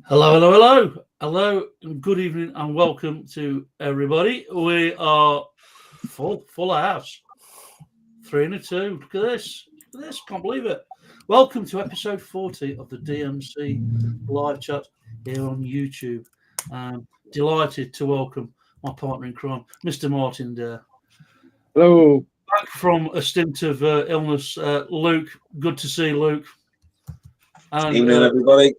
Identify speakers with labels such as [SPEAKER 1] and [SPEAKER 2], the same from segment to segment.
[SPEAKER 1] Hello, hello, hello. Hello, and good evening, and welcome to everybody. We are full house. 3 and a 2. Look at this. Look at this. Can't believe it. Welcome to episode 40 of the DMC live chat here on YouTube. Delighted to welcome my partner in crime, Mr. Martin Dare.
[SPEAKER 2] Hello.
[SPEAKER 1] Back from a stint of illness, Luke. Good to see Luke. And,
[SPEAKER 3] evening, everybody.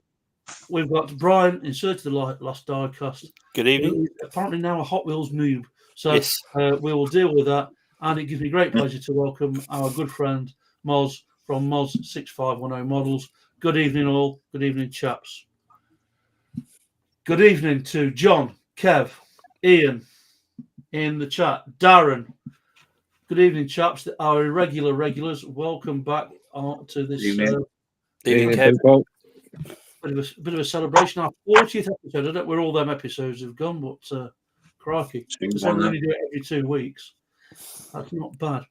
[SPEAKER 1] We've got Brian in search of the lost diecast.
[SPEAKER 4] Good evening.
[SPEAKER 1] He's apparently now a Hot Wheels noob. So
[SPEAKER 4] Yes.
[SPEAKER 1] we will deal with that. And it gives me great pleasure to welcome our good friend Moz from Moz 6510 Models. Good evening, all. Good evening, chaps. Good evening to John, Kev, Ian in the chat, Darren. Good evening, chaps. Our irregular regulars, welcome back to this
[SPEAKER 4] Evening, Kev.
[SPEAKER 1] Bit of a celebration. Our 40th episode. I don't know where all them episodes have gone, but crikey. Because we only do it every 2 weeks. That's not bad.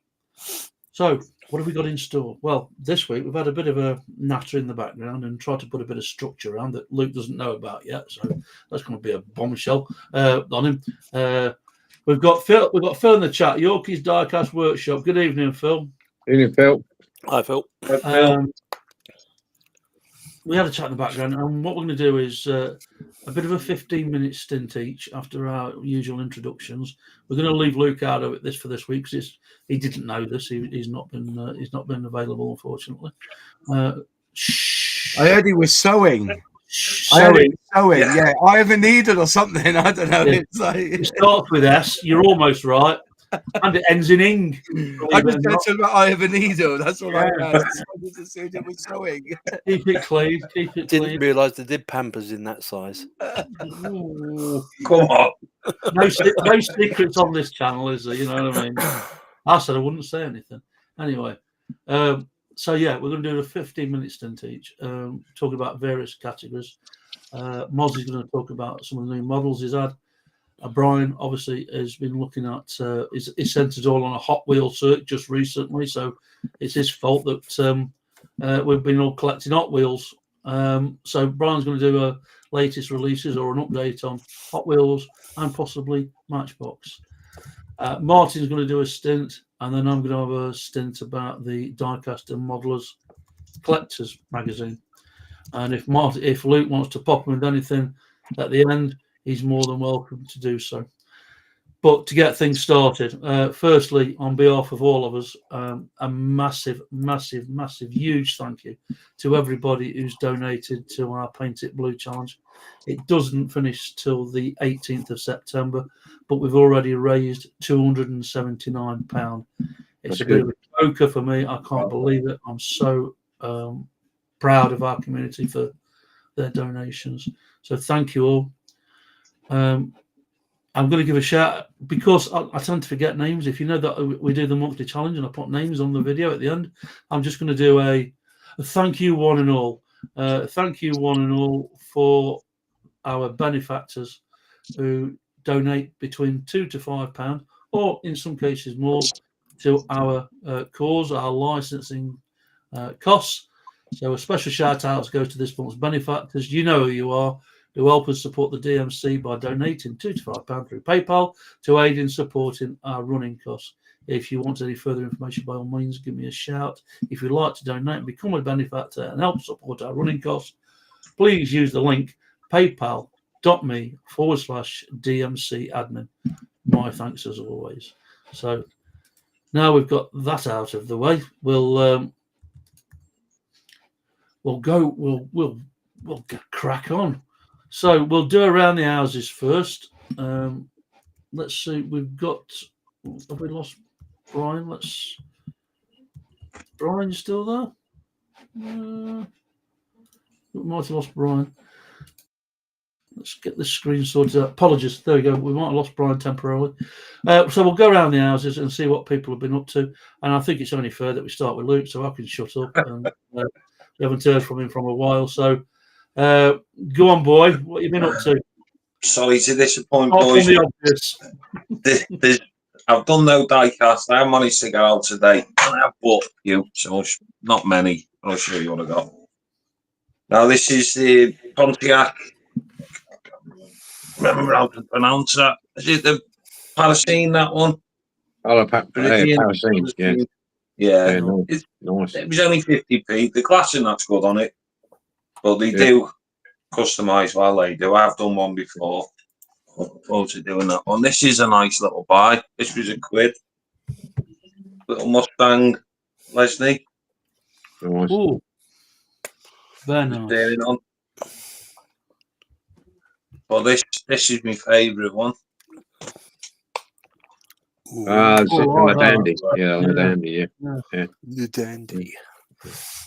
[SPEAKER 1] So, what have we got in store? Well, this week we've had a bit of a natter in the background and tried to put a bit of structure around that Luke doesn't know about yet. So that's going to be a bombshell on him. We've got Phil in the chat. Yorkie's Diecast Workshop. Good evening, Phil.
[SPEAKER 2] Evening, Phil.
[SPEAKER 4] Hi, Phil.
[SPEAKER 1] We had a chat in the background, and what we're going to do is a bit of a 15-minute stint each after our usual introductions. We're going to leave Luke out of it for this week because he didn't know this. He's not been available, unfortunately.
[SPEAKER 5] I heard he was sewing. Yeah. I have a needle or something. I don't know.
[SPEAKER 1] Yeah. It starts with S. You're almost right. And it ends in ing.
[SPEAKER 5] I just said about I have a needle. That's all I had. I just assumed it was sewing.
[SPEAKER 1] Keep it clean.
[SPEAKER 4] Didn't realise they did Pampers in that size.
[SPEAKER 1] Ooh.
[SPEAKER 3] Come on.
[SPEAKER 1] No secrets on this channel, is there? You know what I mean? I said I wouldn't say anything. Anyway, so yeah, we're going to do a 15-minute stint each, talking about various categories. Moz is going to talk about some of the new models he's had. Brian obviously has been looking at he sent us all on a Hot Wheel search just recently, so it's his fault that we've been all collecting Hot Wheels. So Brian's going to do a latest releases or an update on Hot Wheels and possibly Matchbox. Martin's going to do a stint, and then I'm going to have a stint about the Diecast and Modelers Collectors magazine. And if Luke wants to pop him with anything at the end, he's more than welcome to do so. But to get things started, firstly, on behalf of all of us, a massive, huge thank you to everybody who's donated to our Paint It Blue challenge. It doesn't finish till the 18th of September, but we've already raised £279. It's a bit of a joker for me. I can't believe it. I'm so proud of our community for their donations. So thank you all. I'm going to give a shout because I tend to forget names. If you know that we do the monthly challenge and I put names on the video at the end, I'm just going to do a thank you one and all. Thank you one and all for our benefactors who donate between £2 to £5, or in some cases more, to our cause, our licensing costs. So a special shout out goes to this month's benefactors. You know who you are, who help us support the DMC by donating £2 to £5 through PayPal to aid in supporting our running costs. If you want any further information, by all means, give me a shout. If you'd like to donate and become a benefactor and help support our running costs, please use the link paypal.me/DMC admin. My thanks as always. So now we've got that out of the way, we'll get crack on. So we'll do around the houses first. Let's see. Have we lost Brian? Brian, you still there? We might have lost Brian. Let's get this screen sorted out. Apologies. There we go. We might have lost Brian temporarily. So we'll go around the houses and see what people have been up to. And I think it's only fair that we start with Luke, so I can shut up. And, we haven't heard from him from a while, so. Go on, boy. What have you been up to?
[SPEAKER 3] Sorry to disappoint, boys. I've done no diecast. I haven't managed to go out today. I have bought a few, so not many. I'll show you what I got. Now, this is the Pontiac remember how to pronounce that. Is it the Palestine, that one?
[SPEAKER 2] Parascenes, yeah.
[SPEAKER 3] Yeah.
[SPEAKER 2] Nice.
[SPEAKER 3] It was only 50p. The glass and that's good on it. But they do customise well, they do. I've done one before. Looking forward to doing that one. This is a nice little buy. This was £1. Little Mustang, Leslie.
[SPEAKER 2] Nice.
[SPEAKER 1] Ooh, very nice.
[SPEAKER 3] Steering on. Well, this is my favourite one.
[SPEAKER 2] On the dandy. Yeah, on the dandy, yeah.
[SPEAKER 4] The dandy.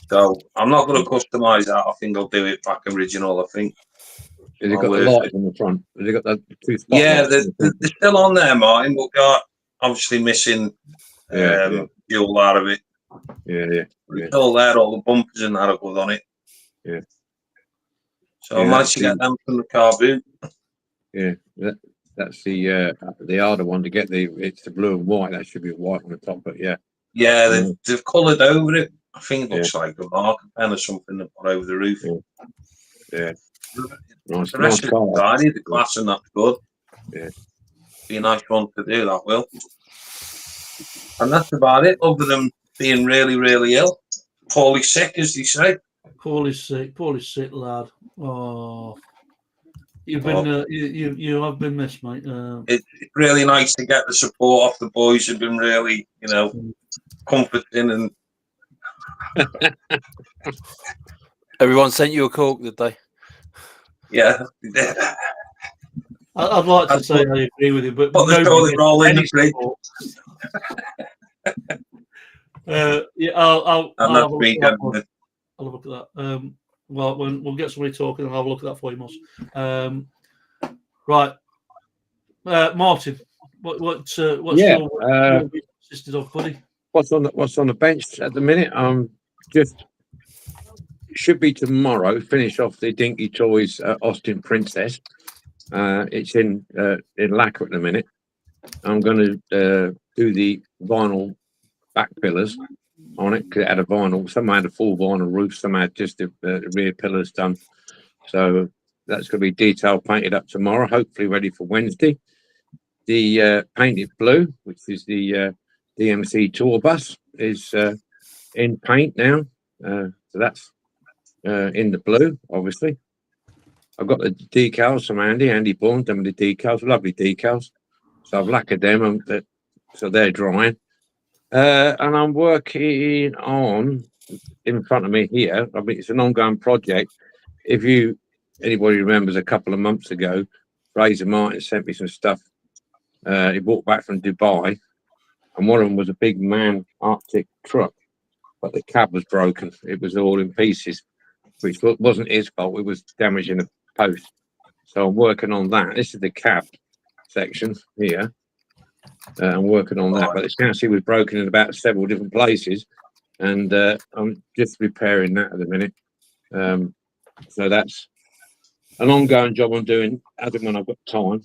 [SPEAKER 3] So I'm not going to customise that. I think I'll do it back original. I think.
[SPEAKER 2] Has it got the lights on the front? Has it got the two spotlights?
[SPEAKER 3] Yeah, they're still on there, Martin. But got obviously missing fuel out of it.
[SPEAKER 2] Yeah.
[SPEAKER 3] It's all there. All the bumpers and that are good on it.
[SPEAKER 2] Yeah.
[SPEAKER 3] So I managed to get them from the car boot.
[SPEAKER 2] Yeah, that's the harder one to get. It's the blue and white. That should be white on the top, but yeah.
[SPEAKER 3] Yeah, they've coloured over it. I think it looks like a marker pen or something they put over the roof.
[SPEAKER 2] Yeah. Nice.
[SPEAKER 3] The rest of the body, the glass and that's good.
[SPEAKER 2] Yeah.
[SPEAKER 3] Be a nice one to do, that will. And that's about it, other than being really, really ill. Poorly sick, as they say.
[SPEAKER 1] Poorly sick, lad. Oh, you've been you have been missed, mate.
[SPEAKER 3] It's really nice to get the support off the boys. Who've been really, comforting and.
[SPEAKER 4] Everyone sent you a cork, did they?
[SPEAKER 3] Yeah.
[SPEAKER 1] I'd like to say I agree with you, but
[SPEAKER 3] the toilet roll in the fridge.
[SPEAKER 1] I'll have a look at that. I'll have a look at that. Well, when we'll get somebody talking, I'll have a look at that for you, Moss. Right, Martin. What's your consisted of, buddy?
[SPEAKER 2] What's on the bench at the minute? Just should be tomorrow. Finish off the Dinky Toys Austin Princess. It's in lacquer at the minute. I'm going to do the vinyl back pillars on it because it had a vinyl. Some had a full vinyl roof. Some had just the rear pillars done. So that's going to be detail painted up tomorrow. Hopefully ready for Wednesday. The painted blue, which is the DMC tour bus, is in paint now. So that's in the blue, obviously. I've got the decals from Andy Bourne, done with the decals, lovely decals. So I've lacquered them, so they're drying. And I'm working on, in front of me here, I mean, it's an ongoing project. If anybody remembers a couple of months ago, Fraser Martin sent me some stuff. He walked back from Dubai, and one of them was a big MAN Arctic truck, but the cab was broken. It was all in pieces, which wasn't his fault. It was damaged in a post. So I'm working on that. This is the cab section here. I'm working on that, but the chassis was broken in about several different places, and I'm just repairing that at the minute. So that's an ongoing job I'm doing as and when I've got time.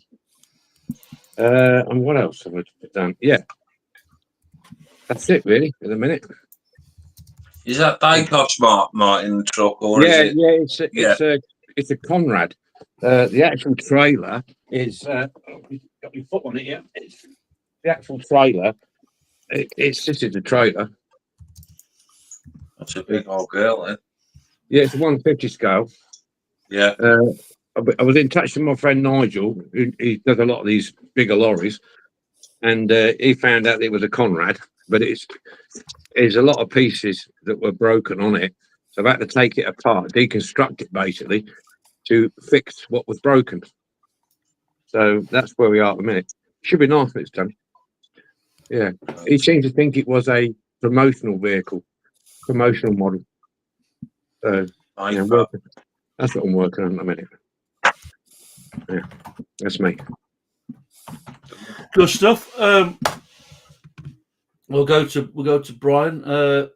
[SPEAKER 2] And what else have I done? Yeah, that's it really at the minute.
[SPEAKER 3] Is that die-cast Martin the truck, or is it?
[SPEAKER 2] It's a Conrad. The actual trailer is got my foot on it. Yeah, it's the actual trailer. This is the trailer.
[SPEAKER 3] That's a big old girl, then.
[SPEAKER 2] Yeah, it's a 150 scale.
[SPEAKER 3] Yeah.
[SPEAKER 2] I was in touch with my friend Nigel, he does a lot of these bigger lorries, and he found out it was a Conrad, but there's a lot of pieces that were broken on it. So I've had to take it apart, deconstruct it basically, to fix what was broken. So that's where we are at the minute. Should be nice when it's done. Yeah. He seems to think it was a promotional vehicle, promotional model. So that's what I'm working on at the minute. Yeah, that's me.
[SPEAKER 1] Good stuff. We'll go to Brian. I'm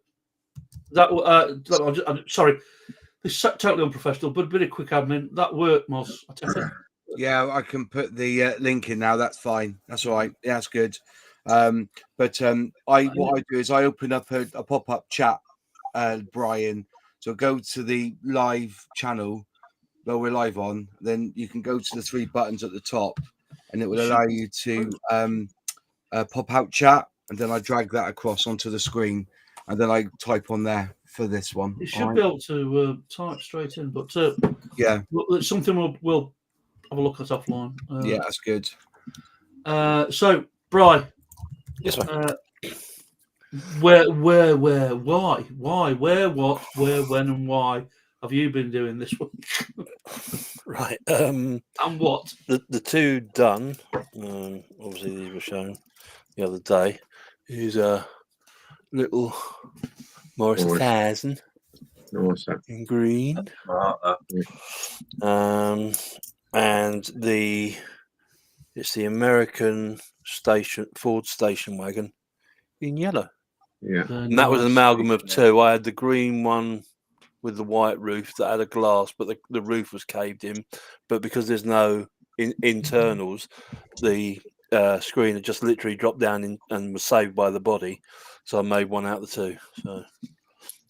[SPEAKER 1] sorry, this is totally unprofessional, but a bit of quick admin. That worked, Moss. I tell you.
[SPEAKER 5] Yeah, I can put the link in now. That's fine. That's all right. Yeah, that's good. What I do is I open up a pop-up chat, Brian. So go to the live channel that we're live on, then you can go to the 3 buttons at the top, and it will allow you to pop out chat, and then I drag that across onto the screen, and then I type on there for this one.
[SPEAKER 1] You should be able to type straight in, but
[SPEAKER 5] yeah,
[SPEAKER 1] it's something we'll have a look at offline.
[SPEAKER 5] Yeah, that's good.
[SPEAKER 1] So, Bri,
[SPEAKER 4] Yes, mate.
[SPEAKER 1] where, why, where, what, where, when, and why have you been doing this one?
[SPEAKER 4] Right.
[SPEAKER 1] And what?
[SPEAKER 4] The two done. Obviously, these were shown the other day. Is a little Morris
[SPEAKER 2] Morris.
[SPEAKER 4] 1000
[SPEAKER 2] Nice.
[SPEAKER 4] in green. And it's the American Ford station wagon in yellow.
[SPEAKER 2] Yeah.
[SPEAKER 4] And that was an amalgam of two. I had the green one with the white roof that had a glass, but the roof was caved in. But because there's no internals, the screen had just literally dropped down and was saved by the body. So I made one out of the two. So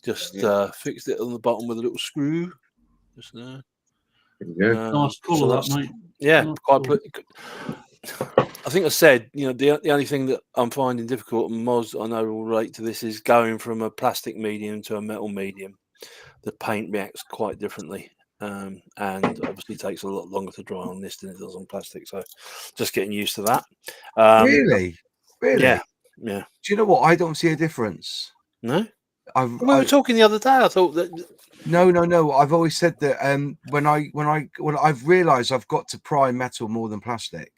[SPEAKER 4] just fixed it on the bottom with a little screw. Just there.
[SPEAKER 2] Yeah.
[SPEAKER 1] Nice colour,
[SPEAKER 4] so
[SPEAKER 1] that, mate.
[SPEAKER 4] Yeah,
[SPEAKER 1] Nice
[SPEAKER 4] quite.
[SPEAKER 1] colour.
[SPEAKER 4] I think I said, the only thing that I'm finding difficult, and Moz, I know will relate to this, is going from a plastic medium to a metal medium. The paint reacts quite differently, and obviously takes a lot longer to dry on this than it does on plastic. So, just getting used to that.
[SPEAKER 5] Really?
[SPEAKER 4] Yeah.
[SPEAKER 5] Do you know what? I don't see a difference.
[SPEAKER 4] No. We were talking the other day. I thought that.
[SPEAKER 5] No. I've always said that when I've realised I've got to prime metal more than plastic.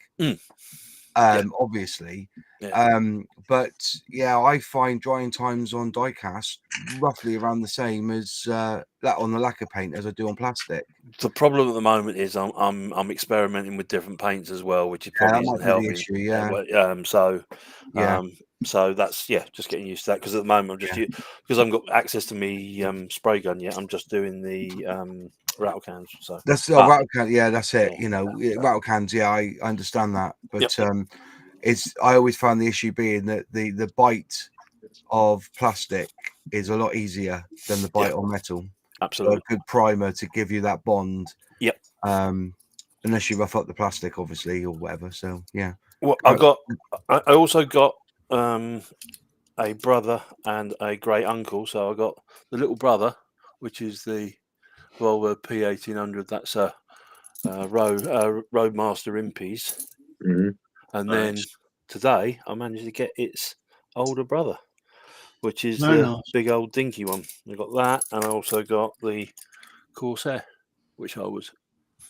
[SPEAKER 5] Obviously.
[SPEAKER 4] Yeah.
[SPEAKER 5] But yeah, I find drying times on die cast roughly around the same as that on the lacquer paint as I do on plastic.
[SPEAKER 4] The problem at the moment is I'm experimenting with different paints as well, which is probably isn't helping.
[SPEAKER 5] Issue, yeah.
[SPEAKER 4] So that's just getting used to that, because at the moment I'm just because I haven't got access to me spray gun yet. I'm just doing the rattle cans. So
[SPEAKER 5] that's rattle can. Yeah, that's it.
[SPEAKER 4] Yeah.
[SPEAKER 5] Rattle cans. Yeah, I understand that, but I always found the issue being that the bite of plastic is a lot easier than the bite on metal.
[SPEAKER 4] Absolutely.
[SPEAKER 5] So a good primer to give you that bond.
[SPEAKER 4] Yep.
[SPEAKER 5] Unless you rough up the plastic, obviously, or whatever. So yeah.
[SPEAKER 4] Well, I also got a brother and a great uncle. So I got the little brother, which is the Volvo P1800. That's a Roadmaster Impies.
[SPEAKER 2] Mm-hmm.
[SPEAKER 4] And then today I managed to get its older brother, which is
[SPEAKER 1] Very
[SPEAKER 4] the
[SPEAKER 1] nice.
[SPEAKER 4] big old dinky one. I got that, and I also got the Corsair, which I was.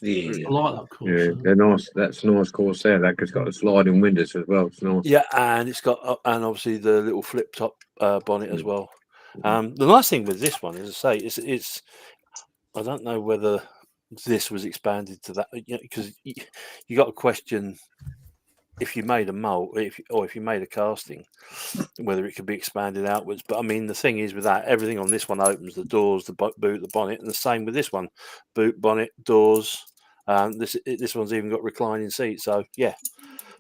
[SPEAKER 3] Yeah.
[SPEAKER 1] I like that colour.
[SPEAKER 2] Yeah, they're nice. That's nice Corsair. That it's got the sliding windows as well. It's nice.
[SPEAKER 4] Yeah, and it's got and obviously the little flip top bonnet as well. The nice thing with this one, as I say, it's I don't know whether this was expanded to that, because you got to question if you made a mold, if you made a casting, whether it could be expanded outwards. But I mean, the thing is with that, everything on this one opens: the doors, the boot, the bonnet, and the same with this one: boot, bonnet, doors. This one's even got reclining seats. So yeah,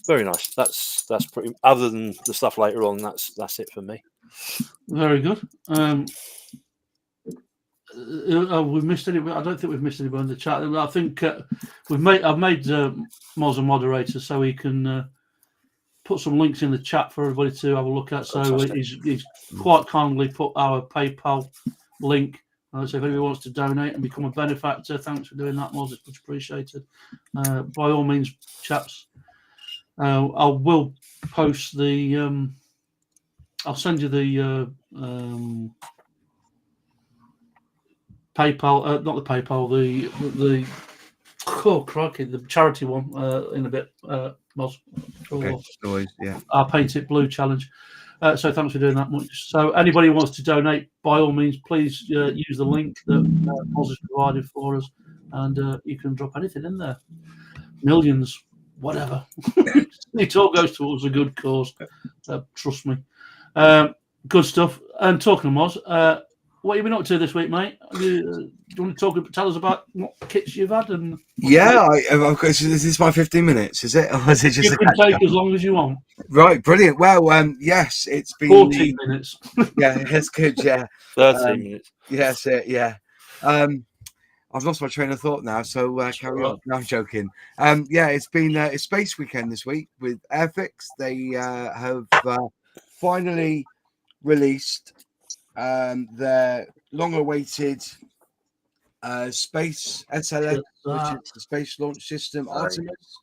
[SPEAKER 4] very nice. That's pretty. Other than the stuff later on, that's it for me.
[SPEAKER 1] Very good. We've missed anybody. I don't think we've missed anybody in the chat. I think I've made Moz a moderator so he can put some links in the chat for everybody to have a look at. So he's quite kindly put our PayPal link. So if anybody wants to donate and become a benefactor, thanks for doing that, Moz. It's much appreciated. By all means, chaps. I will post the. I'll send you the PayPal, not the PayPal, the oh crikey, the charity one in a bit.
[SPEAKER 5] Noise, yeah.
[SPEAKER 1] Our Paint It Blue challenge. So thanks for doing that much. So anybody who wants to donate, by all means, please use the link that Moz has provided for us, and you can drop anything in there. Millions, whatever. It all goes towards a good cause. Trust me. Good stuff. And talking to Moz, what have you been up to this week, mate? Do you want to tell us about what kits you've had? And
[SPEAKER 5] yeah, this is my 15 minutes, is it? Or is it just
[SPEAKER 1] you can take as long as you want.
[SPEAKER 5] Right, brilliant. Well, yes, it's been
[SPEAKER 1] 14 minutes.
[SPEAKER 5] Yeah, it's good. Yeah,
[SPEAKER 4] 13 minutes.
[SPEAKER 5] Yes, yeah. I've lost my train of thought now, so carry
[SPEAKER 1] all
[SPEAKER 5] on. No, I'm joking. Yeah, it's been it's Space Weekend this week with Airfix. They have finally released their long-awaited Space SLS, which is the Space Launch System Artemis.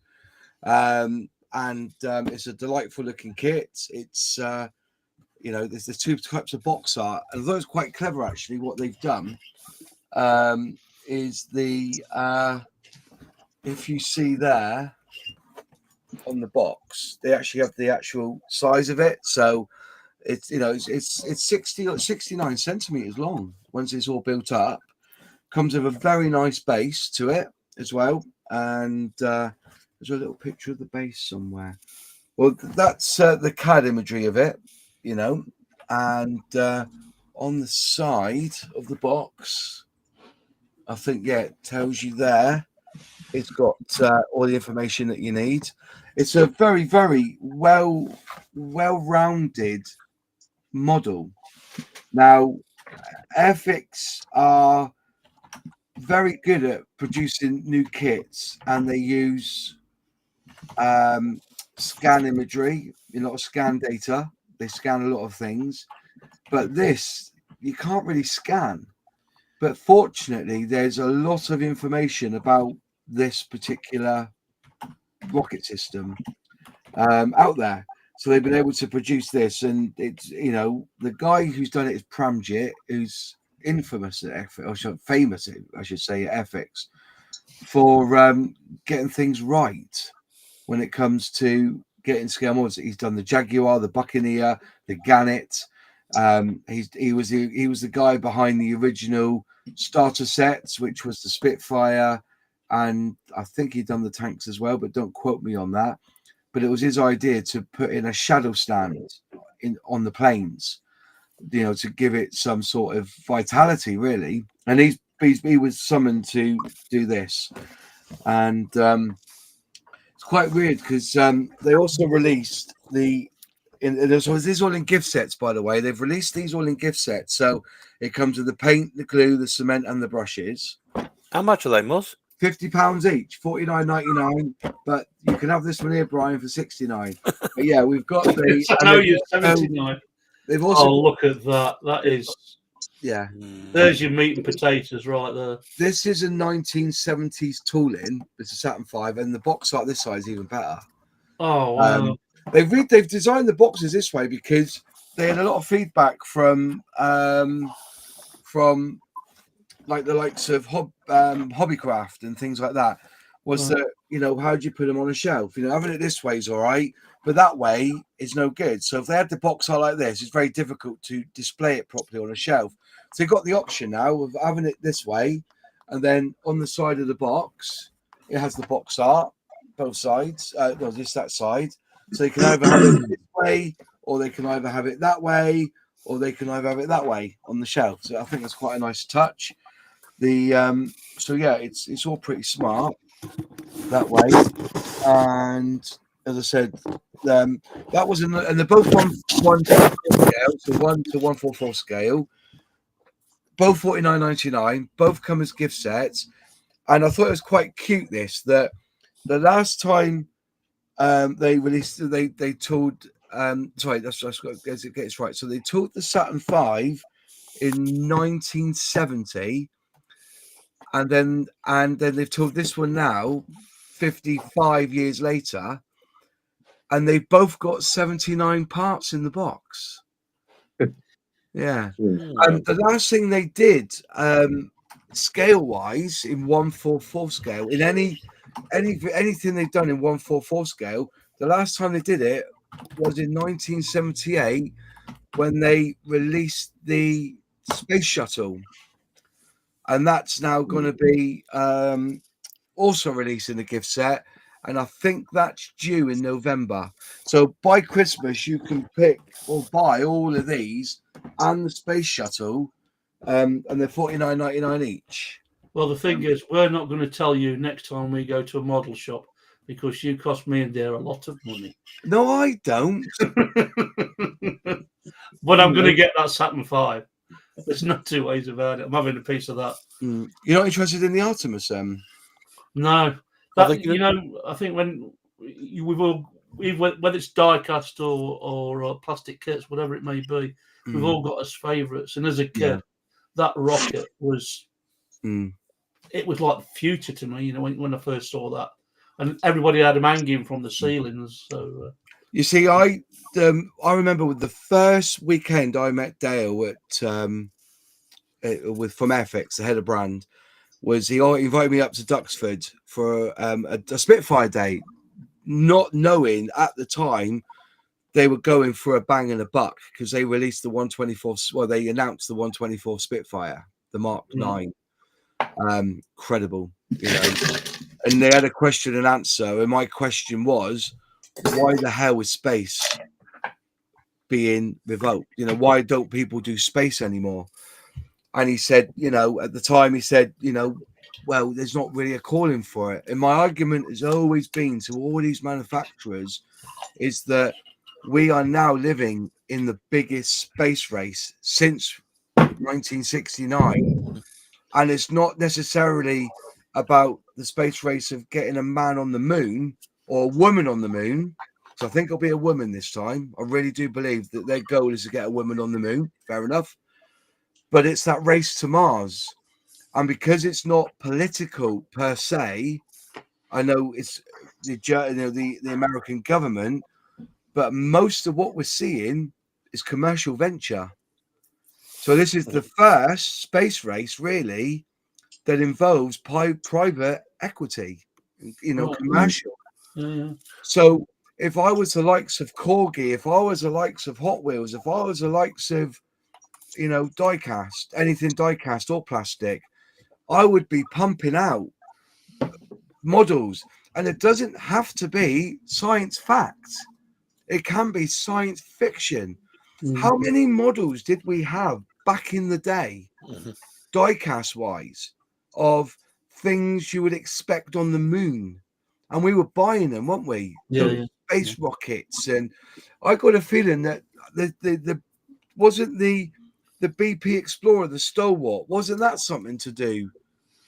[SPEAKER 5] And it's a delightful looking kit. It's there's two types of box art, and although it's quite clever actually, what they've done is the if you see there on the box, they actually have the actual size of it. So it's it's 60 or 69 centimeters long once it's all built up. Comes with a very nice base to it as well, and there's a little picture of the base somewhere. Well, that's the CAD imagery of it, and on the side of the box, I think, it tells you there. It's got all the information that you need. It's a very, very well-rounded model. Now, Airfix are very good at producing new kits, and they use scan imagery, a lot of scan data. They scan a lot of things, but this you can't really scan. But fortunately, there's a lot of information about this particular rocket system out there. So they've been able to produce this, and it's the guy who's done it is Pramjit, who's infamous at FX, or famous, I should say, at FX for getting things right when it comes to getting scale models. He's done the Jaguar, the Buccaneer, the Gannet. He was the guy behind the original starter sets, which was the Spitfire, and I think he'd done the tanks as well, but don't quote me on that. But it was his idea to put in a shadow stand on the planes, to give it some sort of vitality, really. And he was summoned to do this, and it's quite weird because they also released this is all in gift sets, by the way. They've released these all in gift sets, so it comes with the paint, the glue, the cement, and the brushes.
[SPEAKER 4] How much are they, Mus?
[SPEAKER 5] £50 each, $49.99. But you can have this one here, Brian, for $69. But yeah, we've got the.
[SPEAKER 1] I know you're 79.
[SPEAKER 5] They've also.
[SPEAKER 1] Oh, look at that! That is.
[SPEAKER 5] Yeah.
[SPEAKER 1] There's your meat and potatoes right there.
[SPEAKER 5] This is a 1970s tooling. It's a Saturn V, and the box art this side is even better.
[SPEAKER 1] Oh wow!
[SPEAKER 5] They've designed the boxes this way because they had a lot of feedback from like the likes of Hobbycraft and things like that. Was that how do you put them on a shelf? Having it this way is all right, but that way is no good. So if they had the box art like this, it's very difficult to display it properly on a shelf. So you've got the option now of having it this way, and then on the side of the box, it has the box art, both sides. No, just that side. So you can either have it this way, or they can either have it that way, or they can either have it that way on the shelf. So I think that's quite a nice touch. It's all pretty smart that way. And as I said, that was and they're both one to scale, so 1 to 144 scale. Both $49.99. Both come as gift sets, and I thought it was quite cute. That the last time they released, they tooled. Sorry, that's got to get it right. So they tooled the Saturn V in 1970. And then they've told this one now, 55 years later, and they've both got 79 parts in the box. Yeah. And the last thing they did, scale-wise, in 144 scale, in anything they've done in 144 scale, the last time they did it was in 1978 when they released the space shuttle. And that's now going to be also released in a gift set. And I think that's due in November. So by Christmas, you can pick or buy all of these and the space shuttle. And they're $49.99 each.
[SPEAKER 1] Well, the thing is, we're not going to tell you next time we go to a model shop because you cost me and Dare a lot of money.
[SPEAKER 5] No, I don't.
[SPEAKER 1] But I'm going to get that Saturn V. There's no two ways about it. I'm having a piece of that.
[SPEAKER 5] You're not interested in the Artemis?
[SPEAKER 1] No,
[SPEAKER 4] Are
[SPEAKER 1] that,
[SPEAKER 4] they gonna-
[SPEAKER 1] I think when we've all, whether it's die cast or plastic kits, whatever it may be, we've all got as favourites. And as a kid,
[SPEAKER 5] Yeah.
[SPEAKER 1] that rocket was,
[SPEAKER 5] Mm.
[SPEAKER 1] it was like the future to me. When I first saw that, and everybody had them hanging from the ceilings. So
[SPEAKER 5] You see, I remember with the first weekend I met Dale from Airfix, the head of brand, was he invited me up to Duxford for a Spitfire day, not knowing at the time they were going for a bang and a buck because they released the 124. Well, they announced the 124 Spitfire, the Mark 9. Credible, And they had a question and answer, and my question was, why the hell is space being revoked? Why don't people do space anymore? And he said, at the time he said, well, there's not really a calling for it. And my argument has always been to all these manufacturers is that we are now living in the biggest space race since 1969. And it's not necessarily about the space race of getting a man on the moon or a woman on the moon. So I think it'll be a woman this time. I really do believe that their goal is to get a woman on the moon. Fair enough. But it's that race to Mars. And because it's not political per se, I know it's the American government, but most of what we're seeing is commercial venture. So this is the first space race, really, that involves private equity, commercial.
[SPEAKER 1] yeah.
[SPEAKER 5] So if I was the likes of Corgi, if I was the likes of Hot Wheels, if I was the likes of, die-cast, anything die-cast or plastic, I would be pumping out models. And it doesn't have to be science fact. It can be science fiction. How many models did we have back in the day, die-cast wise, of things you would expect on the moon? And we were buying them, weren't we?
[SPEAKER 1] Yeah.
[SPEAKER 5] Space rockets. And I got a feeling that the wasn't the BP Explorer, the Stalwart, wasn't that something to do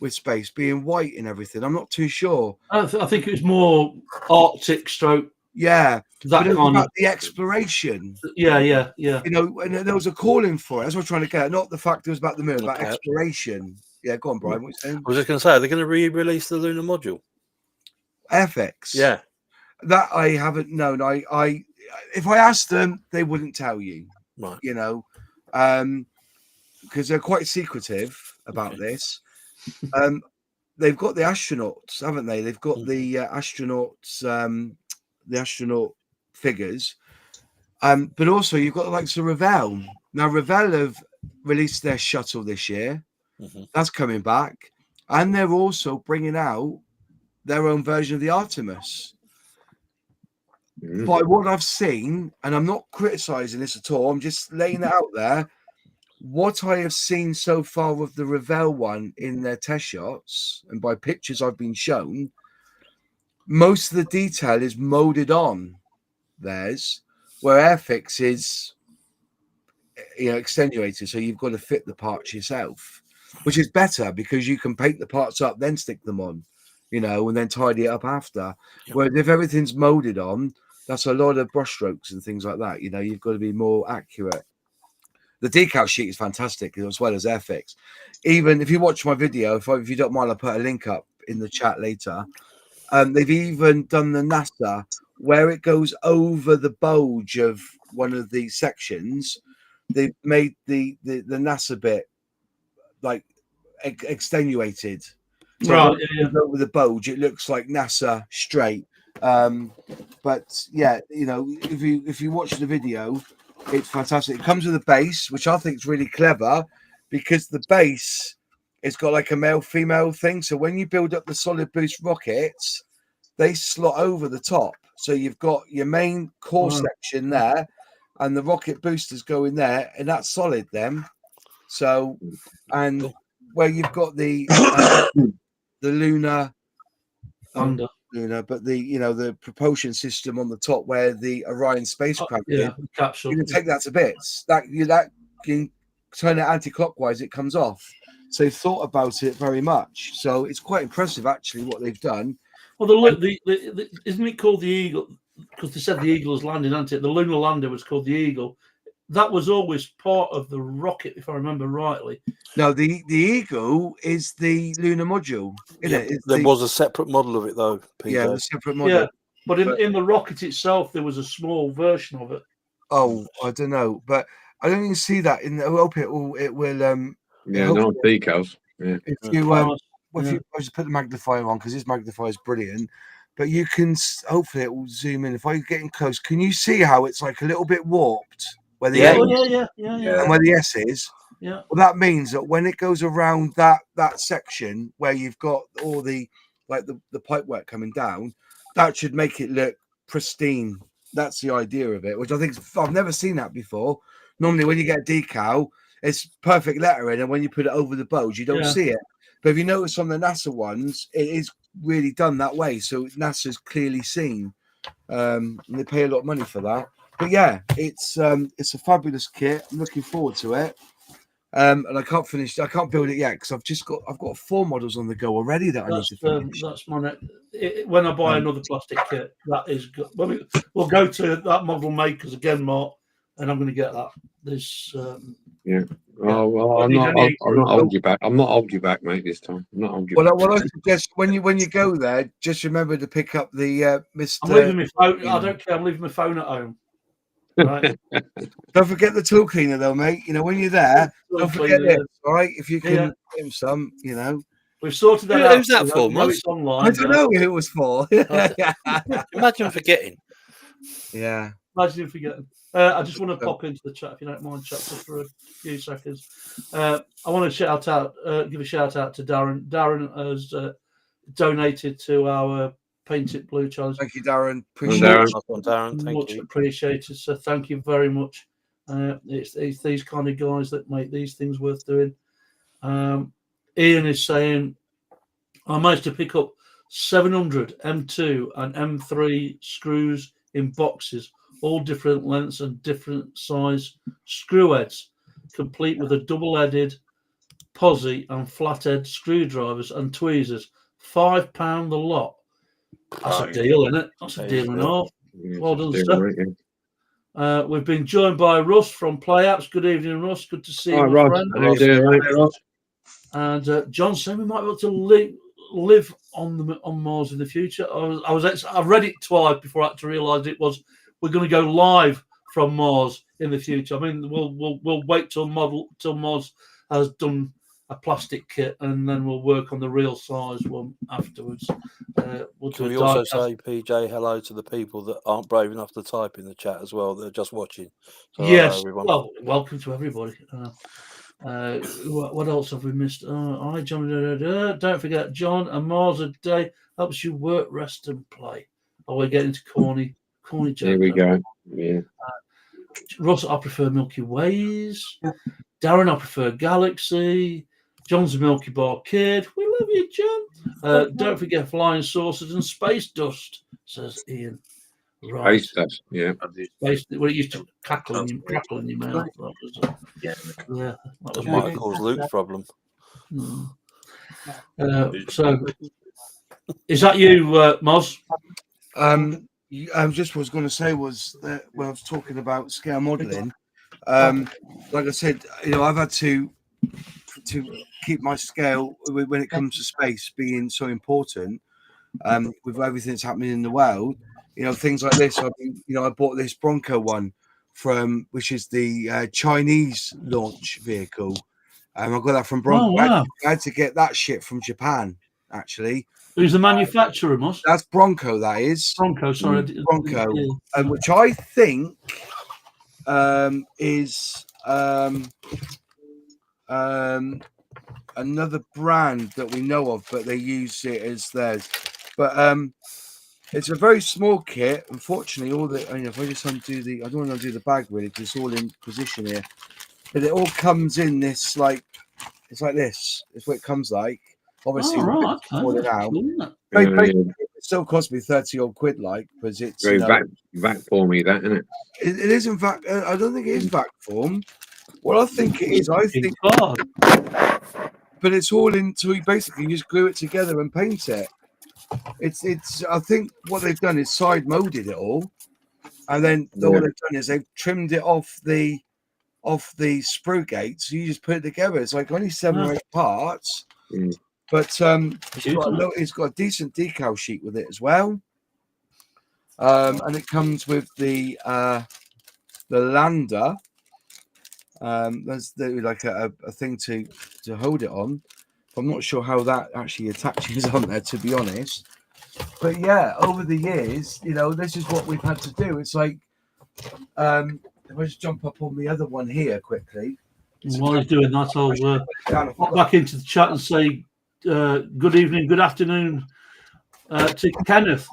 [SPEAKER 5] with space being white and everything? I'm not too sure.
[SPEAKER 1] I think it was more Arctic stroke.
[SPEAKER 5] Yeah,
[SPEAKER 1] That
[SPEAKER 5] but it was
[SPEAKER 1] kind
[SPEAKER 5] about
[SPEAKER 1] of
[SPEAKER 5] the exploration.
[SPEAKER 1] Yeah.
[SPEAKER 5] And there was a calling for it. That's what I'm trying to get. Not the fact it was about the moon, about
[SPEAKER 4] Okay.
[SPEAKER 5] exploration. Yeah, go on, Brian. What are you saying?
[SPEAKER 4] I was just going to say, are they going to re-release the lunar module?
[SPEAKER 5] FX.
[SPEAKER 4] Yeah.
[SPEAKER 5] That I haven't known. I if I asked them, they wouldn't tell you.
[SPEAKER 4] Right.
[SPEAKER 5] Because they're quite secretive about this. They've got the astronauts, haven't they? They've got the astronauts, the astronaut figures. But also you've got the likes of Revell. Now Revell have released their shuttle this year. That's coming back, and they're also bringing out their own version of the Artemis. By what I've seen, and I'm not criticizing this at all, I'm just laying it out there. What I have seen so far of the Revell one in their test shots, and by pictures I've been shown, most of the detail is molded on theirs, where Airfix is, extenuated. So you've got to fit the parts yourself, which is better because you can paint the parts up, then stick them on, and then tidy it up after.
[SPEAKER 4] Yep.
[SPEAKER 5] Whereas if everything's molded on, that's a lot of brushstrokes and things like that. You've got to be more accurate. The decal sheet is fantastic, as well as Airfix. Even if you watch my video, if you don't mind, I'll put a link up in the chat later. They've even done the NASA where it goes over the bulge of one of the sections. They've made the NASA bit like extenuated. So
[SPEAKER 1] Right.
[SPEAKER 5] over the bulge, it looks like NASA straight. But yeah, if you watch the video, it's fantastic. It comes with a base, which I think is really clever because the base it's got like a male-female thing. So when you build up the solid boost rockets, they slot over the top. So you've got your main core section there, and the rocket boosters go in there, and that's solid then. So, and where you've got the lunar, but the propulsion system on the top where the Orion spacecraft is,
[SPEAKER 1] capsule.
[SPEAKER 5] you can take that to bits. That can turn it anti-clockwise, it comes off. So they've thought about it very much. So it's quite impressive, actually, what they've done.
[SPEAKER 1] Well, isn't it called the Eagle? Because they said the Eagle was landing, hadn't it? The lunar lander was called the Eagle. That was always part of the rocket, if I remember rightly.
[SPEAKER 5] No, the Eagle is the lunar module, isn't it?
[SPEAKER 4] There was a separate model of it, though, PJ.
[SPEAKER 5] Yeah, the separate model.
[SPEAKER 1] Yeah, but in the rocket itself, there was a small version of it.
[SPEAKER 5] Oh, I don't know, but I don't even see that in the. I hope it will.
[SPEAKER 2] Yeah, no decals. Yeah.
[SPEAKER 5] If you if you just put the magnifier on, because this magnifier is brilliant, but you can hopefully it will zoom in. If I get in close, can you see how it's like a little bit warped where the
[SPEAKER 1] Yeah,
[SPEAKER 5] A
[SPEAKER 1] yeah.
[SPEAKER 5] and where the S is?
[SPEAKER 1] Yeah.
[SPEAKER 5] Well, that means that when it goes around that section where you've got all the the pipe work coming down, that should make it look pristine. That's the idea of it, which I think I've never seen that before. Normally, when you get a decal, it's perfect lettering, and when you put it over the bows, you don't see it. But if you notice on the NASA ones, it is really done that way, so NASA's clearly seen, and they pay a lot of money for that. But yeah, it's a fabulous kit. I'm looking forward to it. And I can't build it yet because I've got 4 models on the go already that I need to finish.
[SPEAKER 1] That's my next. When I buy another plastic kit, that is good. We'll go to that model makers again, Mark, and I'm going to get that. This.
[SPEAKER 2] Yeah. Oh well, I'm not holding you back. I'm not holding you back, mate. This time, I'm not holding you back.
[SPEAKER 5] Well, I suggest when you go there, just remember to pick up the Mr.
[SPEAKER 1] I'm leaving my phone. I don't care. I'm leaving my phone at home. Right.
[SPEAKER 5] Don't forget the tool cleaner, though, mate. You know, when you're there, don't forget this. All right, if you can give him some, you know.
[SPEAKER 1] We've sorted that out.
[SPEAKER 4] Who's that for, Muzz?
[SPEAKER 1] It's online.
[SPEAKER 5] I don't know who it was for.
[SPEAKER 4] Imagine forgetting.
[SPEAKER 5] Yeah.
[SPEAKER 1] Imagine forgetting. I just want to pop into the chat, if you don't mind, chat just for a few seconds. I want to give a shout out to Darren. Darren has donated to our Paint It Blue challenge.
[SPEAKER 5] Thank you, Darren.
[SPEAKER 4] Darren,
[SPEAKER 1] Much appreciated. So thank you very much. It's these kind of guys that make these things worth doing. Ian is saying, I managed to pick up 700 M2 and M3 screws in boxes, all different lengths and different size screw heads, complete with a double-headed posi and flathead screwdrivers and tweezers. £5 the lot. That's a deal, isn't it? That's a deal and a half. Well done, sir. We've been joined by Russ from Play Apps. Good evening, Russ. Good to see you, my friend.
[SPEAKER 2] How you doing, Russ?
[SPEAKER 1] And John said we might be able to live on Mars in the future. I read it twice before I had to realise we're going to go live from Mars in the future. I mean, we'll wait till Mars has done a plastic kit, and then we'll work on the real size one afterwards. Can
[SPEAKER 4] we also say, PJ, hello to the people that aren't brave enough to type in the chat as well? They're just watching. So
[SPEAKER 1] yes. Well, welcome to everybody. What else have we missed? Hi, John. Don't forget, John, a Mars a day helps you work, rest, and play. Oh, we're getting to corny jokes.
[SPEAKER 2] Here we go. Yeah.
[SPEAKER 1] Russ, I prefer Milky Ways. Darren, I prefer Galaxy. John's a Milky Bar kid. We love you, John. Don't forget flying saucers and space dust, says Ian. Right.
[SPEAKER 2] Space dust, yeah.
[SPEAKER 1] Space, well, it used to crackle in your mouth. That was
[SPEAKER 4] might cause Luke's problem.
[SPEAKER 1] So, is that you, Moz?
[SPEAKER 5] I just was going to say was that when I was talking about scale modeling, like I said, you know, I've had to keep my scale when it comes to space being so important, with everything that's happening in the world. You know, things like this. I bought this Bronco one which is the Chinese launch vehicle. I got that from Bronco.
[SPEAKER 1] Oh, wow.
[SPEAKER 5] I had to get that shit from Japan, actually.
[SPEAKER 1] Who's the manufacturer, Moss?
[SPEAKER 5] That's Bronco, that is.
[SPEAKER 1] Bronco, sorry.
[SPEAKER 5] Bronco, which I think is another brand that we know of, but they use it as theirs. But it's a very small kit. Unfortunately, if I just undo I don't want to undo the bag really because it's all in position here. But it all comes in this it's like this. It's what it comes like. Obviously, it still cost me 30 odd quid, because it's
[SPEAKER 2] vac for me, that isn't it?
[SPEAKER 5] It is in fact. I don't think it is vac form. Well, I think it is. I think,
[SPEAKER 1] God.
[SPEAKER 5] but it's all into. Basically, you just glue it together and paint it. It's. I think what they've done is side molded it all, and then all they've done is they've trimmed it off the sprue gate. So you just put it together. It's like only 7 or 8 parts, but it's got a decent decal sheet with it as well, and it comes with the lander. There's like a thing to hold it on. I'm not sure how that actually attaches on there, to be honest. But yeah, over the years, this is what we've had to do. It's like, if I just jump up on the other one here quickly.
[SPEAKER 1] While he's doing that, I'll pop back into the chat and say good evening, good afternoon to Kenneth.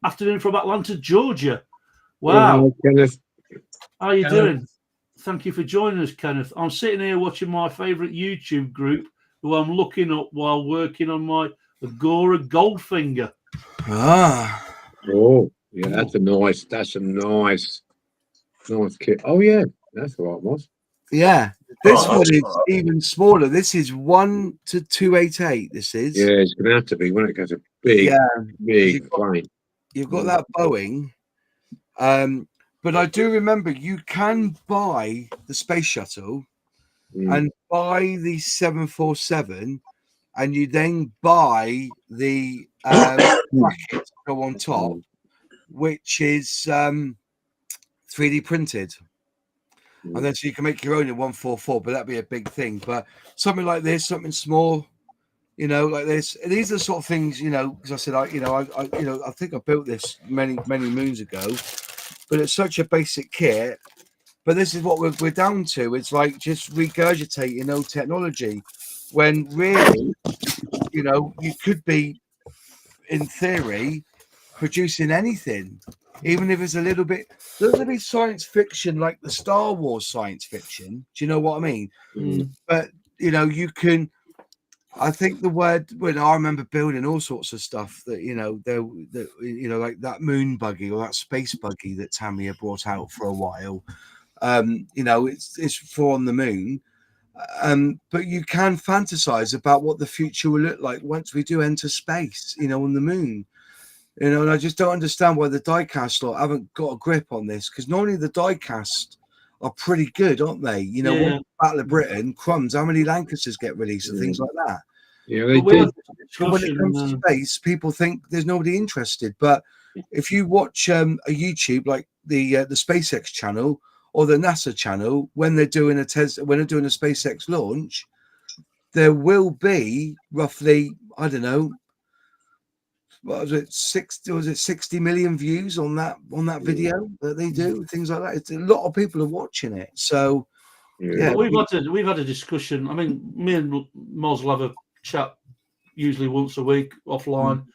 [SPEAKER 1] Afternoon from Atlanta, Georgia. Wow.
[SPEAKER 2] Hello, Kenneth.
[SPEAKER 1] How are you doing? Thank you for joining us, Kenneth. I'm sitting here watching my favourite YouTube group, who I'm looking up while working on my Agora Goldfinger.
[SPEAKER 2] Ah. Oh, yeah, that's a nice kit. Oh, yeah, that's the right one.
[SPEAKER 5] Yeah, this one is even smaller. This is 1:288. This is.
[SPEAKER 2] Yeah, it's going to have to be when it goes a big plane.
[SPEAKER 5] You've got that Boeing. But I do remember you can buy the space shuttle and buy the 747, and you then buy the bracket to go on top, which is 3D printed. And then so you can make your own in 144, but that'd be a big thing. But something like this, something small, like this. These are the sort of things, because I said, I think I built this many moons ago. But it's such a basic kit. But this is what we're down to. It's like just regurgitating old technology, when really, you could be, in theory, producing anything, even if it's a little bit science fiction, like the Star Wars science fiction. Do you know what I mean? But you can. I think the word, when I remember building all sorts of stuff that, like that moon buggy or that space buggy that Tamiya brought out for a while, it's for on the moon. But you can fantasize about what the future will look like once we do enter space, on the moon. And I just don't understand why the diecast lot haven't got a grip on this, because normally the diecast are pretty good, aren't they? One Battle of Britain, crumbs, how many Lancasters get released and things like that.
[SPEAKER 2] Yeah, they do.
[SPEAKER 5] But when it comes to space, people think there's nobody interested. But if you watch a YouTube like the SpaceX channel or the NASA channel, when they're doing a SpaceX launch, there will be roughly, I don't know, what was it, 60 million views on that video that they do, things like that. It's a lot of people are watching it. So
[SPEAKER 1] yeah, we've had a discussion. I mean, me and Moz will have a chat usually once a week offline,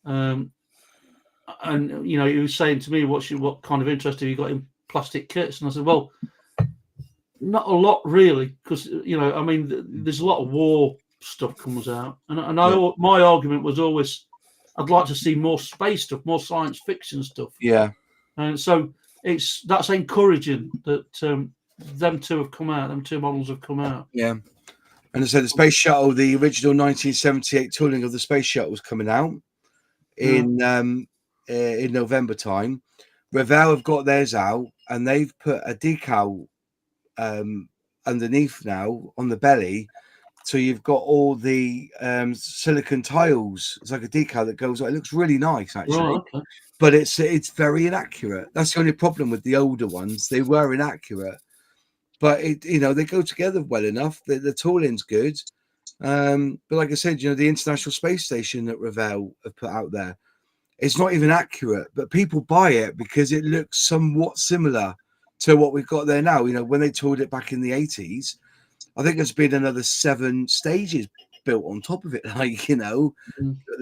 [SPEAKER 1] and he was saying to me, what kind of interest have you got in plastic kits? And I said, well, not a lot really, because there's a lot of war stuff comes out, and my argument was always, I'd like to see more space stuff, more science fiction stuff.
[SPEAKER 5] Yeah,
[SPEAKER 1] and so that's encouraging that them two models have come out.
[SPEAKER 5] Yeah. And I said the space shuttle, the original 1978 tooling of the space shuttle was coming out in November time. Revell have got theirs out, and they've put a decal underneath now on the belly. So you've got all the silicon tiles. It's like a decal that goes on. It looks really nice, actually.
[SPEAKER 1] Oh, okay.
[SPEAKER 5] But it's very inaccurate. That's the only problem with the older ones. They were inaccurate. But they go together well enough. The tooling's good, but like I said, the International Space Station that Revell have put out there, it's not even accurate. But people buy it because it looks somewhat similar to what we've got there now. When they toured it back in the 80s, I think there's been another 7 stages built on top of it. Like the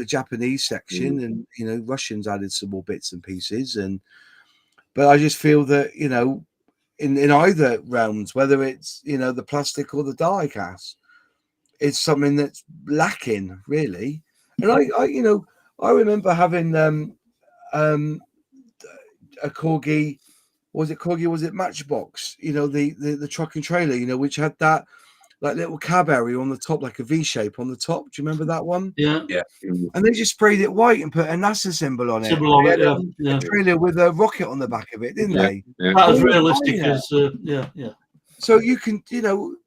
[SPEAKER 5] Japanese section, and Russians added some more bits and pieces. But I just feel that in either realms, whether it's the plastic or the die cast, it's something that's lacking really. And I remember having a Corgi was it Coggy? Was it Matchbox? You know, the truck and trailer, you know, which had that like little cab area on the top, like a V shape on the top. Do you remember that one?
[SPEAKER 1] Yeah.
[SPEAKER 5] And they just sprayed it white and put a NASA symbol on it.
[SPEAKER 1] Symbol on
[SPEAKER 5] They
[SPEAKER 1] it,
[SPEAKER 5] had
[SPEAKER 1] yeah.
[SPEAKER 5] a trailer with a rocket on the back of it, didn't
[SPEAKER 2] Yeah.
[SPEAKER 5] they?
[SPEAKER 2] Yeah.
[SPEAKER 1] That was
[SPEAKER 5] Who would
[SPEAKER 1] realistic
[SPEAKER 5] buy that?
[SPEAKER 1] as yeah.
[SPEAKER 5] So you can, you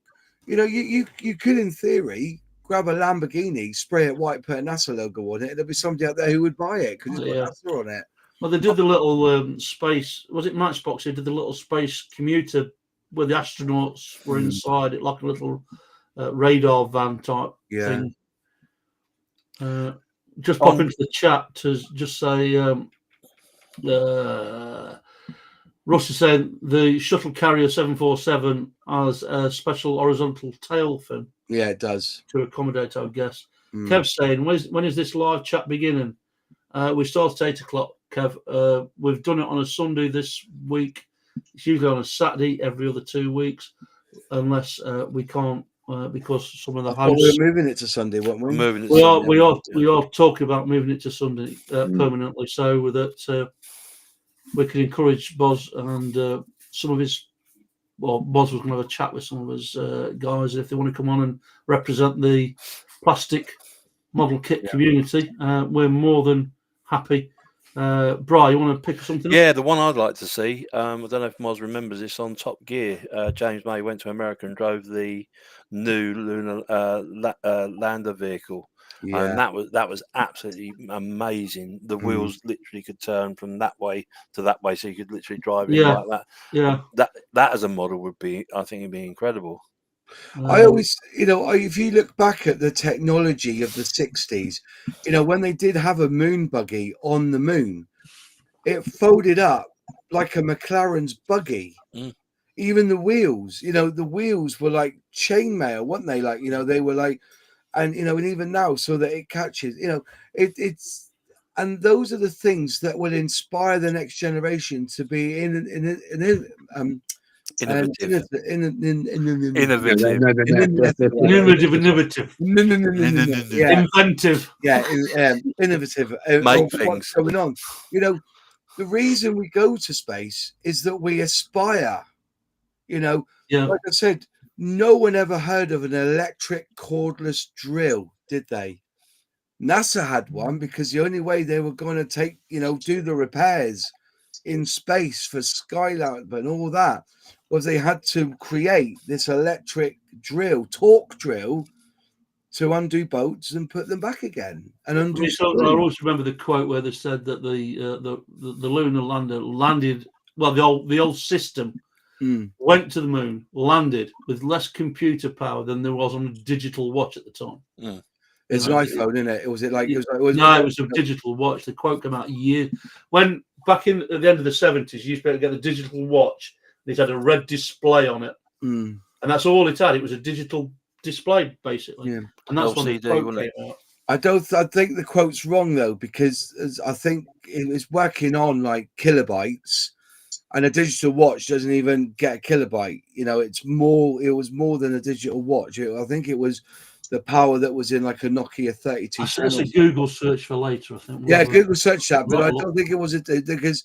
[SPEAKER 5] could in theory grab a Lamborghini, spray it white, put a NASA logo on it, and there'll be somebody out there who would buy it because it's got
[SPEAKER 1] Yeah.
[SPEAKER 5] NASA on it.
[SPEAKER 1] Well, they did the little space. Was it Matchbox? They did the little space commuter where the astronauts were inside it, like a little radar van type thing. Just pop into the chat to just say. Russ is saying the shuttle carrier 747 has a special horizontal tail fin.
[SPEAKER 5] Yeah, it does
[SPEAKER 1] to accommodate our guests. Kev's saying, when is this live chat beginning? We start at 8:00, Kev. We've done it on a Sunday this week. It's usually on a Saturday every other 2 weeks, unless we can't because some of the hosts.
[SPEAKER 5] We're moving it to Sunday, weren't we?
[SPEAKER 4] Moving it.
[SPEAKER 1] We are talking about moving it to Sunday permanently, so that we can encourage Boz and some of his. Well, Boz was going to have a chat with some of his guys if they want to come on and represent the plastic model kit community. We're more than happy. Bri, you want to pick something up?
[SPEAKER 4] Yeah, the one I'd like to see, I don't know if Moz remembers this, on Top Gear. James May went to America and drove the new lunar lander vehicle. And that was absolutely amazing. The wheels literally could turn from that way to that way, so you could literally drive in like that.
[SPEAKER 1] Yeah,
[SPEAKER 4] that as a model would be, I think, it'd be incredible.
[SPEAKER 5] I always, if you look back at the technology of the 60s, when they did have a moon buggy on the moon, it folded up like a McLaren's buggy. Even the wheels, the wheels were like chainmail, weren't they? Like, they were like. And and even now, so that it catches, it's, and those are the things that will inspire the next generation to be innovative.
[SPEAKER 1] Inventive.
[SPEAKER 5] Innovative.
[SPEAKER 4] Make things.
[SPEAKER 5] What's going on? The reason we go to space is that we aspire. Like I said. No one ever heard of an electric cordless drill, did they? NASA had one because the only way they were going to take, do the repairs in space for Skylab and all that was they had to create this electric drill, torque drill, to undo boats and put them back again. And undo.
[SPEAKER 1] I always remember the quote where they said that the lunar lander landed. Well, the old system. Went to the moon, landed with less computer power than there was on a digital watch at the time.
[SPEAKER 5] It's an iPhone, isn't it?
[SPEAKER 1] It was a digital watch. The quote came out when back at the end of the 70s, you used to be able to get the digital watch. It had a red display on it, and that's all it had. It was a digital display, basically. And that's when the quote came out.
[SPEAKER 5] I think the quote's wrong though, because I think it was working on like kilobytes. And a digital watch doesn't even get a kilobyte. It was more than a digital watch. I think it was the power that was in like a Nokia 32.
[SPEAKER 1] That's a Google search for later, I think.
[SPEAKER 5] Yeah, Google search that, but I don't think it was because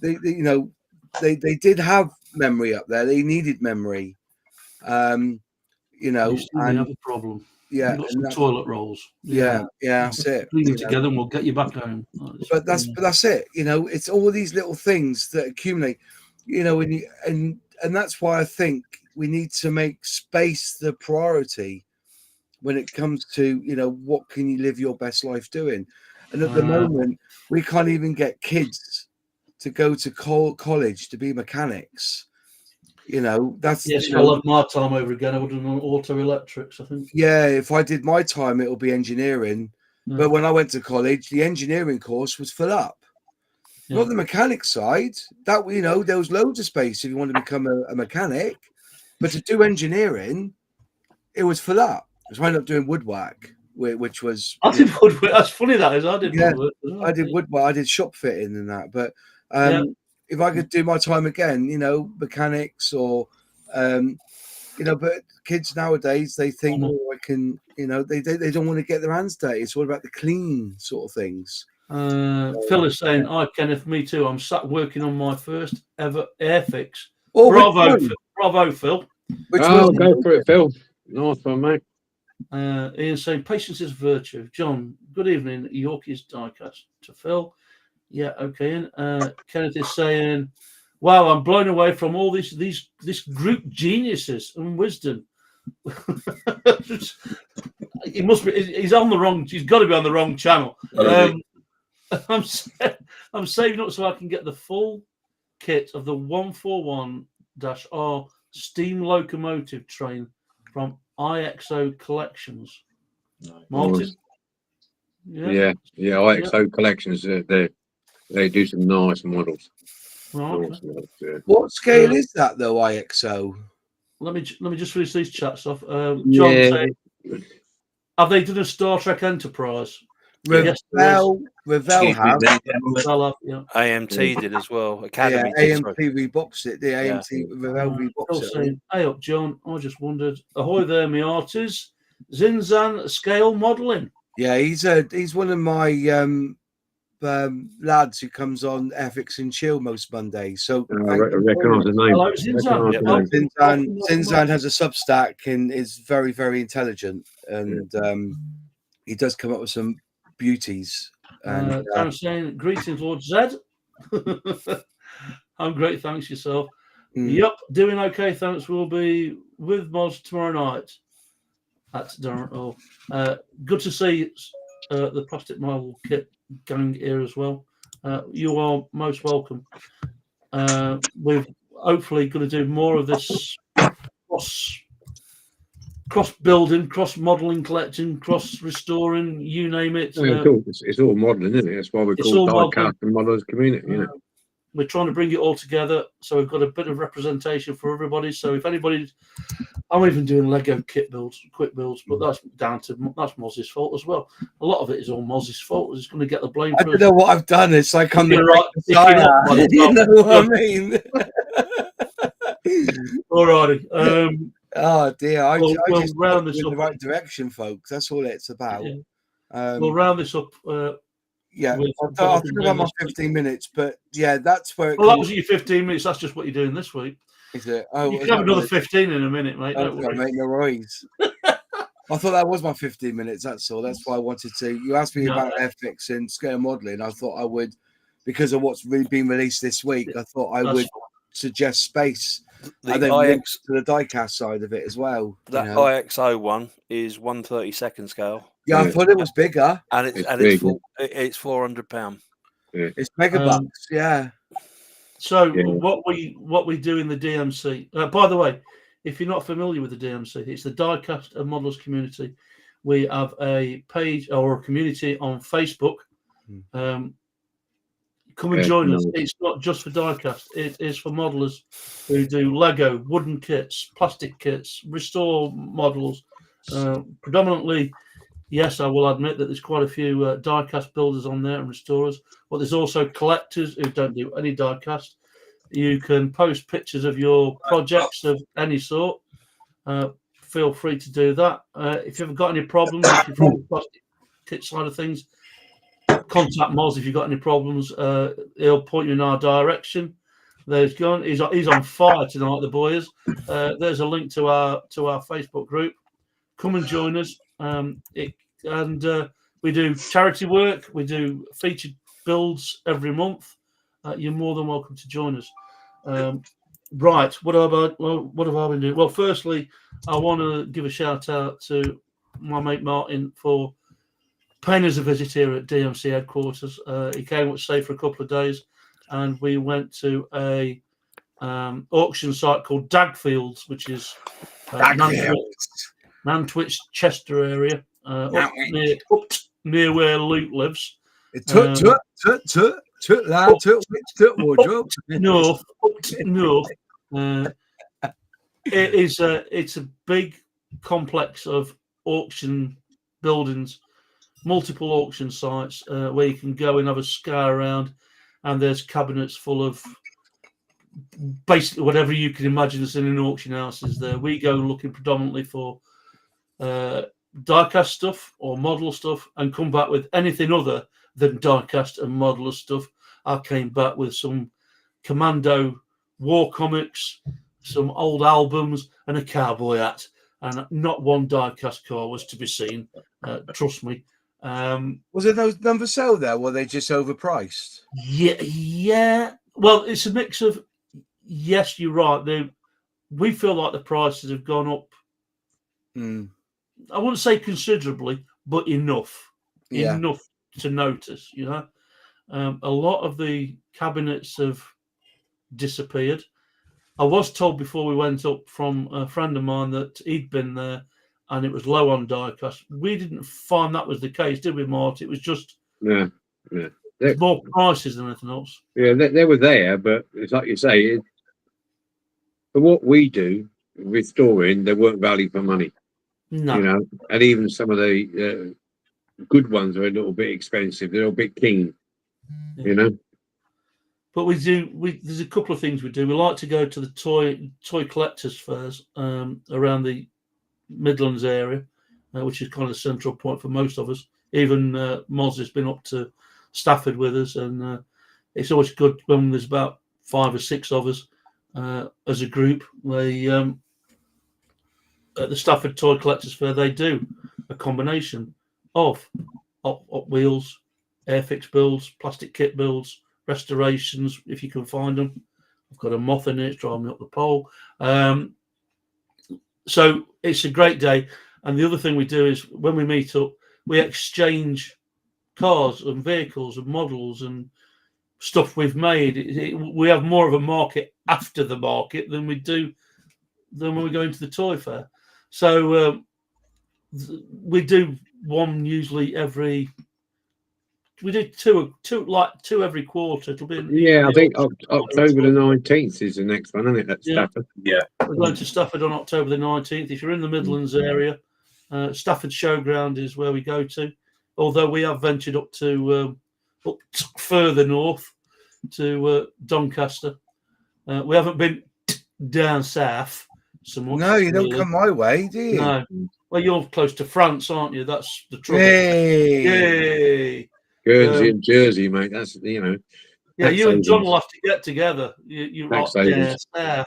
[SPEAKER 5] they did have memory up there. They needed memory.
[SPEAKER 1] You have a problem.
[SPEAKER 5] Yeah,
[SPEAKER 1] some toilet rolls.
[SPEAKER 5] Yeah, that's it.
[SPEAKER 1] Clean them together, and we'll get you back home.
[SPEAKER 5] But that's it. It's all these little things that accumulate. And that's why I think we need to make space the priority when it comes to what can you live your best life doing. And at the moment, we can't even get kids to go to college to be mechanics. That's
[SPEAKER 1] yes. I love my time over again. I would have done auto electrics, I think.
[SPEAKER 5] Yeah, if I did my time, it'll be engineering. But when I went to college, the engineering course was full up. Not the mechanic side. That there was loads of space if you want to become a mechanic. But to do engineering, it was full up. So I ended up doing woodwork, which was.
[SPEAKER 1] I did woodwork. That's funny. That is. I did woodwork.
[SPEAKER 5] I did woodwork. I did shop fitting and that. But if I could do my time again, mechanics or, but kids nowadays, they think, I can, they don't want to get their hands dirty. It's all about the clean sort of things.
[SPEAKER 1] Phil is saying, "Hi Kenneth, me too. I'm sat working on my first ever Airfix."
[SPEAKER 5] Oh,
[SPEAKER 1] Bravo, Phil.
[SPEAKER 5] Which
[SPEAKER 2] Oh,
[SPEAKER 5] one?
[SPEAKER 2] go for it, Phil. Nice one, mate.
[SPEAKER 1] Ian saying, "Patience is virtue." John, good evening. Yorkie's diecast to Phil. Yeah, okay. And Kenneth is saying, "Wow, I'm blown away from all this group geniuses and wisdom." He must be. He's on the wrong. He's got to be on the wrong channel. I'm saving up so I can get the full kit of the 141-R steam locomotive train from IXO Collections. Martin.
[SPEAKER 2] Yeah. IXO Collections. They do some nice models.
[SPEAKER 1] Right.
[SPEAKER 2] Nice models, yeah.
[SPEAKER 5] What scale is that though? IXO.
[SPEAKER 1] Let me just finish these chats off. John
[SPEAKER 2] Yeah.
[SPEAKER 1] saying, "Have they done a Star Trek Enterprise?"
[SPEAKER 5] Revell have.
[SPEAKER 1] Yeah.
[SPEAKER 4] AMT did as well. Academy
[SPEAKER 5] Yeah,
[SPEAKER 4] did.
[SPEAKER 5] AMT reboxed it. The AMT Revell reboxed it.
[SPEAKER 1] Saying, "Hey up, John. I just wondered. Ahoy there, me arties. Zinzan scale modelling."
[SPEAKER 5] Yeah, he's one of my lads who comes on Ethics and Chill most Mondays. So
[SPEAKER 2] I recognise the name.
[SPEAKER 1] Hello, Zinzan.
[SPEAKER 5] Zinzan has a Substack and is very, very intelligent, and he does come up with some beauties. And
[SPEAKER 1] I'm saying, "Greetings, Lord Zed." I'm great, thanks yourself. Yep, doing okay, thanks. We'll be with Moz tomorrow night at Durham Hall. Good to see the Plastic Model Kit gang here as well. You are most welcome. We're hopefully going to do more of this cross building, cross modelling, collecting, cross restoring, you name it.
[SPEAKER 2] It's all modelling, isn't it? That's why we call diecast and modelers community. You know,
[SPEAKER 1] we're trying to bring it all together, so we've got a bit of representation for everybody. So if anybody, I'm even doing Lego kit builds, quick builds, but that's Moz's fault as well. A lot of it is all Moz's fault. He's going to get the blame.
[SPEAKER 5] I don't know what I've done. It's like I'm
[SPEAKER 1] you know
[SPEAKER 5] what I mean?
[SPEAKER 1] Alrighty.
[SPEAKER 5] Oh dear, I
[SPEAKER 1] we'll
[SPEAKER 5] just
[SPEAKER 1] round this
[SPEAKER 5] in
[SPEAKER 1] up
[SPEAKER 5] the right direction, folks. That's all it's about.
[SPEAKER 1] Yeah. We'll round this up.
[SPEAKER 5] Yeah, I'll think about my 15 minutes, but yeah, that's where.
[SPEAKER 1] That was your 15 minutes. That's just what you're doing this week.
[SPEAKER 5] Is it? Oh,
[SPEAKER 1] you can have another 15 in a minute, mate.
[SPEAKER 5] Don't make no worries. I thought that was my 15 minutes. That's all. That's why I wanted to. You asked me about ethics and scale modelling. I thought I would, because of what's been released this week. I thought I would suggest space. And then link to the diecast side of it as well.
[SPEAKER 4] That IXO one is 1/32 scale.
[SPEAKER 5] Yeah, I thought it was bigger,
[SPEAKER 4] and it's £400.
[SPEAKER 2] Yeah.
[SPEAKER 5] It's megabucks. Yeah.
[SPEAKER 1] So what we do in the DMC. By the way, if you're not familiar with the DMC, it's the Diecast and Models Community. We have a page or a community on Facebook. Come and join us. It's not just for diecast. It is for modelers who do Lego, wooden kits, plastic kits, restore models. Predominantly, yes, I will admit that there's quite a few diecast builders on there and restorers, but there's also collectors who don't do any diecast. You can post pictures of your projects of any sort. Feel free to do that. If you've got any problems, if you're from the plastic kit side of things, contact Moz if you've got any problems. He'll point you in our direction. There's gone. He's on fire tonight, the boy is. There's a link to our Facebook group. Come and join us. We do charity work. We do featured builds every month. You're more than welcome to join us. Right. What have I been doing? Well, firstly, I want to give a shout out to my mate Martin for paying us a visit here at DMC headquarters. He came up to stay for a couple of days, and we went to a auction site called Dagfields, which is Nantwich, Chester area, up near where Luke lives.
[SPEAKER 5] Wardrobe.
[SPEAKER 1] North. It's a big complex of auction buildings, multiple auction sites where you can go and have a scour around, and there's cabinets full of basically whatever you can imagine that's in an auction house is there. We go looking predominantly for diecast stuff or model stuff and come back with anything other than diecast and modeler stuff. I came back with some Commando war comics, some old albums, and a cowboy hat. And not one diecast car was to be seen. Trust me.
[SPEAKER 5] Was there no number sale there? Were they just overpriced?
[SPEAKER 1] Yeah. Well, it's a mix of. Yes, you're right. We feel like the prices have gone up. I wouldn't say considerably, but enough.
[SPEAKER 5] Yeah.
[SPEAKER 1] Enough to notice. You know, a lot of the cabinets have disappeared. I was told before we went up from a friend of mine that he'd been there and it was low on diecast. We didn't find that was the case, did we, Mart? It was just more prices than anything else.
[SPEAKER 2] Yeah, they were there, but it's like you say, for what we do, restoring, they weren't value for money.
[SPEAKER 1] No.
[SPEAKER 2] You know, and even some of the good ones are a little bit expensive. They're a bit keen, you know.
[SPEAKER 1] But there's a couple of things we do. We like to go to the toy collectors fairs around the Midlands area, which is kind of the central point for most of us. Even Moz has been up to Stafford with us, and it's always good when there's about 5 or 6 of us as a group. They at the Stafford Toy Collectors Fair, they do a combination of up wheels, airfix builds, plastic kit builds, restorations if you can find them. I've got a moth in it, it's driving me up the pole. So it's a great day. And the other thing we do is when we meet up, we exchange cars and vehicles and models and stuff we've made. We have more of a market after the market than we do when we go into the toy fair. So we do one usually every. We do two every quarter. It'll be
[SPEAKER 2] I think October the 19th is the next one, isn't it? At Stafford.
[SPEAKER 3] Yeah.
[SPEAKER 1] We're going to Stafford on October the 19th. If you're in the Midlands area, Stafford Showground is where we go to. Although we have ventured up further north to Doncaster. We haven't been down south so much.
[SPEAKER 5] No, you don't come my way, do you?
[SPEAKER 1] No. Well, you're close to France, aren't you? That's the trouble.
[SPEAKER 5] Yay!
[SPEAKER 2] Guernsey and Jersey, mate. That's
[SPEAKER 1] Yeah, you and John will have to get together. You're right there, south.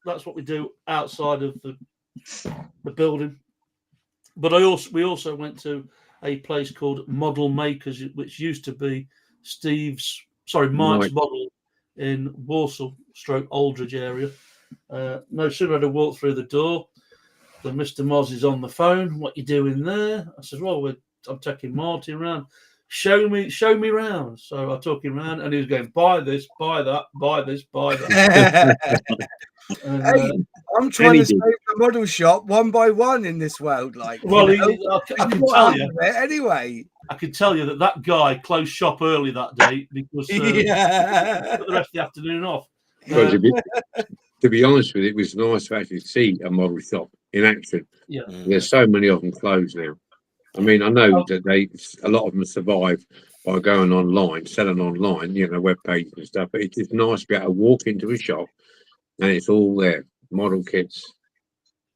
[SPEAKER 1] That's what we do outside of the building. But we also went to a place called Model Makers, which used to be Mike's Model in Walsall, Aldridge area. No sooner had I walked through the door than Mr. Moz is on the phone. What you doing there? I said, well, I'm taking Marty around. Show me around. So I took him around, and he was going, buy this, buy that, buy this, buy that.
[SPEAKER 5] Hey, I'm trying to save the model shop one by one in this world. Like,
[SPEAKER 1] well, I can tell you
[SPEAKER 5] anyway.
[SPEAKER 1] I can tell you that guy closed shop early that day because took the rest of the afternoon off.
[SPEAKER 2] Well, to be honest with you, it was nice to actually see a model shop in action.
[SPEAKER 1] Yeah,
[SPEAKER 2] there's so many of them closed now. I mean, I know that a lot of them survive by going online, selling online, web pages and stuff. But it's just nice to be able to walk into a shop and it's all there. Model kits,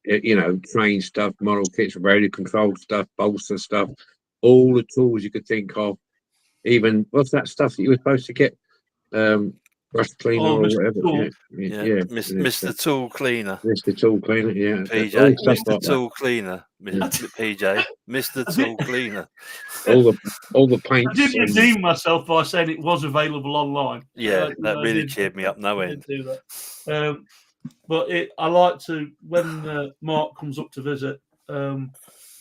[SPEAKER 2] train stuff, model kits, radio control stuff, bolster stuff, all the tools you could think of. Even what's that stuff that you were supposed to get? Brush cleaner or whatever.
[SPEAKER 4] Mr. Tool Cleaner.
[SPEAKER 2] Mr. Tool Cleaner, yeah.
[SPEAKER 4] PJ, Mr. Tool Cleaner. PJ, Mr. Tool Cleaner.
[SPEAKER 2] All the paints.
[SPEAKER 1] I did redeem myself by saying it was available online.
[SPEAKER 4] Yeah, that really cheered me up no end.
[SPEAKER 1] Do that. But I like to, when Mark comes up to visit,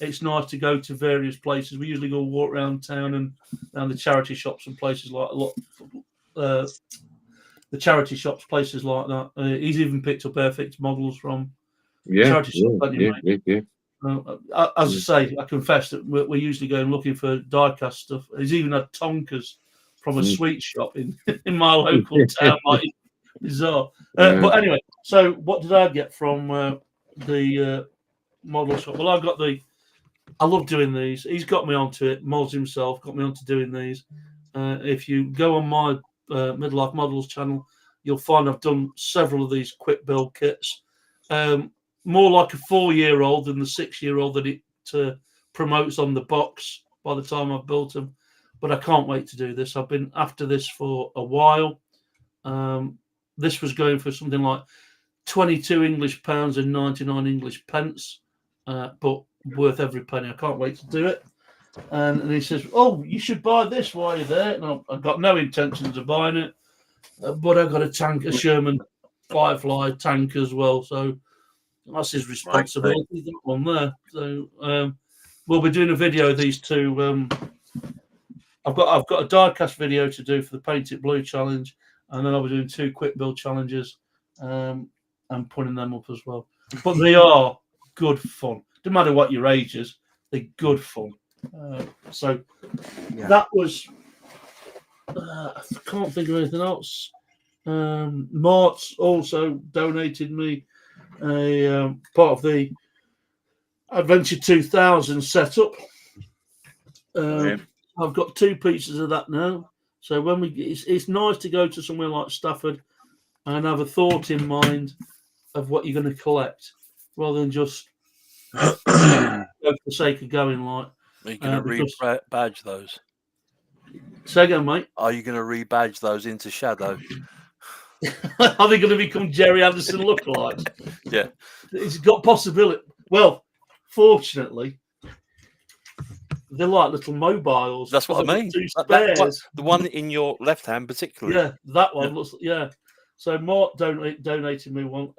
[SPEAKER 1] it's nice to go to various places. We usually go walk around town and around the charity shops and places like places like that. He's even picked up Airfix models from charity shops. As I say, I confess that we're usually going looking for diecast stuff. He's even had Tonkers from a sweet shop in my local town. Like, bizarre. But anyway, so what did I get from the model shop? Well, I love doing these. He's got me onto it. Moz himself got me onto doing these. If you go on my Midlife Models channel, you'll find I've done several of these quick build kits. More like a 4-year-old than the 6-year-old that it promotes on the box by the time I've built them. But I can't wait to do this. I've been after this for a while. This was going for something like 22 English pounds and 99 English pence, but worth every penny. I can't wait to do it. And he says, "Oh, you should buy this while you're there." And I've got no intentions of buying it, but I've got a Sherman Firefly tank as well. So that's his responsibility. That one there. So we'll be doing a video of these two. I've got a diecast video to do for the Paint It Blue challenge, and then I'll be doing 2 quick build challenges and putting them up as well. But they are good fun. No matter what your age is, they're good fun. So that was. I can't think of anything else. Mart's also donated me a part of the Adventure 2000 setup. I've got 2 pieces of that now. So when it's nice to go to somewhere like Stafford and have a thought in mind of what you're going to collect, rather than just go for the sake of going. Like,
[SPEAKER 4] are you going to rebadge those?
[SPEAKER 1] Say again, mate.
[SPEAKER 4] Are you going to rebadge those into Shadow?
[SPEAKER 1] Are they going to become Jerry Anderson lookalikes?
[SPEAKER 4] Yeah,
[SPEAKER 1] it's got possibility. Well, fortunately, they're like little mobiles.
[SPEAKER 4] That's what I mean.
[SPEAKER 1] 2 spares.
[SPEAKER 4] The one in your left hand, particularly.
[SPEAKER 1] Yeah, that one looks. Yeah. So Mark donated me one.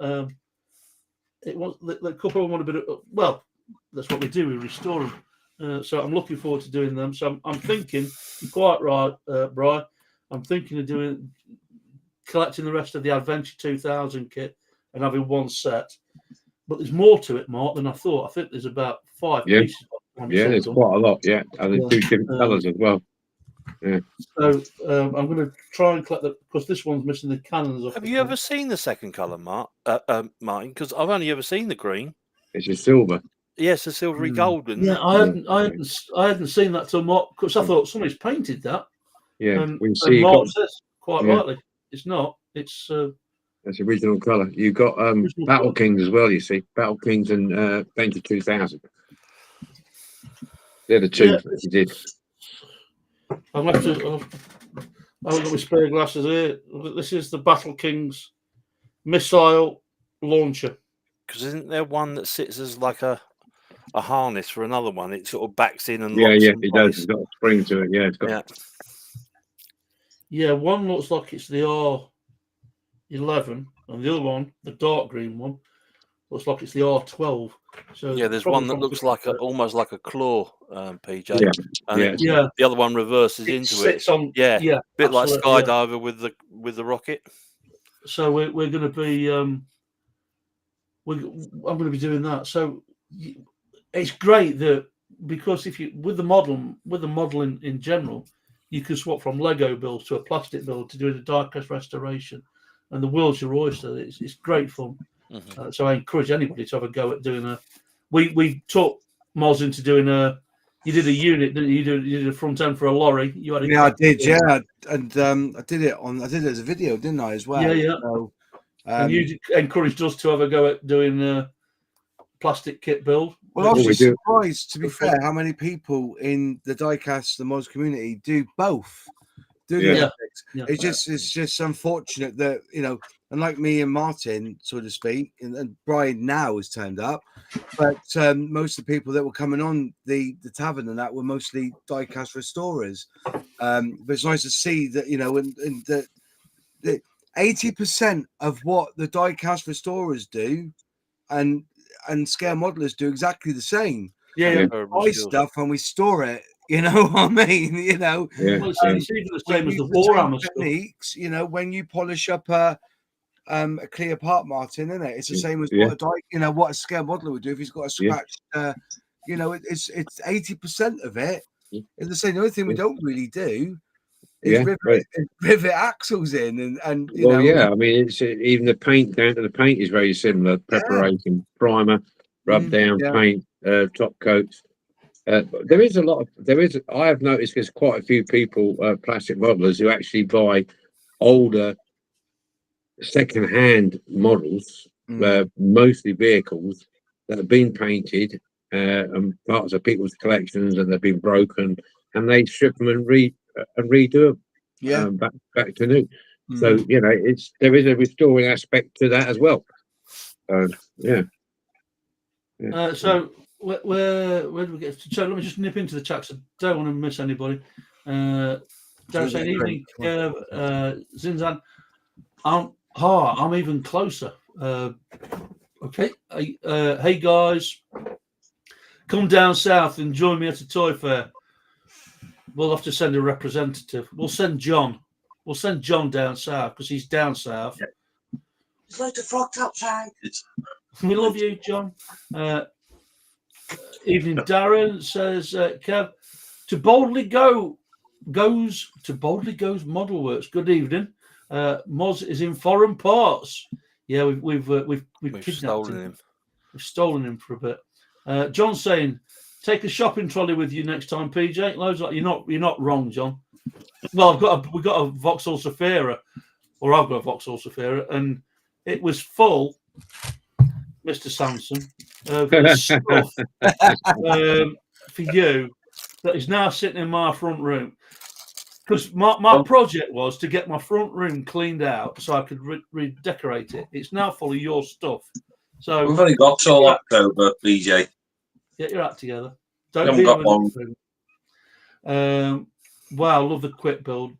[SPEAKER 1] It was the couple of them want a bit of. Well, that's what we do. We restore them. So I'm looking forward to doing them. So I'm thinking. You're quite right, Brian. I'm thinking of collecting the rest of the Adventure 2000 kit and having one set. But there's more to it, Mark, than I thought. I think there's about 5 pieces.
[SPEAKER 2] Yeah, there's quite a lot. Yeah, and there's 2 different colours as well. Yeah.
[SPEAKER 1] So I'm going to try and collect because this one's missing the cannons.
[SPEAKER 4] Have you ever seen the second colour, Martin? Because I've only ever seen the green.
[SPEAKER 2] It's a silver.
[SPEAKER 4] Yes, the silvery golden.
[SPEAKER 1] Yeah, I hadn't seen that till Mark, because I thought somebody's painted that.
[SPEAKER 2] Yeah,
[SPEAKER 1] we see. Mark says quite rightly, it's not. It's
[SPEAKER 2] that's original colour. You've got Battle Kings as well. You see, Battle Kings and Adventure 2000. They're the 2 that you did.
[SPEAKER 1] I haven't got my spare glasses here. This is the Battle Kings missile launcher.
[SPEAKER 4] Because isn't there one that sits as like a harness for another one? It sort of backs in and
[SPEAKER 2] it does. It's got a spring to it. Yeah, it's got.
[SPEAKER 1] Yeah, one looks like it's the R11, and the other one, the dark green one, looks like it's the R12. So
[SPEAKER 4] there's one that looks like almost like a claw, PJ.
[SPEAKER 2] Yeah.
[SPEAKER 4] And the other one reverses into it. A bit like Skydiver with the rocket.
[SPEAKER 1] So we're going to be I'm going to be doing that. So it's great that because if you with the model in general, you can swap from Lego build to a plastic build to do a diecast restoration, and the world's your oyster. It's great fun. Mm-hmm. So I encourage anybody to have a go at doing a. We taught Moz into doing a. You did a unit, didn't you? You did a front end for a lorry. You had
[SPEAKER 5] I did, yeah, and I did it as a video, didn't I, as well?
[SPEAKER 1] Yeah. So, and you encouraged us to have a go at doing a plastic kit build.
[SPEAKER 5] Well, I was just surprised, to be fair, how many people in the diecast, the Moz community, do both. It's just unfortunate that, unlike me and Martin, so to speak, and Brian now has turned up, but most of the people that were coming on the tavern and that were mostly diecast restorers. But it's nice to see that, and the 80% of what the diecast restorers do and scale modelers do exactly the same.
[SPEAKER 1] Yeah.
[SPEAKER 5] Buy stuff and we store it. You know what I mean?
[SPEAKER 1] Well, it's even the same as the Warhammer
[SPEAKER 5] techniques. When you polish up a clear part, Martin, isn't it? It's the same as what a scale modeler would do if he's got a scratch. It's 80% of it. It's the same. The only thing we don't really do is rivet axles in, and
[SPEAKER 2] I mean, it's even the paint down to the paint is very similar. Preparation, primer, rub down, paint, top coats. There is I have noticed there's quite a few people, plastic modelers, who actually buy older second-hand models, mostly vehicles that have been painted and parts of people's collections, and they've been broken, and they strip them and redo them back to new. So there is a restoring aspect to that as well.
[SPEAKER 1] So where do we get? So let me just nip into the chat. I don't want to miss anybody. Don't say evening, Zinzan. I'm even closer. Okay. Hey guys, come down south and join me at a toy fair. We'll have to send a representative. We'll send John. We'll send John down south because he's down south.
[SPEAKER 3] It's like the frog outside.
[SPEAKER 1] We love you, John. Evening, Darren says, Kev, to boldly goes Model Works. Good evening. Moz is in foreign parts. Yeah, we've kidnapped
[SPEAKER 4] stolen him.
[SPEAKER 1] We've stolen him for a bit. John's saying, take a shopping trolley with you next time, PJ. Loads like you're not wrong, John. Well, we've got a Vauxhall Zafira, or I've got a Vauxhall Zafira, and it was full, Mr. Sampson, of stuff for you that is now sitting in my front room. Because my project was to get my front room cleaned out so I could redecorate it. It's now full of your stuff. So
[SPEAKER 3] we've only got till October, BJ.
[SPEAKER 1] Get your act together.
[SPEAKER 3] Don't be got one.
[SPEAKER 1] Wow, love the quick build.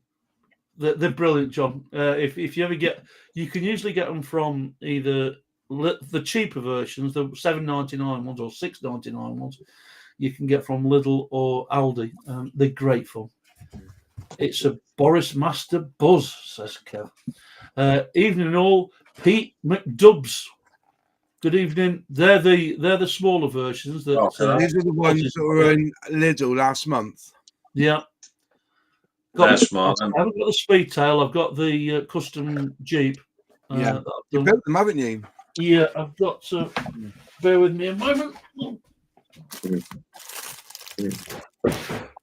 [SPEAKER 1] They're brilliant, John. If you ever get, you can usually get them from either the cheaper versions, the $7.99 ones or $6.99 ones. You can get from Lidl or Aldi. They're great fun. It's a Boris Master buzz, says Kev. Evening all, Pete McDubbs. Good evening. They're the smaller versions. These
[SPEAKER 5] are the ones that were in Lidl last month.
[SPEAKER 1] Yeah.
[SPEAKER 3] They're smart.
[SPEAKER 1] I haven't got the Speedtail. I've got the custom Jeep.
[SPEAKER 5] You built them, haven't you?
[SPEAKER 1] Yeah, I've got to. Bear with me a moment.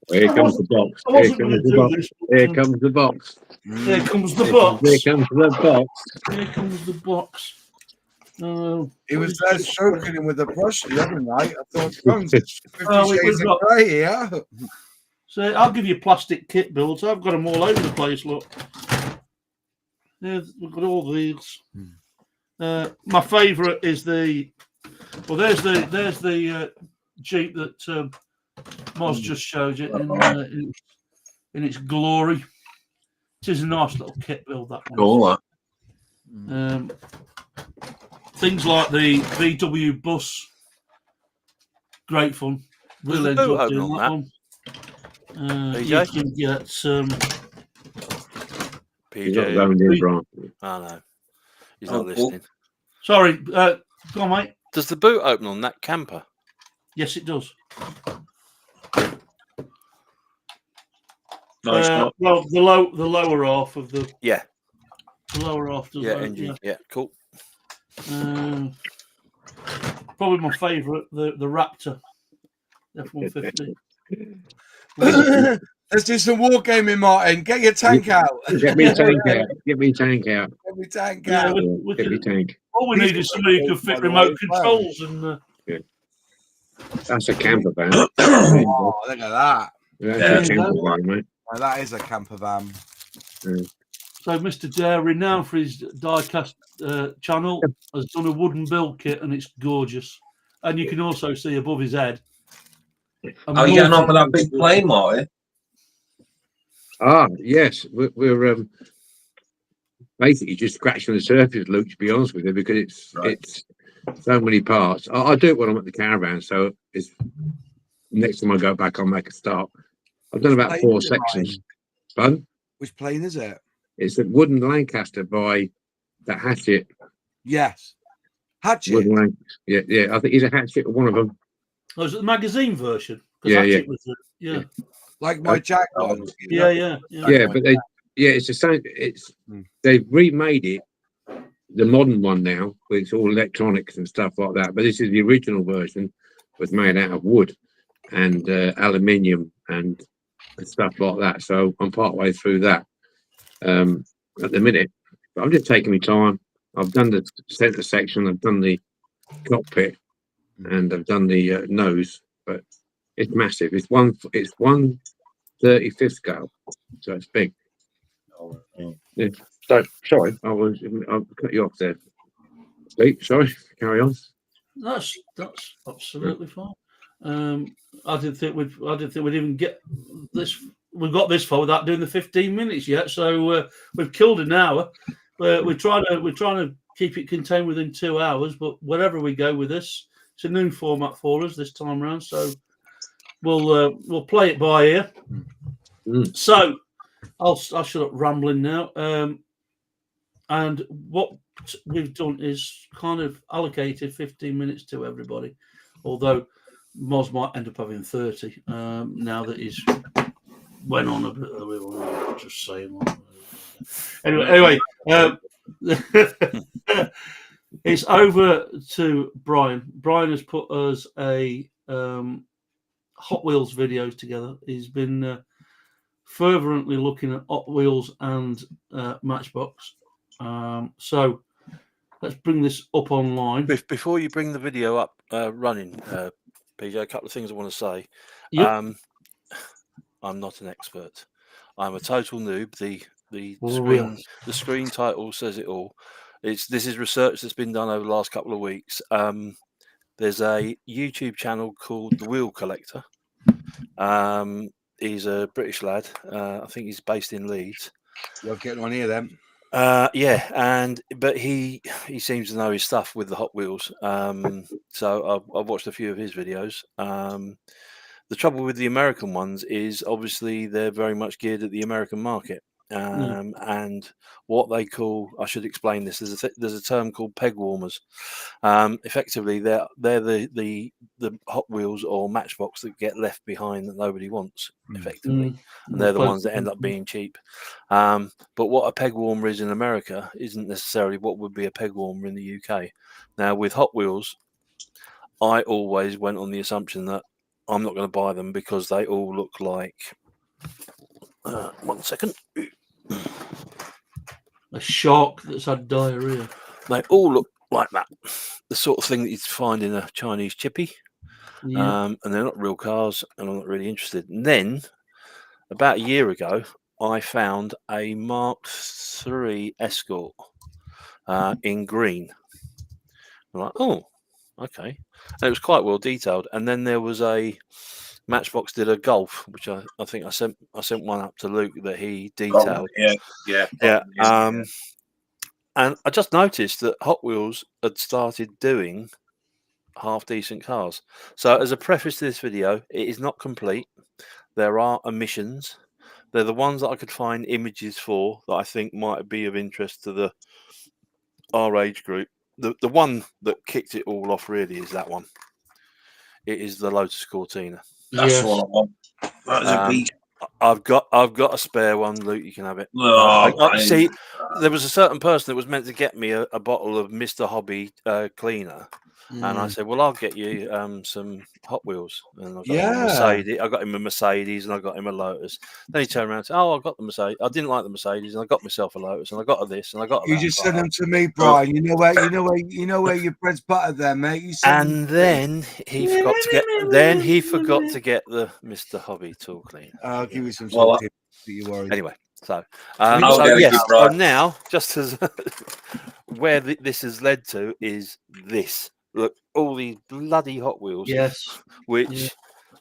[SPEAKER 2] Here comes the box. Here comes the box. Here comes the box.
[SPEAKER 1] Here comes the box.
[SPEAKER 2] Here comes the box.
[SPEAKER 1] Here comes the box.
[SPEAKER 5] He was there stroking him with a brush the other night. I thought, 50 Shades of Grey here.
[SPEAKER 1] So I'll give you plastic kit builds. I've got them all over the place. Look, we've got all these. My favourite is the. Well, there's the Jeep that Moz just showed you in its glory. It is a nice little kit build, that one.
[SPEAKER 3] Cool.
[SPEAKER 1] Things like the VW bus, great fun. Really enjoyed doing that one. You can get
[SPEAKER 4] PJ. Oh no, he's not listening.
[SPEAKER 1] Sorry, go on, mate.
[SPEAKER 4] Does the boot open on that camper?
[SPEAKER 1] Yes, it does.
[SPEAKER 3] Nice.
[SPEAKER 1] Well, the lower half of the
[SPEAKER 4] the
[SPEAKER 1] lower half does.
[SPEAKER 4] Engine. Yeah, cool.
[SPEAKER 1] Probably my favourite, the Raptor F-150.
[SPEAKER 5] Let's do some wargaming, Martin. Get your tank out.
[SPEAKER 2] Get me tank out. Get me tank out.
[SPEAKER 5] Get me tank out.
[SPEAKER 2] Get me tank.
[SPEAKER 1] All we need is somebody who can fit remote controls and.
[SPEAKER 2] That's a camper van.
[SPEAKER 5] Oh, look at that.
[SPEAKER 2] That's a camper van, mate.
[SPEAKER 5] Well, that is a camper van.
[SPEAKER 1] So Mr. Dare, renowned for his diecast channel, has done a wooden build kit and it's gorgeous. And you can also see above his head.
[SPEAKER 3] Are you getting on with that big plane, Martin?
[SPEAKER 2] Yes. We're basically just scratching the surface, Luke, to be honest with you, because it's so many parts. I do it when I'm at the caravan, so it's next time I go back, I'll make a start. I've done about 4 sections. Fun?
[SPEAKER 5] Which plane is it?
[SPEAKER 2] It's a wooden Lancaster by the Hatchet.
[SPEAKER 5] Yes. Hatchet?
[SPEAKER 2] Yeah. I think he's a Hatchet, one of them.
[SPEAKER 1] Oh, is it the magazine version?
[SPEAKER 2] Yeah.
[SPEAKER 5] Like my Jack one.
[SPEAKER 1] Yeah.
[SPEAKER 2] But it's the same. They've remade it, the modern one now, where it's all electronics and stuff like that. But this is the original version, was made out of wood and aluminium and stuff like that. So I'm part way through that at the minute. But I'm just taking my time. I've done the centre section. I've done the cockpit. and I've done the nose, but it's massive. It's 1/35 scale, so it's big. Yeah. So sorry, I'll cut you off there. Pete, sorry, carry on.
[SPEAKER 1] That's absolutely fine. I didn't think we'd even get this. We've got this far without doing the 15 minutes yet, so we've killed an hour. We're trying to keep it contained within 2 hours, but wherever we go with this, it's a new format for us this time around. So we'll play it by ear. So I'll shut up rambling now. And what we've done is kind of allocated 15 minutes to everybody, although Moz might end up having 30 now that he's went on a bit. Just saying. Anyway, it's over to Brian. Brian has put us a Hot Wheels videos together. He's been fervently looking at Hot Wheels and Matchbox. So let's bring this up online.
[SPEAKER 4] Before you bring the video up running, PJ, a couple of things I want to say.
[SPEAKER 1] Yep.
[SPEAKER 4] I'm not an expert. I'm a total noob. The screen title says it all. This is research that's been done over the last couple of weeks. There's a YouTube channel called The Wheel Collector. He's a British lad. I think he's based in Leeds.
[SPEAKER 5] You're getting on here then.
[SPEAKER 4] Yeah, but he seems to know his stuff with the Hot Wheels. So I've watched a few of his videos. The trouble with the American ones is obviously they're very much geared at the American market. And what they call, I should explain this. There's a term called peg warmers. Effectively, they're the Hot Wheels or Matchbox that get left behind that nobody wants. Effectively, and they're the ones that end up being cheap. But what a peg warmer is in America isn't necessarily what would be a peg warmer in the UK. Now, with Hot Wheels, I always went on the assumption that I'm not going to buy them because they all look like. 1 second.
[SPEAKER 1] A shark that's had diarrhea.
[SPEAKER 4] They all look like that. The sort of thing that you'd find in a Chinese chippy.
[SPEAKER 1] Yeah.
[SPEAKER 4] And they're not real cars, and I'm not really interested. And then, about a year ago, I found a Mark III Escort in green. I'm like, oh, okay. And it was quite well detailed. And then there was a Matchbox did a Golf, which I think I sent one up to Luke that he detailed.
[SPEAKER 3] Yeah.
[SPEAKER 4] And I just noticed that Hot Wheels had started doing half decent cars. So as a preface to this video, it is not complete. There are omissions. They're the ones that I could find images for that I think might be of interest to our age group. The one that kicked it all off really is that one. It is the Lotus Cortina.
[SPEAKER 3] That's what I want. That is a beast.
[SPEAKER 4] I've got a spare one, Luke. You can have it.
[SPEAKER 3] Oh,
[SPEAKER 4] See, there was a certain person that was meant to get me a bottle of Mr. Hobby cleaner, and I said, "Well, I'll get you some Hot Wheels." And I got him a Mercedes. I got him a Mercedes, and I got him a Lotus. Then he turned around and said, "Oh, I got the Mercedes. I didn't like the Mercedes, and I got myself a Lotus, and I got this, and I got."
[SPEAKER 5] You just sent them to me, Brian. You know where your bread's buttered there, mate.
[SPEAKER 4] And then he forgot to get the Mr. Hobby tool cleaner.
[SPEAKER 5] I'll give you some.
[SPEAKER 4] Anyway, so yes. So now, just as where this has led to is this. Look, all these bloody Hot Wheels.
[SPEAKER 1] Yes.
[SPEAKER 4] Which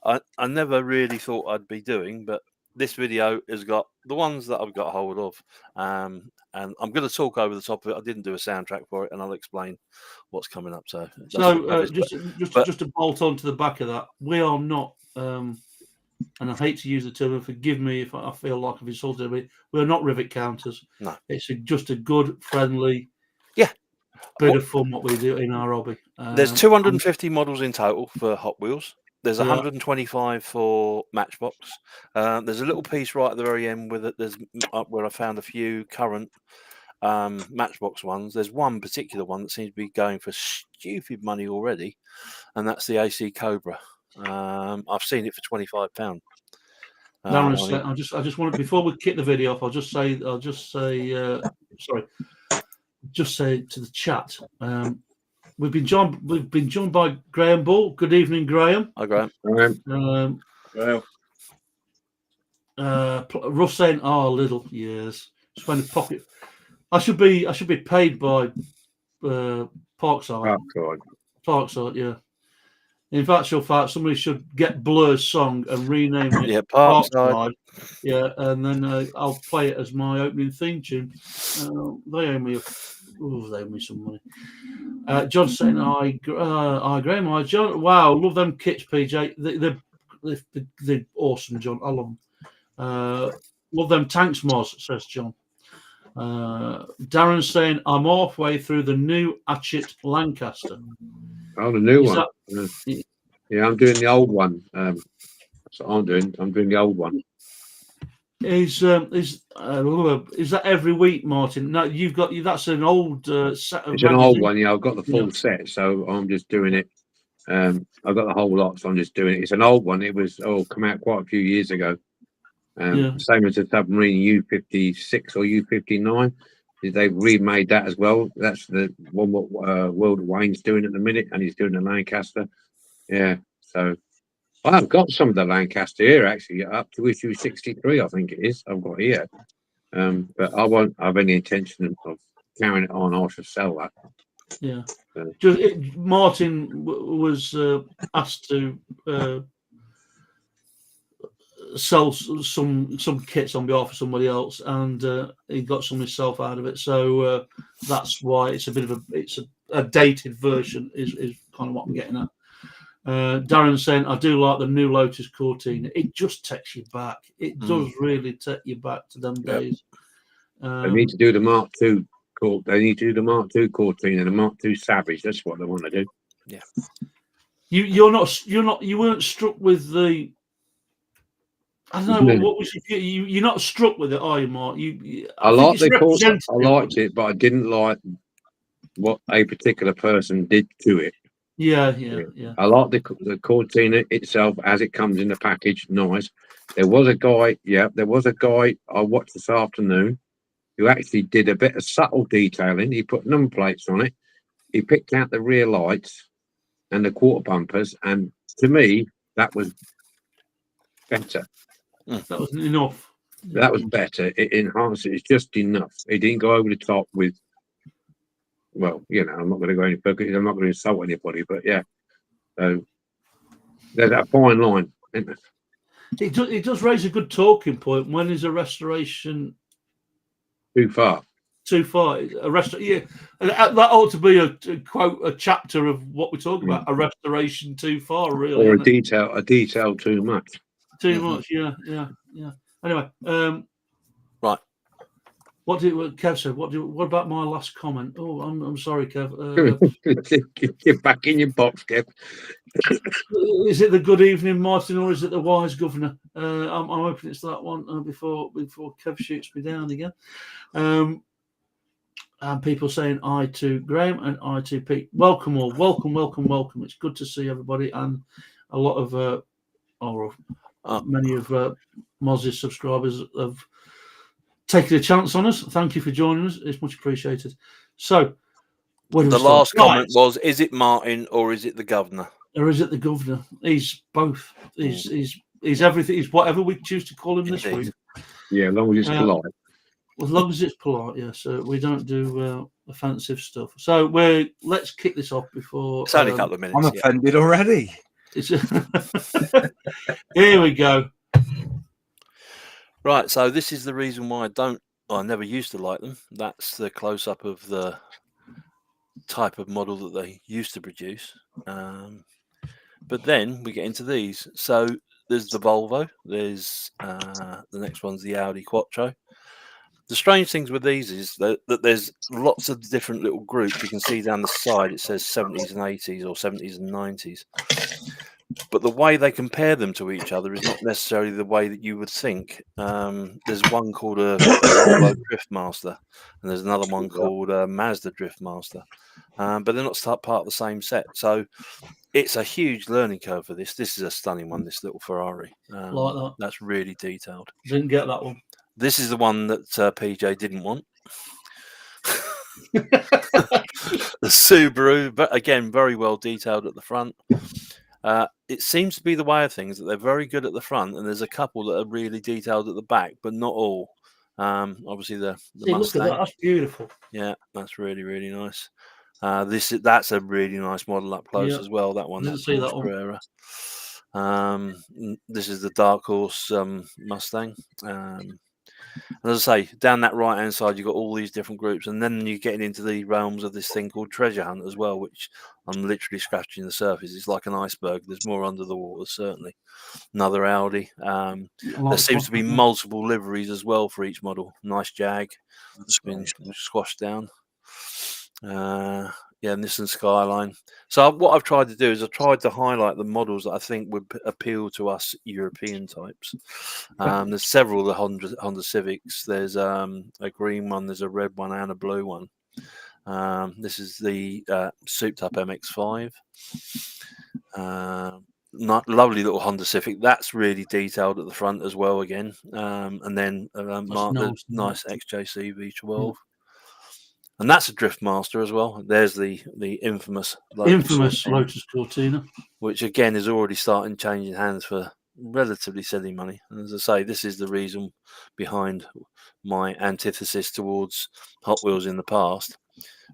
[SPEAKER 4] I never really thought I'd be doing, but this video has got the ones that I've got hold of. And I'm going to talk over the top of it. I didn't do a soundtrack for it, and I'll explain what's coming up. So
[SPEAKER 1] just to bolt on to the back of that, we are not, and I hate to use the term, and forgive me if I feel like I've insulted anybody, we're not rivet counters.
[SPEAKER 4] No.
[SPEAKER 1] It's just a good, friendly bit of fun what we do in our hobby.
[SPEAKER 4] There's 250 models in total for Hot Wheels. There's 125 for Matchbox. There's a little piece right at the very end with it. There's where I found a few current Matchbox ones. There's one particular one that seems to be going for stupid money already, and that's the AC Cobra. I've seen it for £25.
[SPEAKER 1] I just want to, before we kick the video off, I'll just say to the chat. We've been joined by Graham Ball. Good evening, Graham.
[SPEAKER 4] Hi, Graham.
[SPEAKER 3] Well,
[SPEAKER 1] Russ saying, "Oh, little years." Spend a pocket. I should be paid by Parkside. Parkside, yeah. In actual fact, somebody should get Blur's song and rename it
[SPEAKER 4] Yeah, Parkside.
[SPEAKER 1] Yeah, and then I'll play it as my opening theme tune. They owe me some money. John saying, "I Graham, I John. Wow, love them kits, PJ. They're awesome, John. I love them. Love them tanks, Moz," says John. Darren's saying, "I'm halfway through the new Hatchet Lancaster."
[SPEAKER 2] Oh, the new one. Yeah, I'm doing the old one. That's what I'm doing. I'm doing the old one.
[SPEAKER 1] Is that every week, Martin? No, you've got that's an old set of.
[SPEAKER 2] It's an old one. Yeah, I've got the full set, so I'm just doing it. I've got the whole lot, so I'm just doing it. It's an old one. It was come out quite a few years ago. Same as the submarine U-56 or U-59. They've remade that as well. That's the one what World Wayne's doing at the minute, and he's doing the Lancaster. Yeah, so I've got some of the Lancaster here actually, up to issue 63, I think it is. I've got here, but I won't have any intention of carrying it on. I should sell that.
[SPEAKER 1] Yeah, Martin was asked to sell some kits on behalf of somebody else, and he got some himself out of it. So that's why it's a bit of a dated version. Is kind of what I'm getting at. Darren saying, "I do like the new Lotus Cortina. It just takes you back. It does really take you back to them days."
[SPEAKER 2] They need to do the Mark II. They need to do the Mark II Cortina and the Mark II Savage. That's what they want to do.
[SPEAKER 4] Yeah.
[SPEAKER 1] You weren't struck with the. I don't know what was you're not struck with it, are you, Mark?
[SPEAKER 2] I liked it, but I didn't like what a particular person did to it.
[SPEAKER 1] Yeah.
[SPEAKER 2] I like the Cortina itself as it comes in the package. Nice. There was a guy I watched this afternoon who actually did a bit of subtle detailing. He put number plates on it. He picked out the rear lights and the quarter bumpers, and to me, that was better.
[SPEAKER 1] That was enough.
[SPEAKER 2] That was better. It enhanced it. It's just enough. It didn't go over the top with. Well, I'm not going to go any further. I'm not going to insult anybody, but yeah. So there's that fine line, isn't it?
[SPEAKER 1] It does raise a good talking point. When is a restoration
[SPEAKER 2] too far?
[SPEAKER 1] Yeah, that ought to be a chapter of what we're talking about. A restoration too far, really,
[SPEAKER 2] or a detail too much.
[SPEAKER 1] Too much, yeah. Anyway,
[SPEAKER 4] right.
[SPEAKER 1] What Kev said? What about my last comment? Oh, I'm sorry, Kev.
[SPEAKER 2] Get back in your box, Kev.
[SPEAKER 1] Is it the good evening, Martin, or is it the wise governor? I'm hoping it's that one before Kev shoots me down again. And people saying I to Graham and I to Pete. Welcome all. Welcome. It's good to see everybody, and a lot of many of Moz's subscribers have taken a chance on us. Thank you for joining us. It's much appreciated. So,
[SPEAKER 4] the last comment was: is it Martin or is it the governor?
[SPEAKER 1] Or is it the governor? He's both. He's everything. He's whatever we choose to call him this week.
[SPEAKER 2] Yeah, as long as it's polite.
[SPEAKER 1] As long as it's polite, yes. We don't do offensive stuff. So let's kick this off before.
[SPEAKER 4] It's only a couple of minutes.
[SPEAKER 5] I'm offended already.
[SPEAKER 1] Here we go.
[SPEAKER 4] Right, so this is the reason why I never used to like them. That's the close-up of the type of model that they used to produce. But then we get into these. So there's the Volvo. There's the next one's the Audi Quattro. The strange things with these is that there's lots of different little groups. You can see down the side it says 70s and 80s or 70s and 90s. But the way they compare them to each other is not necessarily the way that you would think. There's one called a Volvo Driftmaster, and there's another one called a Mazda Driftmaster. But they're not part of the same set. So it's a huge learning curve for this. This is a stunning one, this little Ferrari.
[SPEAKER 1] Like that.
[SPEAKER 4] That's really detailed.
[SPEAKER 1] Didn't get that one.
[SPEAKER 4] This is the one that PJ didn't want. The Subaru, but again, very well detailed at the front. It seems to be the way of things that they're very good at the front, and there's a couple that are really detailed at the back, but not all. Obviously, the
[SPEAKER 1] See, look
[SPEAKER 4] Mustang.
[SPEAKER 1] at that. That's beautiful.
[SPEAKER 4] Yeah, that's really, really nice. That's a really nice model up close
[SPEAKER 1] Yeah.
[SPEAKER 4] as well. That one,
[SPEAKER 1] Didn't
[SPEAKER 4] that
[SPEAKER 1] see that
[SPEAKER 4] Porsche
[SPEAKER 1] one.
[SPEAKER 4] Carrera. This is the Dark Horse Mustang. And as I say, down that right hand side, you've got all these different groups, and then you're getting into the realms of this thing called treasure hunt as well, which I'm literally scratching the surface. It's like an iceberg. There's more under the water, certainly. Another Audi. There seems to be multiple liveries as well for each model. Nice Jag. It's been squashed down. Nissan Skyline. So what I've tried to do is I've tried to highlight the models that I think would appeal to us European types. There's several of the Honda Civics. There's a green one, there's a red one, and a blue one. This is the souped up MX-5. Lovely little Honda Civic. That's really detailed at the front as well again. And then nice XJC V12. And that's a Drift Master as well. There's the infamous
[SPEAKER 1] Lotus Cortina,
[SPEAKER 4] which again is already starting changing hands for relatively silly money. And as I say, this is the reason behind my antithesis towards Hot Wheels in the past.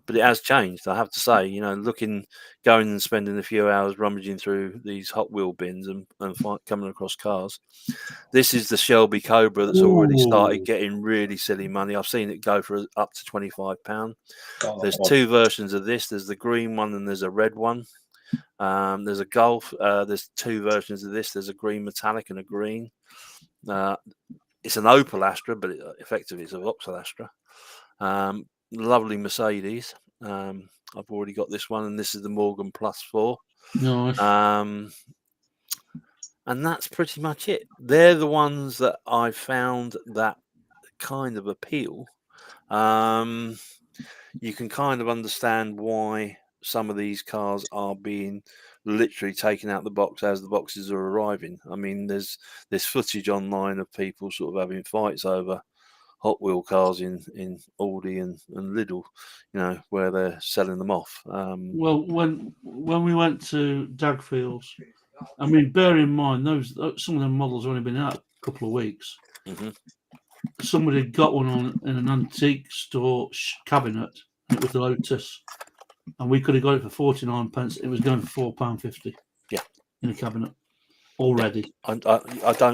[SPEAKER 4] But it has changed, I have to say. You know, going and spending a few hours rummaging through these Hot Wheel bins and coming across cars. This is the Shelby Cobra that's already started getting really silly money. I've seen it go for up to £25. There's two versions of this. There's the green one and there's a red one. There's a Golf. There's two versions of this. There's a green metallic and a green. It's an Opel Astra, but effectively it's a Vauxhall Astra. Lovely Mercedes. I've already got this one, and this is the Morgan Plus 4.
[SPEAKER 1] Nice.
[SPEAKER 4] And that's pretty much it. They're the ones that I found that kind of appeal. You can kind of understand why some of these cars are being literally taken out the box as the boxes are arriving. I mean, there's footage online of people sort of having fights over Hot Wheel cars in Aldi and Lidl, you know, where they're selling them off.
[SPEAKER 1] Well, when we went to Dagfields, I mean, bear in mind some of them models have only been out a couple of weeks.
[SPEAKER 4] Mm-hmm.
[SPEAKER 1] Somebody had got one on in an antique store cabinet. It was the Lotus, and we could have got it for 49 pence. It was going for £4.50.
[SPEAKER 4] Yeah,
[SPEAKER 1] in a cabinet already.
[SPEAKER 4] I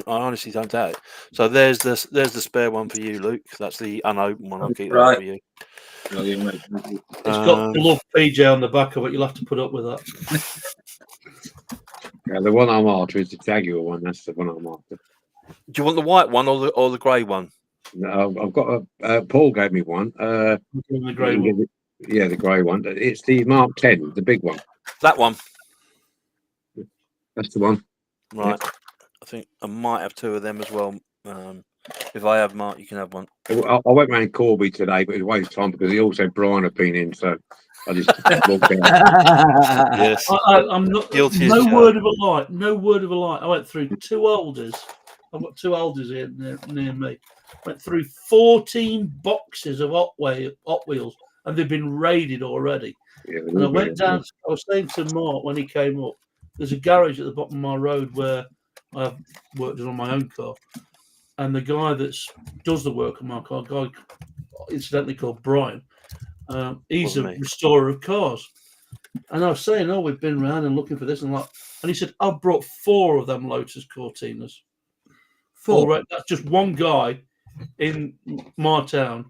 [SPEAKER 4] honestly don't doubt it. So there's the spare one for you, Luke. That's the unopened one. I'll keep that for you.
[SPEAKER 1] It's got the love PJ on the back of it. You'll have to put up with that.
[SPEAKER 2] Yeah, the one I'm after is the Jaguar one. That's the one I'm after.
[SPEAKER 4] Do you want the white one or the grey one?
[SPEAKER 2] No, I've got Paul gave me one.
[SPEAKER 1] The grey one.
[SPEAKER 2] Yeah, the grey one. It's the Mark 10, the big one.
[SPEAKER 4] That one.
[SPEAKER 2] That's the one.
[SPEAKER 4] Right. Yeah. I think I might have two of them as well. If I have Mark, you can have one.
[SPEAKER 2] I went round Corby today, but it was a waste of time because he also Brian had been in, so I just walked in.
[SPEAKER 4] Yes.
[SPEAKER 1] I'm not guilty. No word of a lie. No word of a lie. I went through two Alders. I've got two Alders here near me. Went through 14 boxes of Hot Wheels, and they've been raided already. Yeah, and I went down. I was saying to Mark when he came up, there's a garage at the bottom of my road where I've worked on my own car, and the guy that does the work on my car, guy incidentally called Brian, he's a restorer of cars. And I was saying, oh, we've been around and looking for this and that. And he said, I've brought 4 of them Lotus Cortinas. 4. Right, that's just one guy in my town.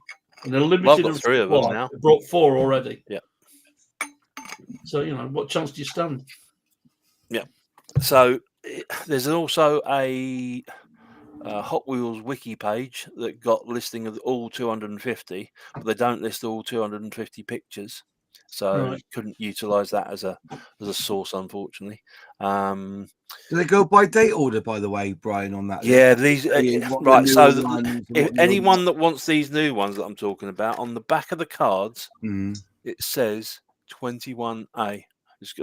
[SPEAKER 1] In a limited
[SPEAKER 4] I've got 3 of them now.
[SPEAKER 1] Brought 4 already.
[SPEAKER 4] Yeah.
[SPEAKER 1] So, you know, what chance do you stand?
[SPEAKER 4] Yeah. So there's also a Hot Wheels wiki page that got listing of all 250, but they don't list all 250 pictures. So you couldn't utilize that as a source, unfortunately.
[SPEAKER 5] Do they go by date order, by the way, Brian, on that?
[SPEAKER 4] Yeah, these right. So if anyone that wants these new ones that I'm talking about, on the back of the cards, it says 21A.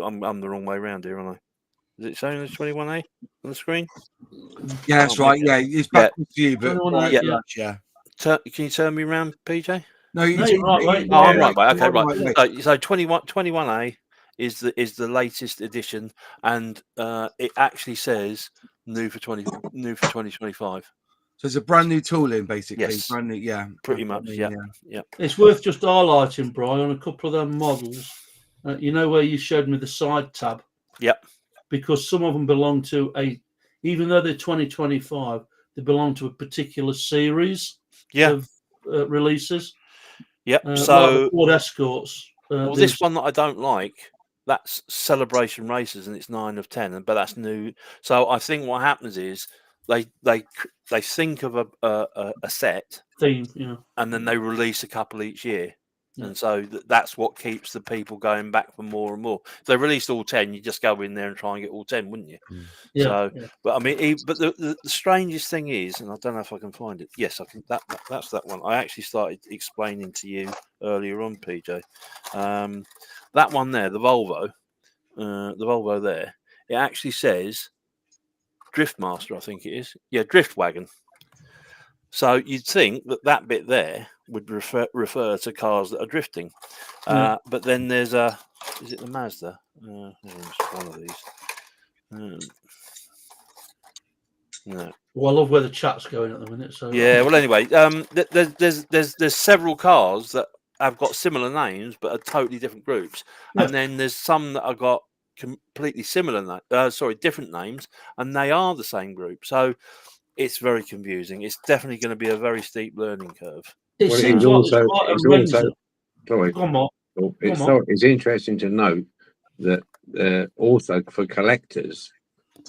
[SPEAKER 4] I'm the wrong way around here, aren't I? Is it showing as 21A on the screen?
[SPEAKER 5] Yeah, that's right. Yeah, it's back to you, but
[SPEAKER 4] yeah. Can you turn me around, PJ?
[SPEAKER 5] No,
[SPEAKER 1] No, you're right, mate.
[SPEAKER 4] Oh, I'm
[SPEAKER 1] Yeah.
[SPEAKER 4] right, mate. Okay,
[SPEAKER 5] right.
[SPEAKER 4] right. So 21A is the latest edition, and it actually says new for 2025.
[SPEAKER 5] So it's a brand new tooling, basically.
[SPEAKER 4] Yes.
[SPEAKER 5] Brand new, yeah.
[SPEAKER 4] Pretty
[SPEAKER 5] That's what
[SPEAKER 4] much,
[SPEAKER 5] I mean,
[SPEAKER 4] yeah.
[SPEAKER 1] It's worth just highlighting, Brian, on a couple of them models. You know where you showed me the side tab?
[SPEAKER 4] Yep.
[SPEAKER 1] Because some of them belong to even though they're 2025, they belong to a particular series of releases.
[SPEAKER 4] Yep.
[SPEAKER 1] Like
[SPEAKER 4] So
[SPEAKER 1] the Ford Escorts.
[SPEAKER 4] well,
[SPEAKER 1] there's-
[SPEAKER 4] this one that I don't like, that's Celebration Races, and it's 9 of 10, but that's new. So I think what happens is they think of a set
[SPEAKER 1] theme, yeah.
[SPEAKER 4] and then they release a couple each year.
[SPEAKER 1] Yeah.
[SPEAKER 4] And so that's what keeps the people going back for more and more. If they released all 10, you just go in there and try and get all 10, wouldn't you?
[SPEAKER 1] Yeah,
[SPEAKER 4] So,
[SPEAKER 1] yeah.
[SPEAKER 4] but I mean, but the strangest thing is, and I don't know if I can find it. Yes, I can. That's that one. I actually started explaining to you earlier on, PJ. That one there, the Volvo there, it actually says Driftmaster, I think it is. Yeah, Drift Wagon. So you'd think that bit there would refer to cars that are drifting, but then there's is it the Mazda? One of these. No.
[SPEAKER 1] Well, I love where the chat's going at the minute. So
[SPEAKER 4] Yeah. Well, anyway, there's several cars that have got similar names but are totally different groups, and then there's some that have got completely similar, different names, and they are the same group. So it's very confusing. It's definitely going to be a very steep learning curve.
[SPEAKER 1] It
[SPEAKER 2] Well,
[SPEAKER 1] seems like it's also
[SPEAKER 2] sorry.
[SPEAKER 1] Come on.
[SPEAKER 2] It's interesting to note that also for collectors,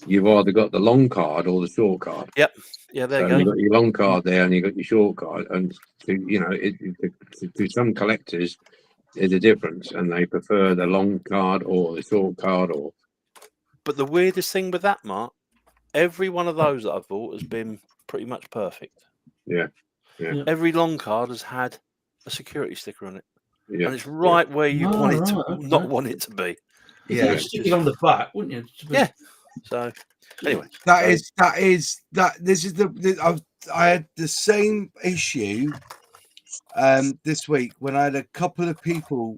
[SPEAKER 2] you've either got the long card or the short card.
[SPEAKER 4] Yep. Yeah, there
[SPEAKER 2] So
[SPEAKER 4] you go.
[SPEAKER 2] you've got your long card there and you've got your short card. And, to some collectors, there's a difference and they prefer the long card or the short card.
[SPEAKER 4] But the weirdest thing with that, Mark, every one of those that I've bought has been pretty much perfect.
[SPEAKER 2] Yeah.
[SPEAKER 4] Every long card has had a security sticker on it.
[SPEAKER 2] Yeah.
[SPEAKER 4] And it's right where you want it to not want it to be.
[SPEAKER 1] Yeah, stick it on the back, wouldn't you?
[SPEAKER 4] Yeah. So anyway,
[SPEAKER 5] I had the same issue this week when I had a couple of people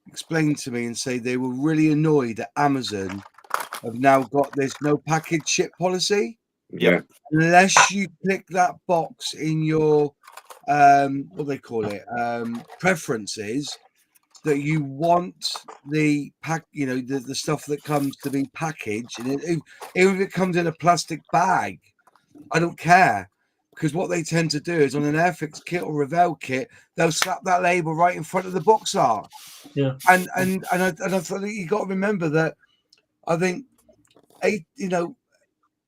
[SPEAKER 5] explain to me and say they were really annoyed that Amazon have now got this no package ship policy.
[SPEAKER 2] Yeah.
[SPEAKER 5] Unless you click that box in your what they call it, preferences, that you want the pack, the stuff that comes to be packaged, and even if it comes in a plastic bag, I don't care, because what they tend to do is on an Airfix kit or Revell kit, they'll slap that label right in front of the box art.
[SPEAKER 1] Yeah,
[SPEAKER 5] and I thought that you got to remember that I think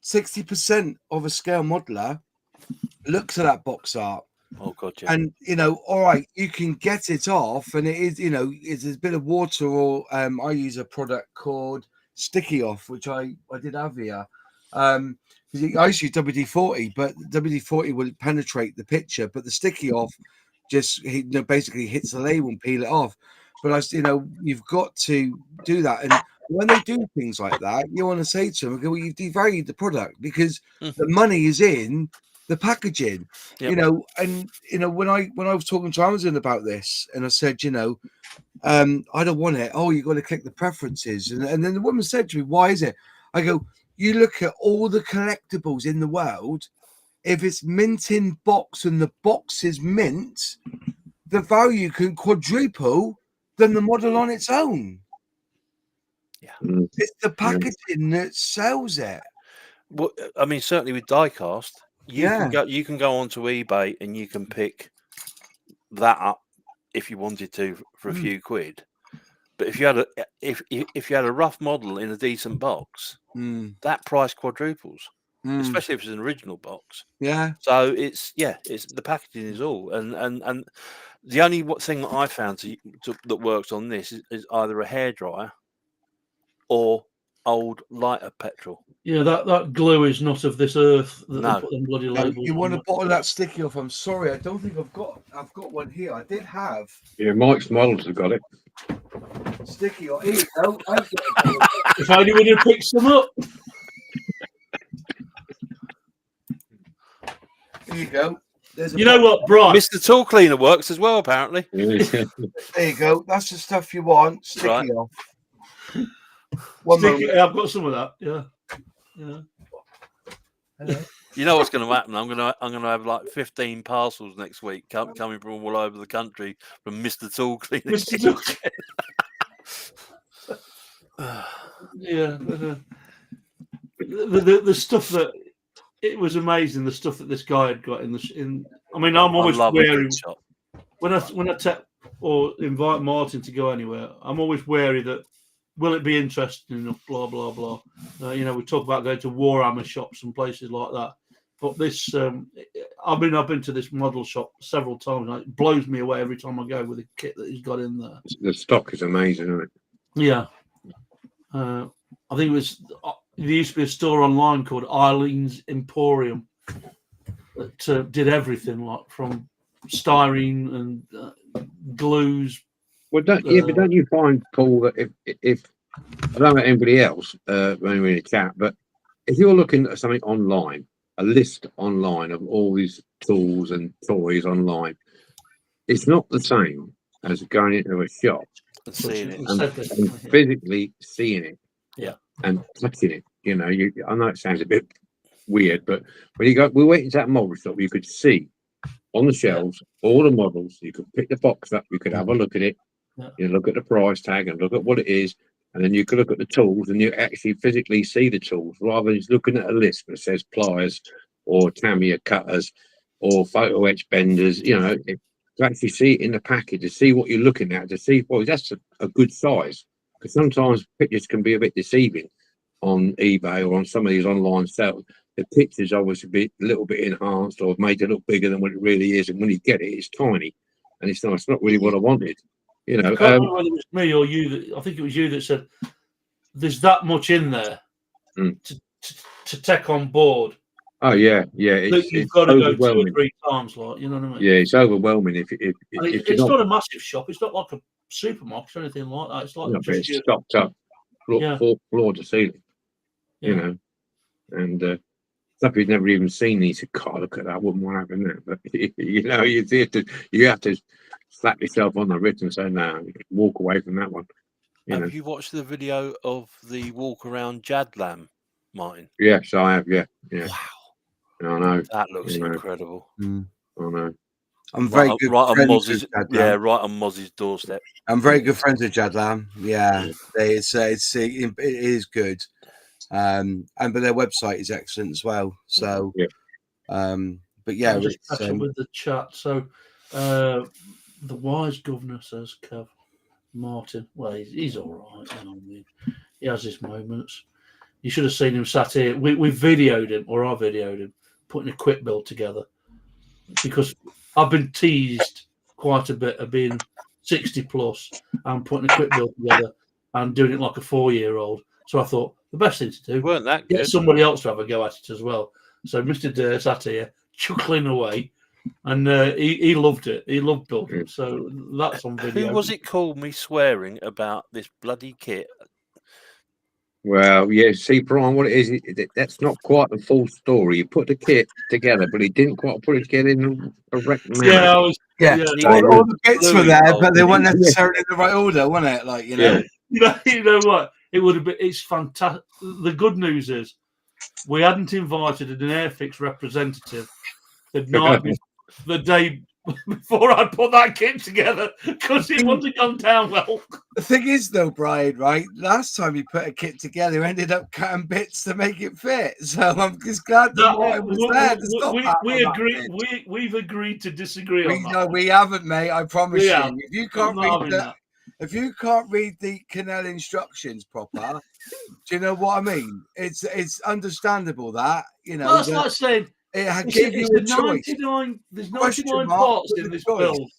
[SPEAKER 5] 60% of a scale modeler looks at that box art.
[SPEAKER 4] Oh god, yeah.
[SPEAKER 5] And all right, you can get it off, and it is, it's a bit of water, or I use a product called Sticky Off, which I did have here. I used to use WD-40, but WD-40 will penetrate the picture, but the Sticky Off just basically hits the label and peel it off. But you've got to do that, and when they do things like that, you want to say to them, well, you've devalued the product because the money is in the packaging.
[SPEAKER 4] Yep.
[SPEAKER 5] When I was talking to Amazon about this, and I said, I don't want it. Oh, you got to click the preferences, and then the woman said to me, why is it? I go, you look at all the collectibles in the world. If it's mint in box and the box is mint, the value can quadruple than the model on its own.
[SPEAKER 4] Yeah,
[SPEAKER 5] it's the packaging that sells it.
[SPEAKER 4] Well, I mean, certainly with diecast, you can go onto eBay and you can pick that up if you wanted to for a few quid. But if you had a rough model in a decent box, that price quadruples, especially if it's an original box.
[SPEAKER 5] Yeah.
[SPEAKER 4] So it's the packaging is all, and the only thing that I found that works on this is either a hairdryer or old lighter petrol.
[SPEAKER 1] Yeah, that glue is not of this earth. That
[SPEAKER 4] No.
[SPEAKER 1] they put them bloody labels.
[SPEAKER 5] You want a bottle of that Sticky Off? I'm sorry, I don't think I've got one here. I did have.
[SPEAKER 2] Yeah, Mike's models have got it.
[SPEAKER 5] Sticky Off. Here you go.
[SPEAKER 1] If only would have picked some up.
[SPEAKER 5] Here you go. there's a
[SPEAKER 1] You know what, Brian?
[SPEAKER 4] Mr. Tool Cleaner works as well, apparently.
[SPEAKER 5] There you go. That's the stuff you want. Sticky
[SPEAKER 4] Right.
[SPEAKER 5] off. One
[SPEAKER 1] Sticky,
[SPEAKER 5] moment.
[SPEAKER 1] I've got some of that. Yeah.
[SPEAKER 5] Hello.
[SPEAKER 4] You know what's going to happen? I'm going to have like 15 parcels next week coming from all over the country from Mr. Tool Cleaner.
[SPEAKER 1] Mr. Tool Yeah. The stuff that it was amazing. The stuff that this guy had got in. I mean, I'm always
[SPEAKER 4] I love a
[SPEAKER 1] wary
[SPEAKER 4] good shop.
[SPEAKER 1] when I take or invite Martin to go anywhere. I'm always wary that will it be interesting enough? Blah blah blah. We talk about going to Warhammer shops and places like that. But this, I've been to this model shop several times. And it blows me away every time I go with the kit that he's got in there.
[SPEAKER 2] The stock is amazing, isn't it?
[SPEAKER 1] Yeah. I think it was. There used to be a store online called Eileen's Emporium that did everything, like from styrene and glues.
[SPEAKER 2] Well, but don't you find, Paul, that if I don't know about anybody else, maybe in the chat, but if you're looking at something online, a list online of all these tools and toys online, it's not the same as going into a shop
[SPEAKER 4] And seeing it.
[SPEAKER 2] and physically seeing it,
[SPEAKER 4] Yeah,
[SPEAKER 2] and touching it. I know it sounds a bit weird, but when we went into that model shop, you could see on the shelves all the models. You could pick the box up, you could have a look at it, you look at the price tag and look at what it is, and then you could look at the tools and you actually physically see the tools rather than just looking at a list that says pliers or Tamiya cutters or photo etch benders. To actually see it in the package, to see what you're looking at, to see, well, that's a good size, because sometimes pictures can be a bit deceiving on eBay or on some of these online sales. The pictures obviously a little bit enhanced or made to look bigger than what it really is, and when you get it, it's tiny, and it's not really what I wanted.
[SPEAKER 1] I can't remember whether it was me or you. I think it was you that said there's that much in there to take on board.
[SPEAKER 2] Oh yeah. You've
[SPEAKER 1] got to go 2 or 3 times, you know what I mean?
[SPEAKER 2] Yeah, it's overwhelming. If
[SPEAKER 1] it's not a massive shop. It's not like a supermarket or anything like that. It's like
[SPEAKER 2] it's stocked up, floor to ceiling. And stuff you've never even seen. You said, "God, look at that! I wouldn't want to have that." But you have to slap yourself on the wrist and say, "No, walk away from that one."
[SPEAKER 4] Have you watched the video of the walk around Jadlam, Martin?
[SPEAKER 2] Yes, I have. Yeah.
[SPEAKER 4] Wow.
[SPEAKER 2] I know.
[SPEAKER 4] That looks incredible.
[SPEAKER 2] I know.
[SPEAKER 5] I'm very good
[SPEAKER 4] right on
[SPEAKER 5] friends
[SPEAKER 4] Moz's,
[SPEAKER 5] with Jadlam.
[SPEAKER 4] right on Moz's doorstep.
[SPEAKER 5] I'm very good friends with Jadlam. Yeah, it is good. But their website is excellent as well. So, but yeah,
[SPEAKER 1] I'm just catching with the chat. So, the wise governor says, Kev Martin. Well, he's all right. You know what I mean? He has his moments. You should have seen him sat here. We videoed him, or I videoed him, putting a quick build together, because I've been teased quite a bit of being 60 plus and putting a quick build together and doing it like a 4-year-old. So I thought the best thing to do
[SPEAKER 4] Weren't that
[SPEAKER 1] get
[SPEAKER 4] good?
[SPEAKER 1] somebody else to have a go at it as well. So Mr. Durr sat here chuckling away, and he loved it. He loved building. So that's on video.
[SPEAKER 4] Who was it called me swearing about this bloody kit?
[SPEAKER 2] Well, yeah. See, Brian, what it is, that's not quite the full story. You put the kit together, but he didn't quite put it together in a correct manner.
[SPEAKER 5] all the bits were there, but they weren't necessarily in the right order, weren't it?
[SPEAKER 1] You know what? It would have been. It's fantastic. The good news is we hadn't invited an Airfix representative the day before I put that kit together, because it wouldn't have gone down well.
[SPEAKER 5] The thing is, though, Brian, right? Last time you put a kit together, you ended up cutting bits to make it fit. So I'm just glad that it was there.
[SPEAKER 1] We've agreed to disagree on that.
[SPEAKER 5] No, we haven't, mate. I promise you.
[SPEAKER 1] Yeah.
[SPEAKER 5] If you can't read the canal instructions proper, do you know what I mean? It's understandable that
[SPEAKER 1] That's like saying.
[SPEAKER 5] It gave you a choice.
[SPEAKER 1] There's 99 parts in this build,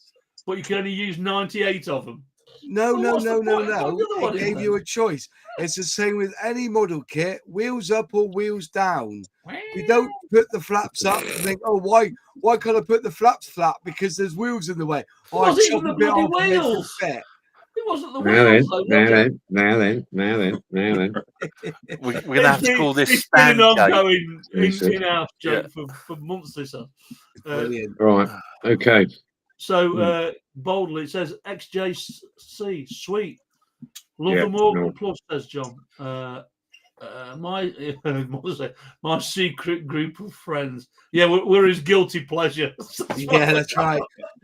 [SPEAKER 1] but you can only use 98 of them.
[SPEAKER 5] No. It gave you a choice. It's the same with any model kit, wheels up or wheels down. You don't put the flaps up and think, oh, why can't I put the flaps flat? Because there's wheels in the way.
[SPEAKER 1] It wasn't even the bloody wheels.
[SPEAKER 5] It
[SPEAKER 1] It wasn't the
[SPEAKER 2] Now
[SPEAKER 1] wheels.
[SPEAKER 2] then, now then.
[SPEAKER 4] We're going to have to call this
[SPEAKER 1] It's been an
[SPEAKER 4] stand gate.
[SPEAKER 1] ongoing
[SPEAKER 2] Is it?
[SPEAKER 1] in-house joke
[SPEAKER 4] Yeah.
[SPEAKER 1] for months. This on.
[SPEAKER 5] Brilliant.
[SPEAKER 2] Right. Okay.
[SPEAKER 1] So boldly it says XJC sweet. Love
[SPEAKER 2] Yeah,
[SPEAKER 1] them all.
[SPEAKER 2] no.
[SPEAKER 1] Plus, says John. My secret group of friends. Yeah, we're his guilty pleasure.
[SPEAKER 5] Yeah, that's right.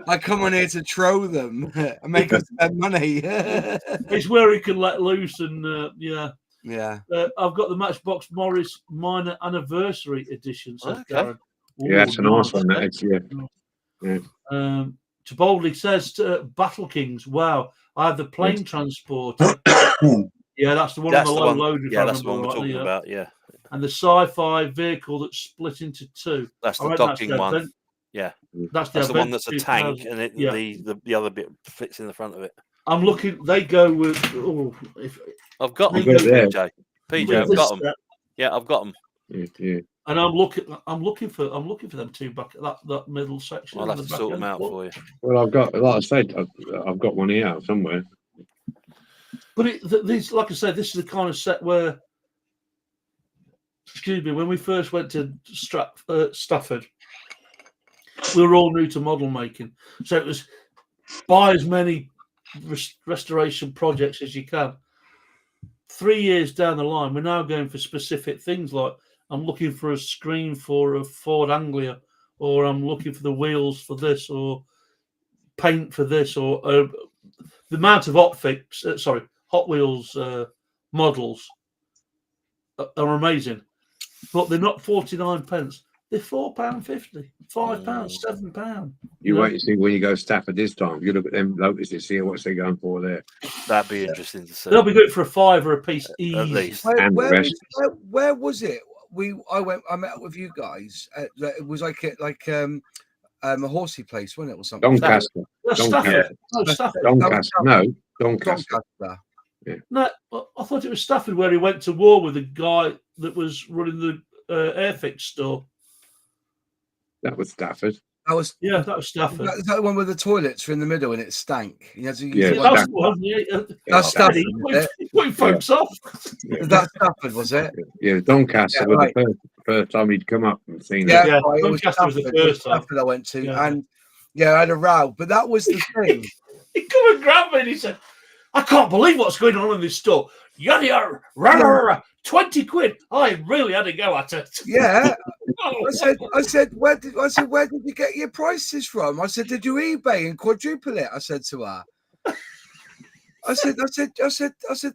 [SPEAKER 5] I come on here to troll them and make them spend money.
[SPEAKER 1] It's where he can let loose and yeah.
[SPEAKER 5] Yeah.
[SPEAKER 1] I've got the Matchbox Morris minor anniversary edition. Says
[SPEAKER 4] Okay.
[SPEAKER 1] Darren.
[SPEAKER 2] Yeah, it's a nice one. That is, yeah.
[SPEAKER 1] To boldly says Battle Kings. Wow, I have the plane transporter. Yeah, that's the one
[SPEAKER 4] That's
[SPEAKER 1] on
[SPEAKER 4] the
[SPEAKER 1] the low
[SPEAKER 4] one.
[SPEAKER 1] load. If
[SPEAKER 4] Yeah,
[SPEAKER 1] I
[SPEAKER 4] that's the one
[SPEAKER 1] remember
[SPEAKER 4] we're
[SPEAKER 1] rightly,
[SPEAKER 4] talking about. Yeah,
[SPEAKER 1] and the sci-fi vehicle that's split into two.
[SPEAKER 4] that's
[SPEAKER 1] I
[SPEAKER 4] the
[SPEAKER 1] reckon
[SPEAKER 4] docking
[SPEAKER 1] the
[SPEAKER 4] one.
[SPEAKER 1] Advent-
[SPEAKER 4] Yeah,
[SPEAKER 1] that's
[SPEAKER 4] that's the one
[SPEAKER 1] Advent
[SPEAKER 4] that's a tank,
[SPEAKER 1] 2000.
[SPEAKER 4] and it,
[SPEAKER 1] Yeah.
[SPEAKER 4] the other bit fits in the front of it.
[SPEAKER 1] I'm looking. They go with. Oh, if
[SPEAKER 4] I've got them,
[SPEAKER 2] You've got it there.
[SPEAKER 4] PJ. PJ,
[SPEAKER 1] with
[SPEAKER 4] I've
[SPEAKER 1] this
[SPEAKER 4] got them.
[SPEAKER 1] set,
[SPEAKER 4] Yeah, I've got them.
[SPEAKER 2] Yeah.
[SPEAKER 1] and I'm looking for them two back at that middle section.
[SPEAKER 4] I'll
[SPEAKER 1] in
[SPEAKER 4] have
[SPEAKER 1] the
[SPEAKER 4] to
[SPEAKER 1] back
[SPEAKER 4] sort them
[SPEAKER 1] end.
[SPEAKER 4] out for you.
[SPEAKER 2] Well, I've got, like I said, I've got one here somewhere.
[SPEAKER 1] But these, like I said, this is the kind of set where, excuse me, when we first went to Stafford, we were all new to model making, so it was buy as many restoration projects as you can. 3 years down the line, we're now going for specific things like I'm looking for a screen for a Ford Anglia, or I'm looking for the wheels for this, or paint for this, or the amount of Hot Wheels models are amazing, but they're not 49 pence. They're £4.50, £5, £7.
[SPEAKER 2] You wait and see when you go Stafford this time. You look at them locusts, see what they're going for there.
[SPEAKER 4] That'd be interesting to see.
[SPEAKER 1] They'll be good for £5 a piece, easy.
[SPEAKER 4] At least.
[SPEAKER 2] And the rest.
[SPEAKER 5] Where was it? I met up with you guys. It was like a horsey place, wasn't it, or something?
[SPEAKER 2] Doncaster.
[SPEAKER 1] Stafford. No, Stafford.
[SPEAKER 2] Doncaster. No, Doncaster.
[SPEAKER 1] No, I thought it was Stafford where he went to war with the guy that was running the Airfix store.
[SPEAKER 2] That was Stafford.
[SPEAKER 5] That was
[SPEAKER 1] Stafford.
[SPEAKER 5] Is that the one with the toilets were in the middle and it stank? You had to use
[SPEAKER 2] Yeah,
[SPEAKER 5] one
[SPEAKER 1] That's
[SPEAKER 5] down.
[SPEAKER 1] the one. Yeah.
[SPEAKER 5] That's Stafford.
[SPEAKER 1] He put folks off.
[SPEAKER 5] Is that Stafford, was it?
[SPEAKER 2] Yeah, Doncaster
[SPEAKER 5] Yeah,
[SPEAKER 2] was the first time he'd come up and seen
[SPEAKER 5] Yeah,
[SPEAKER 2] it.
[SPEAKER 1] Yeah,
[SPEAKER 5] right, it was
[SPEAKER 1] Doncaster was the
[SPEAKER 5] Stafford.
[SPEAKER 1] first time.
[SPEAKER 5] Stafford I went to,
[SPEAKER 1] Yeah.
[SPEAKER 5] and yeah, I had a row. But that was the thing.
[SPEAKER 1] He come and grabbed me and he said, I can't believe what's going on in this store. Yada yada, rah, rah, rah, 20 quid. I really had to go at it.
[SPEAKER 5] Yeah,
[SPEAKER 1] Oh.
[SPEAKER 5] I said, where did you get your prices from? I said, did you eBay and quadruple it? I said to her. I said,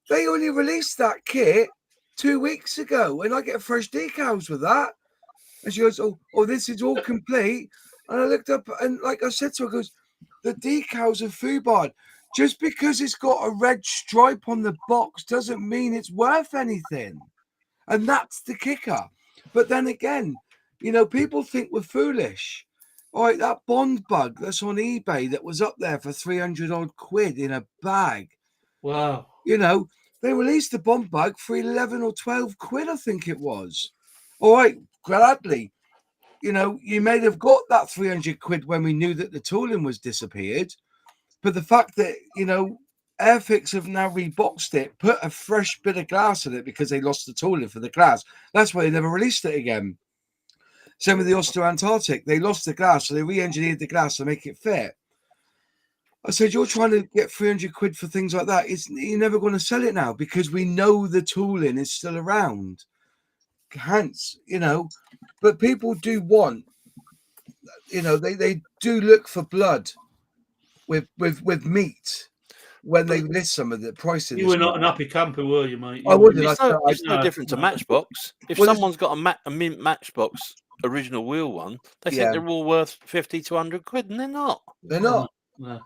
[SPEAKER 5] they only released that kit 2 weeks ago, and I get fresh decals with that. And she goes, oh, this is all complete. And I looked up, and like I said to her, goes, the decals are FUBARD. Just because it's got a red stripe on the box doesn't mean it's worth anything. And that's the kicker. But then again, people think we're foolish. All right, that Bond bug that's on eBay that was up there for 300 odd quid in a bag.
[SPEAKER 1] Wow.
[SPEAKER 5] They released the Bond bug for 11 or 12 quid, I think it was. All right, gladly. You may have got that 300 quid when we knew that the tooling was disappeared. But the fact that, Airfix have now reboxed it, put a fresh bit of glass in it because they lost the tooling for the glass. That's why they never released it again. Same with the Oster Antarctic. They lost the glass, so they re-engineered the glass to make it fit. I said, you're trying to get 300 quid for things like that. You're never going to sell it now because we know the tooling is still around. Hence, but people do want, they do look for blood with meat when they list some of the prices.
[SPEAKER 1] You were not an happy camper, were you, mate?
[SPEAKER 5] I wouldn't.
[SPEAKER 4] It's no different to Matchbox. If someone's got a mint Matchbox original wheel one, they think they're all worth 50 to 100 quid, and they're not.
[SPEAKER 5] They're not.
[SPEAKER 1] No.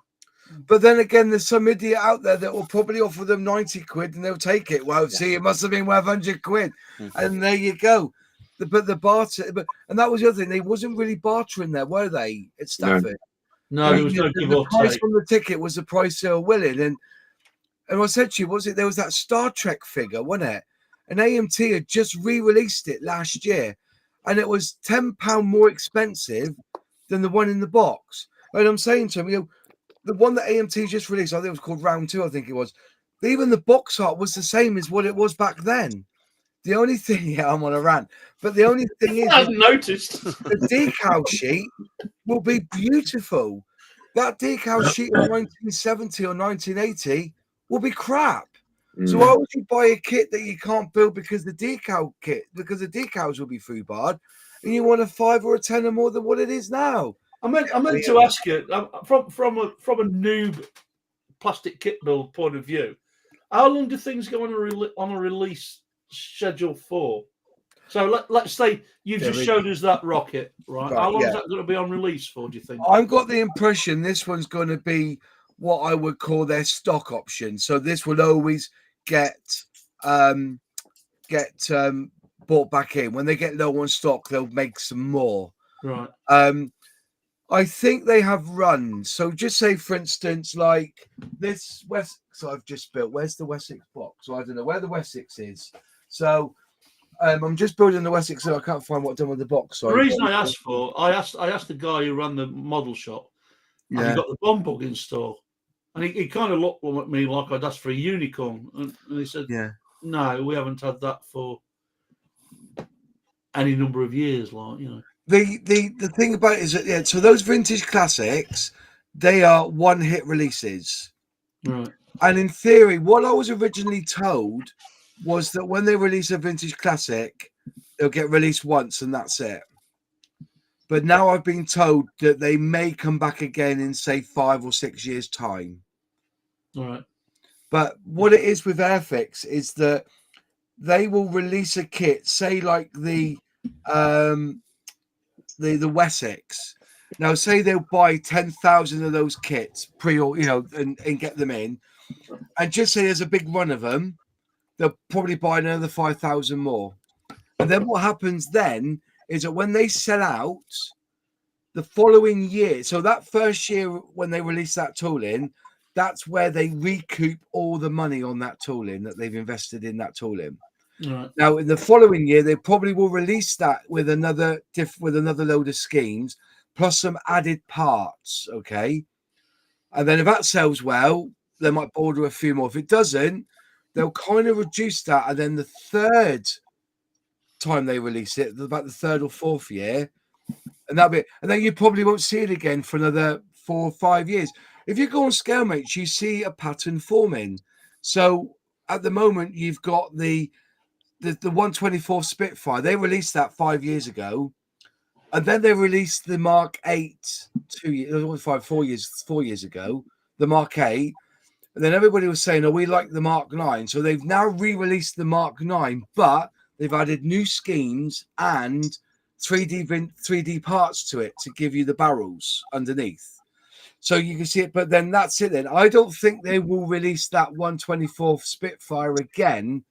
[SPEAKER 5] But then again, there's some idiot out there that will probably offer them 90 quid and they'll take it. Well, see, it must have been worth 100 quid. Mm-hmm. And there you go. But the barter, and that was the other thing. They wasn't really bartering there, were they, at Stafford?
[SPEAKER 1] No, there was no give or take.
[SPEAKER 5] The price on the ticket was the price they were willing. And I said to you, there was that Star Trek figure, wasn't it? And AMT had just re-released it last year. And it was £10 more expensive than the one in the box. And I'm saying to him, the one that AMT just released, I think it was called Round 2, I think it was. Even the box art was the same as what it was back then. The only thing, yeah, I'm on a rant, but the only thing is,
[SPEAKER 1] I hadn't noticed.
[SPEAKER 5] the decal sheet will be beautiful. That decal sheet of 1970 or 1980 will be crap. So why would you buy a kit that you can't build because the decals will be foobarred, and you want a 5 or a 10 or more than what it is now?
[SPEAKER 1] I meant to ask you from a noob plastic kit build point of view, how long do things go on a release schedule for? So let's say you've just showed us that rocket, right? How long is that going to be on release for? Do you think?
[SPEAKER 5] I've got the impression this one's going to be what I would call their stock option. So this will always get bought back in. When they get low on stock, they'll make some more.
[SPEAKER 1] Right.
[SPEAKER 5] I think they have runs. So just say, for instance, like this Wessex I've just built. Where's the Wessex box? So I don't know where the Wessex is. So I'm just building the Wessex, so I can't find what I've done with the box. Sorry.
[SPEAKER 1] The reason I asked the guy who ran the model shop, and he got the bomb bug in store, and he kind of looked at me like I'd asked for a unicorn, and he said,
[SPEAKER 5] "Yeah,
[SPEAKER 1] no, we haven't had that for any number of years, like, you know."
[SPEAKER 5] The thing about it is that so those vintage classics, they are one-hit releases,
[SPEAKER 1] right?
[SPEAKER 5] And in theory, what I was originally told was that when they release a vintage classic, they'll get released once and that's it. But now I've been told that they may come back again in, say, 5 or 6 years' time.
[SPEAKER 1] All right. But
[SPEAKER 5] what it is with Airfix is that they will release a kit, say like the Wessex. Now, say they'll buy 10,000 of those kits and get them in, and just say there's a big run of them, they'll probably buy another 5,000 more. And then what happens then is that when they sell out the following year, so that first year when they release that tooling, that's where they recoup all the money on that tooling that they've invested in that tooling.
[SPEAKER 1] Right.
[SPEAKER 5] Now, in the following year, they probably will release that with another load of schemes, plus some added parts, okay? And then if that sells well, they might order a few more. If it doesn't, they'll kind of reduce that. And then the third time they release it, about the third or fourth year, and that'll be it. And then you probably won't see it again for another 4 or 5 years. If you go on Scalemates, you see a pattern forming. So at the moment, you've got the 124 Spitfire. They released that 5 years ago. And then they released the Mark 8 4 years ago, the Mark 8. And then everybody was saying, oh, we like the Mark 9. So they've now re-released the Mark 9, but they've added new schemes and 3D parts to it to give you the barrels underneath. So you can see it, but then that's it then. I don't think they will release that 124th Spitfire again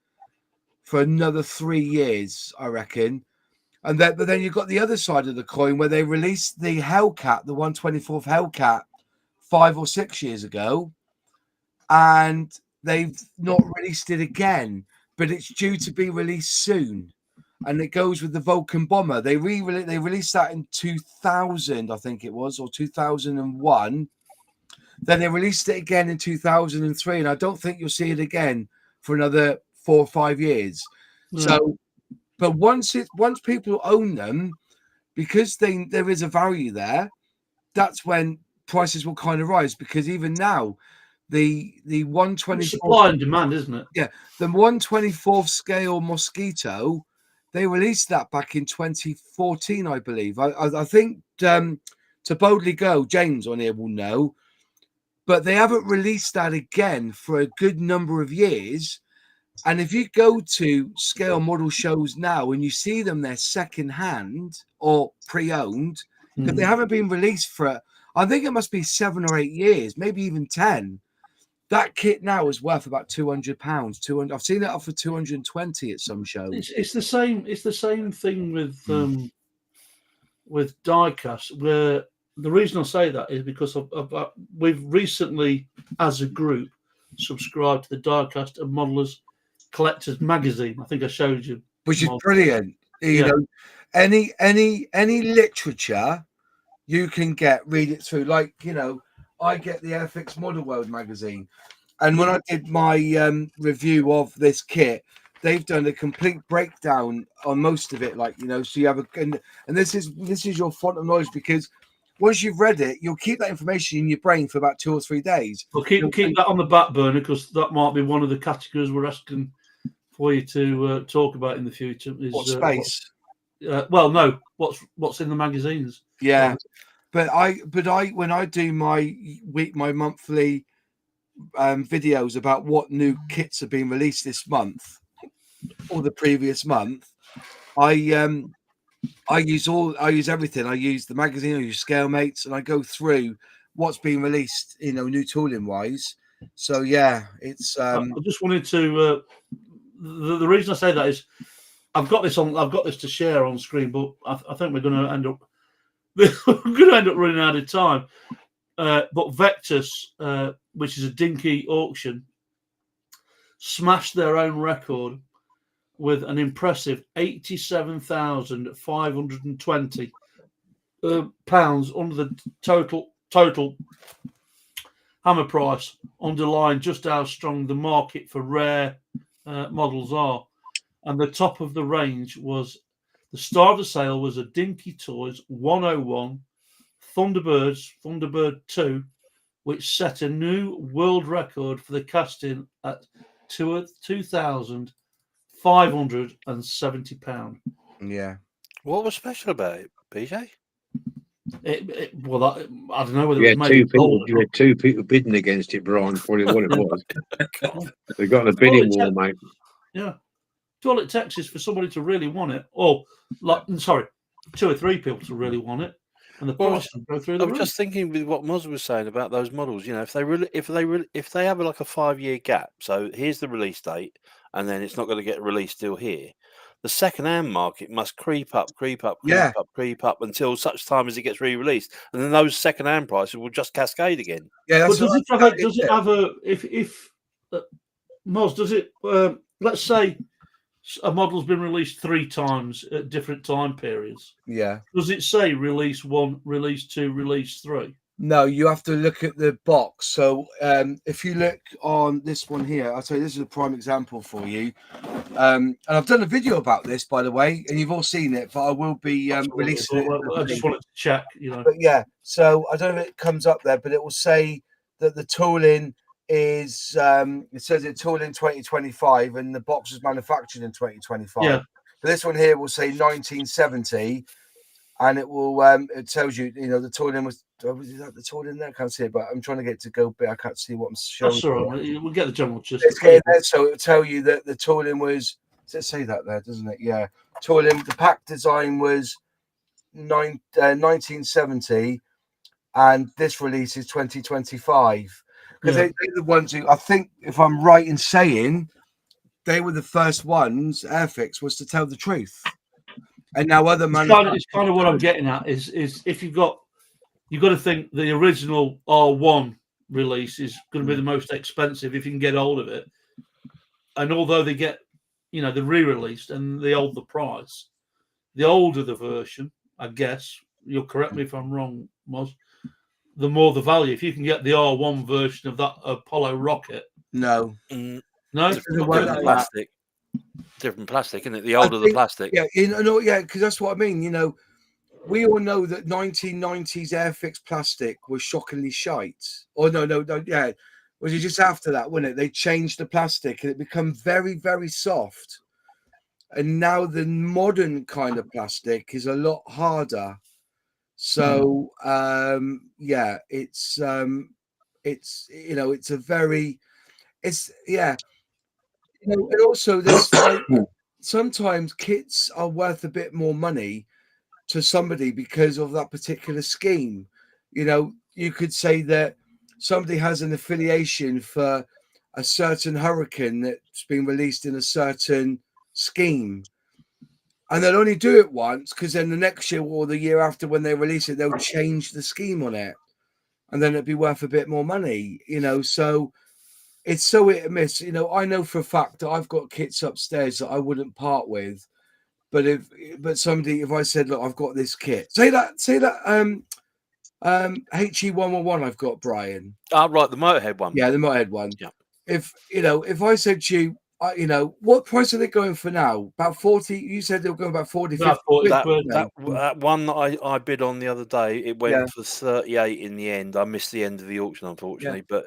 [SPEAKER 5] for another 3 years, I reckon. But then you've got the other side of the coin where they released the Hellcat, the 124th Hellcat, 5 or 6 years ago, and they've not released it again, but it's due to be released soon. And it goes with the Vulcan bomber. They released that in 2000, I think it was, or 2001. Then they released it again in 2003, and I don't think you'll see it again for another 4 or 5 years. Yeah. So, but once people own them, because there is a value there, that's when prices will kind of rise. Because even now, the 124
[SPEAKER 1] supply and demand, isn't it?
[SPEAKER 5] Yeah, the 124th scale Mosquito. They released that back in 2014, I believe. I think to boldly go, James on here will know, but they haven't released that again for a good number of years. And if you go to scale model shows now and you see them, they're second hand or pre-owned, because they haven't been released for, I think it must be 7 or 8 years, maybe even 10. That kit now is worth about £200. I've seen it up for 220 at some shows.
[SPEAKER 1] It's the same. It's the same thing with diecast. Where the reason I say that is because we've recently, as a group, subscribed to the Diecast and Modelers Collectors magazine. I think I showed you,
[SPEAKER 5] which is brilliant. You know, any literature you can read it through. Like, you know, I get the Airfix Model World magazine, and when I did my review of this kit, they've done a complete breakdown on most of it. Like, so you have and this is your font of knowledge, because once you've read it, you'll keep that information in your brain for about 2 or 3 days.
[SPEAKER 1] Well, keep that on the back burner, because that might be one of the categories we're asking for you to talk about in the future. Is
[SPEAKER 5] What space?
[SPEAKER 1] Well, no, what's in the magazines?
[SPEAKER 5] Yeah, but I when I do my monthly videos about what new kits have been released this month or the previous month, I use everything. I use the magazine, I use Scalemates, and I go through what's been released, new tooling wise. So yeah, it's
[SPEAKER 1] I just wanted to the reason I say that is I've got this to share on screen, but I think we're going to end up running out of time. But Vectus, which is a dinky auction, smashed their own record with an impressive £87,520 under the total hammer price, underlying just how strong the market for rare models are. And the top of the range was, the star of the sale was a Dinky Toys 101 Thunderbird 2, which set a new world record for the casting at £2,570.
[SPEAKER 5] yeah.
[SPEAKER 4] What was special about it, PJ?
[SPEAKER 1] I don't know whether
[SPEAKER 2] You
[SPEAKER 1] it was
[SPEAKER 2] had
[SPEAKER 1] made
[SPEAKER 2] you had 2 people bidding against it, Brian. Probably what it was. They got on a bidding war, mate.
[SPEAKER 1] Yeah. All it takes is for somebody to really want it, or 2 or 3 people to really want it, and the price will go through the
[SPEAKER 4] I was
[SPEAKER 1] roof.
[SPEAKER 4] just thinking with what Moz was saying about those models. If they have like a 5-year gap, so here's the release date, and then it's not going to get released till here. The second-hand market must creep up until such time as it gets re-released, and then those second-hand prices will just cascade again.
[SPEAKER 5] Yeah,
[SPEAKER 1] but does it have a Moz? Does it? Let's say a model's been released 3 times at different time periods.
[SPEAKER 5] Yeah.
[SPEAKER 1] Does it say release 1, release 2, release 3?
[SPEAKER 5] No, you have to look at the box. So if you look on this one here, I'll tell you, this is a prime example for you. And I've done a video about this, by the way, and you've all seen it, but I will be releasing it.
[SPEAKER 1] I just wanted to check,
[SPEAKER 5] But yeah, so I don't know if it comes up there, but it will say that the tooling is it says it's tooling 2025 and the box was manufactured in 2025.
[SPEAKER 1] Yeah.
[SPEAKER 5] But this one here will say 1970, and it will it tells you, the tooling was that the tooling there? I can't see it, but I'm trying to get it to go bit. I can't see what I'm showing.
[SPEAKER 1] That's all right. We'll get the general gist.
[SPEAKER 5] So it'll tell you that the tooling was, does it say that there, doesn't it? Yeah. Tooling, the pack design was 1970, and this release is 2025. Because they're the ones who, I think, if I'm right in saying, they were the first ones, Airfix, was to tell the truth. And now other manufacturers...
[SPEAKER 1] It's kind of what I'm getting at is if you've got to think the original R1 release is going to be the most expensive if you can get hold of it. And although they get, the re-released and they hold the price, the older the version, I guess, you'll correct me if I'm wrong, Moz, the more the value. If you can get the R1 version of that Apollo rocket.
[SPEAKER 5] No.
[SPEAKER 4] Different plastic, isn't it? The older the plastic.
[SPEAKER 5] Yeah, because that's what I mean. We all know that 1990s Airfix plastic was shockingly shite. Or no, yeah. Was it just after that, wasn't it? They changed the plastic and it became very, very soft. And now the modern kind of plastic is a lot harder. So it's and also this sometimes kits are worth a bit more money to somebody because of that particular scheme. You could say that somebody has an affiliation for a certain Hurricane that's been released in a certain scheme. And they'll only do it once, because then the next year or the year after when they release it, they'll change the scheme on it. And then it'd be worth a bit more money, So it's so hit and miss. I know for a fact that I've got kits upstairs that I wouldn't part with. But if I said, look, I've got this kit. Say that HE111 I've got, Brian.
[SPEAKER 4] Right, the Motorhead one.
[SPEAKER 5] Yeah, the Motorhead one.
[SPEAKER 4] Yeah.
[SPEAKER 5] If I said to you, what price are they going for now? About 40. You said they were going about 40, 50
[SPEAKER 1] About 40
[SPEAKER 5] quid,
[SPEAKER 1] quid.
[SPEAKER 5] weren't they?
[SPEAKER 4] That one that I bid on the other day, it went
[SPEAKER 5] Yeah.
[SPEAKER 4] for 38 in the end. I missed the end of the auction, unfortunately, but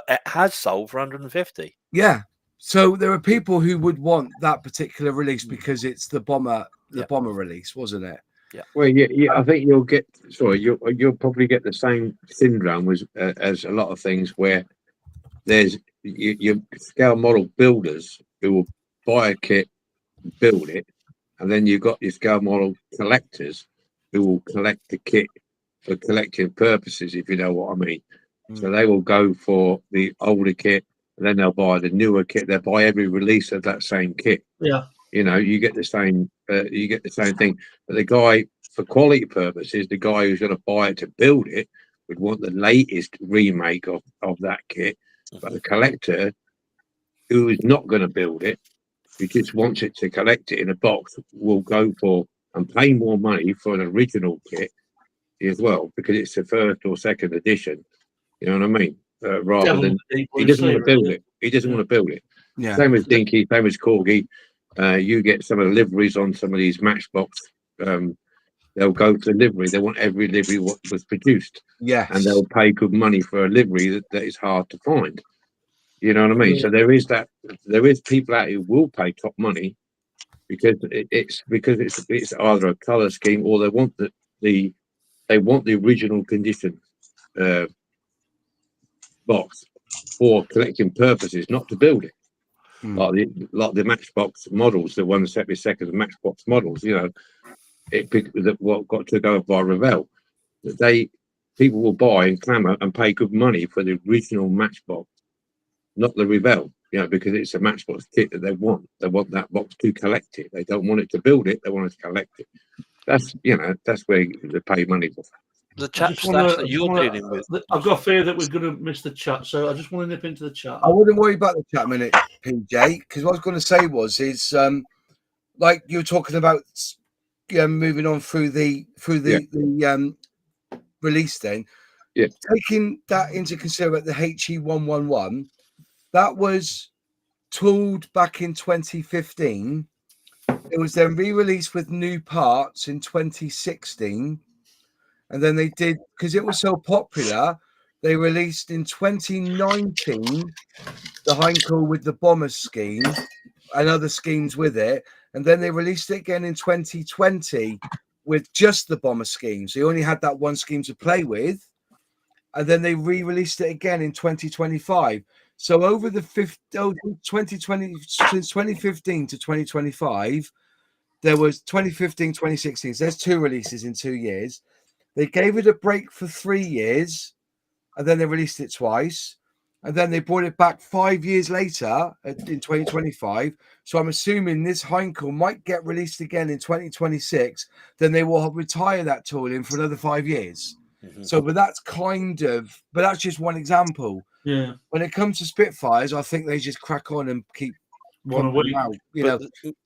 [SPEAKER 4] it has sold for 150.
[SPEAKER 5] Yeah. So there are people who would want that particular release because it's the bomber release, wasn't it?
[SPEAKER 4] Yeah.
[SPEAKER 2] Well, yeah. I think you'll probably get the same syndrome as a lot of things where there's your scale model builders who will buy a kit, build it, and then you've got your scale model collectors who will collect the kit for collecting purposes, if you know what I mean. So they will go for the older kit, and then they'll buy the newer kit. They'll buy every release of that same kit.
[SPEAKER 1] Yeah.
[SPEAKER 2] You get the same thing. But the guy, for quality purposes, the guy who's going to buy it to build it would want the latest remake of that kit. But the collector who is not going to build it, who just wants it to collect it in a box, will go for and pay more money for an original kit as well, because it's the first or second edition. You know what I mean? Rather than he doesn't want to build it. He doesn't want to build it.
[SPEAKER 5] Yeah.
[SPEAKER 2] Same as Dinky, same as Corgi. You get some of the liveries on some of these Matchbox. They'll go to livery. They want every livery what was produced.
[SPEAKER 5] Yeah.
[SPEAKER 2] And they'll pay good money for a livery that is hard to find. You know what I mean?
[SPEAKER 5] Yeah.
[SPEAKER 2] So there is people out who will pay top money because it's either a colour scheme or they want the original condition box for collecting purposes, not to build it. Like the Matchbox models, the one Sept second Matchbox models, what got to go by Revell. People will buy and clamour and pay good money for the original Matchbox, not the Revell, because it's a Matchbox kit that they want. They want that box to collect it. They don't want it to build it. They want it to collect it. That's where they pay money for.
[SPEAKER 4] The chat stash that you're dealing with.
[SPEAKER 1] I've got a fear that we're going to miss the chat, so I just want to nip into the chat.
[SPEAKER 5] I wouldn't worry about the chat a minute, PJ, because what I was going to say is like you were talking about moving on through the release then.
[SPEAKER 2] Yeah.
[SPEAKER 5] Taking that into consideration, the HE111, that was tooled back in 2015. It was then re-released with new parts in 2016. And then they did, because it was so popular, they released in 2019 the Heinkel with the bomber scheme and other schemes with it. And then they released it again in 2020 with just the bomber scheme. So you only had that one scheme to play with. And then they re-released it again in 2025. So over the 2020, since 2015 to 2025, there was 2015, 2016. So there's 2 releases in 2 years. They gave it a break for 3 years, and then they released it twice. And then they brought it back 5 years later in 2025. So I'm assuming this Heinkel might get released again in 2026. Then they will retire that tooling for another 5 years. So, but that's just one example.
[SPEAKER 1] Yeah.
[SPEAKER 5] When it comes to Spitfires, I think they just crack on and keep
[SPEAKER 1] One
[SPEAKER 5] out.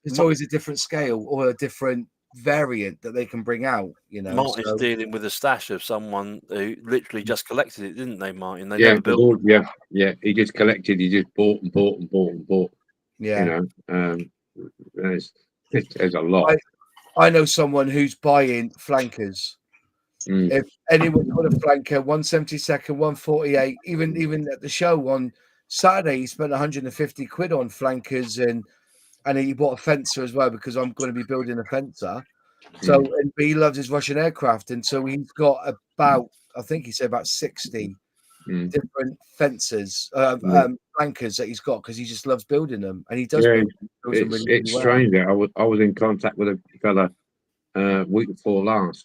[SPEAKER 5] It's always a different scale or a different variant that they can bring out.
[SPEAKER 4] Martin's dealing with a stash of someone who literally just collected it, didn't they, Martin? They
[SPEAKER 2] Yeah,
[SPEAKER 4] never built.
[SPEAKER 2] Yeah. He just collected. He just bought and bought and bought and bought.
[SPEAKER 5] Yeah.
[SPEAKER 2] There's a lot.
[SPEAKER 5] I know someone who's buying flankers. If anyone got a flanker, 172nd, 148, even at the show on Saturday, he spent 150 quid on flankers and he bought a fencer as well because I'm going to be building a fencer. So and he loves his Russian aircraft, and so he's got about, I think he said about 60 different fencers, flankers that he's got because he just loves building them, and he does.
[SPEAKER 2] Yeah, it's strange. I was in contact with a fella week before last.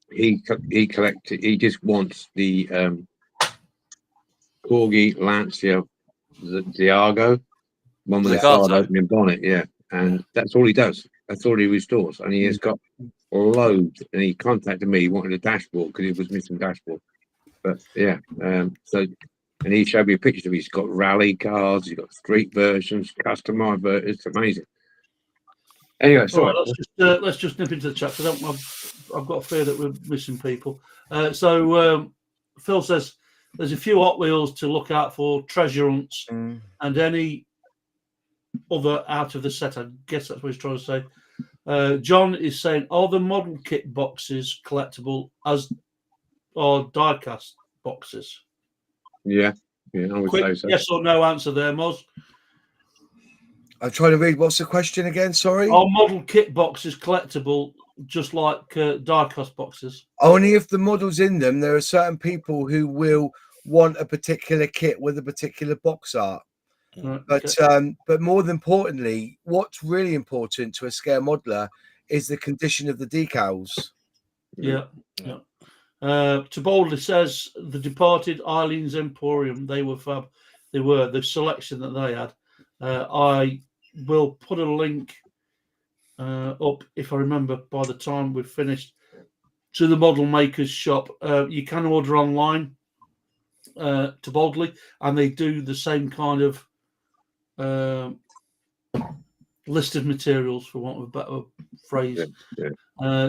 [SPEAKER 2] He collected. He just wants the Corgi Lancia, the Diago, one with the card opening bonnet. Yeah, and that's all he does. That's all he restores, and he has got loads. And he contacted me. He wanted a dashboard because he was missing dashboard. But yeah, and he showed me a picture of. He's got rally cars. He's got street versions, customized versions. It's amazing. Anyway,
[SPEAKER 1] so let's just nip into the chat. I don't have I've got a fear that we're missing people. So Phil says there's a few Hot Wheels to look out for, treasure hunts, and any other out of the set. I guess that's what he's trying to say. John is saying, are the model kit boxes collectible as or diecast boxes?
[SPEAKER 2] Yeah, I would
[SPEAKER 1] Quick
[SPEAKER 2] say so.
[SPEAKER 1] yes or no answer there, Moz.
[SPEAKER 5] I'm trying to read. What's the question again? Sorry.
[SPEAKER 1] Are model kit boxes collectible just like diecast boxes?
[SPEAKER 5] Only if the model's in them. There are certain people who will want a particular kit with a particular box art.
[SPEAKER 1] Right,
[SPEAKER 5] But more than importantly, what's really important to a scale modeler is the condition of the decals.
[SPEAKER 1] Yeah. To boldly says the departed Eileen's Emporium. They were fab. They were the selection that they had. I will put a link up if I remember by the time we've finished to the model makers shop. You can order online to boldly, and they do the same kind of list of materials, for want of a better phrase.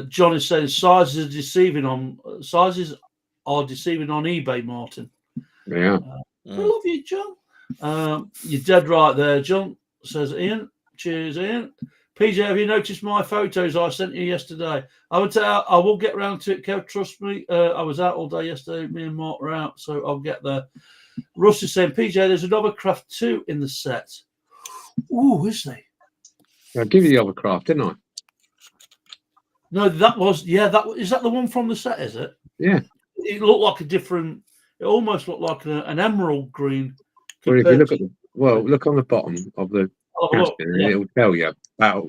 [SPEAKER 1] John is saying sizes are deceiving on eBay, Martin.
[SPEAKER 2] Yeah.
[SPEAKER 1] I love you, John. You're dead right there, John, says Ian. Cheers, Ian. PJ, have you noticed my photos I sent you yesterday? I will get round to it, Kev. Trust me. I was out all day yesterday. Me and Mark were out, so I'll get there. Russ is saying, PJ, there's a Hovercraft 2 in the set. Ooh, is there?
[SPEAKER 2] I'll give you the Hovercraft, didn't I?
[SPEAKER 1] No, that was is that the one from the set? Is it?
[SPEAKER 2] Yeah.
[SPEAKER 1] It looked like a different. It almost looked like an emerald green.
[SPEAKER 2] Well, if you look at look on the bottom of the casting, and it'll tell you about.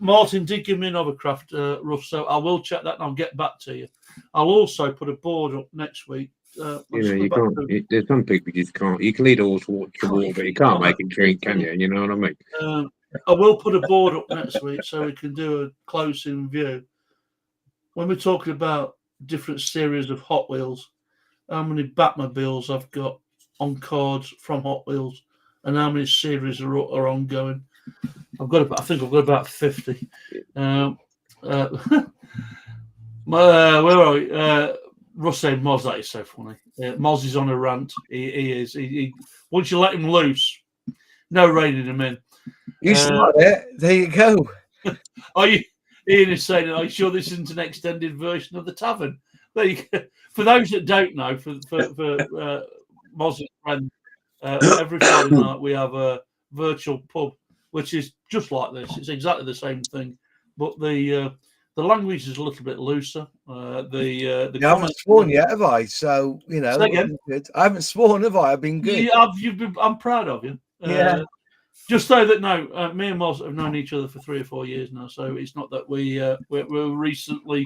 [SPEAKER 1] Martin did give me an Hovercraft, Russ, so I will check that and I'll get back to you. I'll also put a board up next week.
[SPEAKER 2] You can't. There's some people you just can't. You can lead a horse to water, but you can't make it drink, can you? You know what I mean?
[SPEAKER 1] I will put a board up next week so we can do a close-in view. When we're talking about different series of Hot Wheels, how many Batmobiles I've got on cards from Hot Wheels, and how many series are ongoing. I think I've got about 50. Where are we? Russ said Moz, that is so funny. Moz is on a rant. He is. He once you let him loose, no reining him in.
[SPEAKER 5] You start it. There you go.
[SPEAKER 1] Ian is saying, are you sure this isn't an extended version of the tavern? For those that don't know, for Moz's friend, every Friday night we have a virtual pub, which is just like this. It's exactly the same thing, but the language is a little bit looser. I
[SPEAKER 5] haven't sworn yet, have I? So good. I haven't sworn, have I? I've been good.
[SPEAKER 1] I'm proud of you.
[SPEAKER 5] Yeah.
[SPEAKER 1] Just so that me and Moz have known each other for 3 or 4 years now, so it's not that we're recently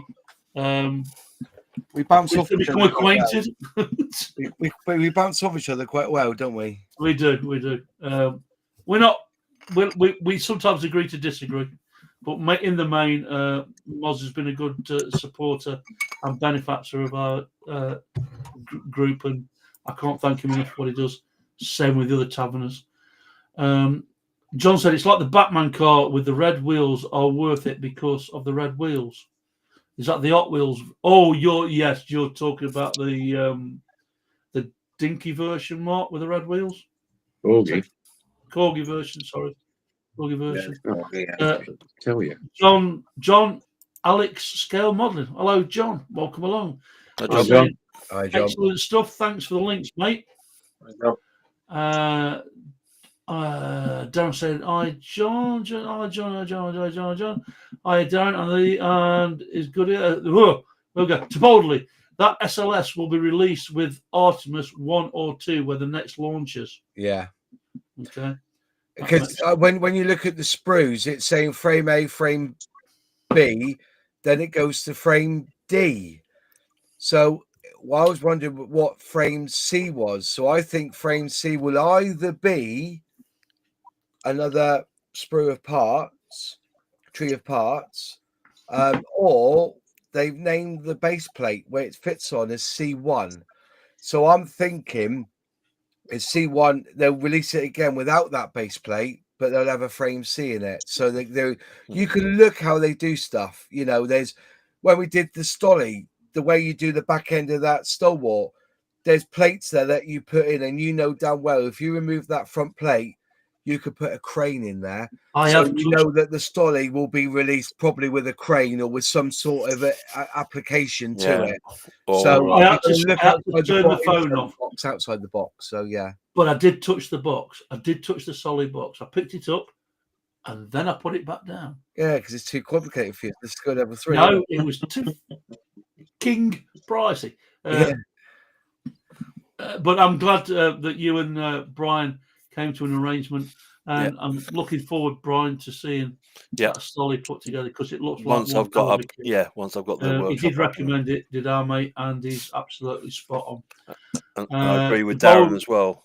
[SPEAKER 5] we bounce off each
[SPEAKER 1] become
[SPEAKER 5] other
[SPEAKER 1] acquainted.
[SPEAKER 5] we bounce off each other quite well, don't we?
[SPEAKER 1] We do. We're not. We sometimes agree to disagree, but in the main, Moz has been a good supporter and benefactor of our group, and I can't thank him enough for what he does. Same with the other taverners. John said it's like the Batman car with the red wheels are worth it because of the red wheels. Is that the Hot Wheels? Oh, you're talking about the dinky version, Mark, with the red wheels. Corgi version, sorry. Corgi version.
[SPEAKER 2] Tell you.
[SPEAKER 1] John Alex Scale Modelling. Hello, John. Welcome along.
[SPEAKER 2] Hi, John.
[SPEAKER 5] Hi, John.
[SPEAKER 1] Excellent stuff. Thanks for the links, mate. Darren said, "Hi, John. Hi, Darren." And is good. We'll go to boldly. That SLS will be released with Artemis 1 or 2, where the next launches.
[SPEAKER 5] Yeah.
[SPEAKER 1] Okay.
[SPEAKER 5] Because when you look at the sprues, it's saying frame A, frame B, then it goes to frame D. So I was wondering what frame C was. So I think frame C will either be another sprue of parts, tree of parts, or they've named the base plate where it fits on as C1. So I'm thinking is C1, they'll release it again without that base plate, but they'll have a frame C in it. So you can look how they do stuff. You know, there's when we did the Stolly, the way you do the back end of that stalwart, there's plates there that you put in, and you know damn well if you remove that front plate, you could put a crane in there. You know that the Stolly will be released probably with a crane or with some sort of application to it. So
[SPEAKER 1] I had to turn the phone off.
[SPEAKER 5] Outside the box. So yeah.
[SPEAKER 1] But I did touch the box. I did touch the solid box. I picked it up and then I put it back down.
[SPEAKER 5] Yeah, because it's too complicated for you. This is good level 3.
[SPEAKER 1] No, it was too king pricey. But I'm glad that you and Brian came to an arrangement, and I'm looking forward, Brian, to seeing that Stolly put together, because it looks
[SPEAKER 4] once
[SPEAKER 1] like
[SPEAKER 4] I've got the
[SPEAKER 1] he did recommend it, did our mate, and he's absolutely spot on.
[SPEAKER 4] And I agree with Darren as well.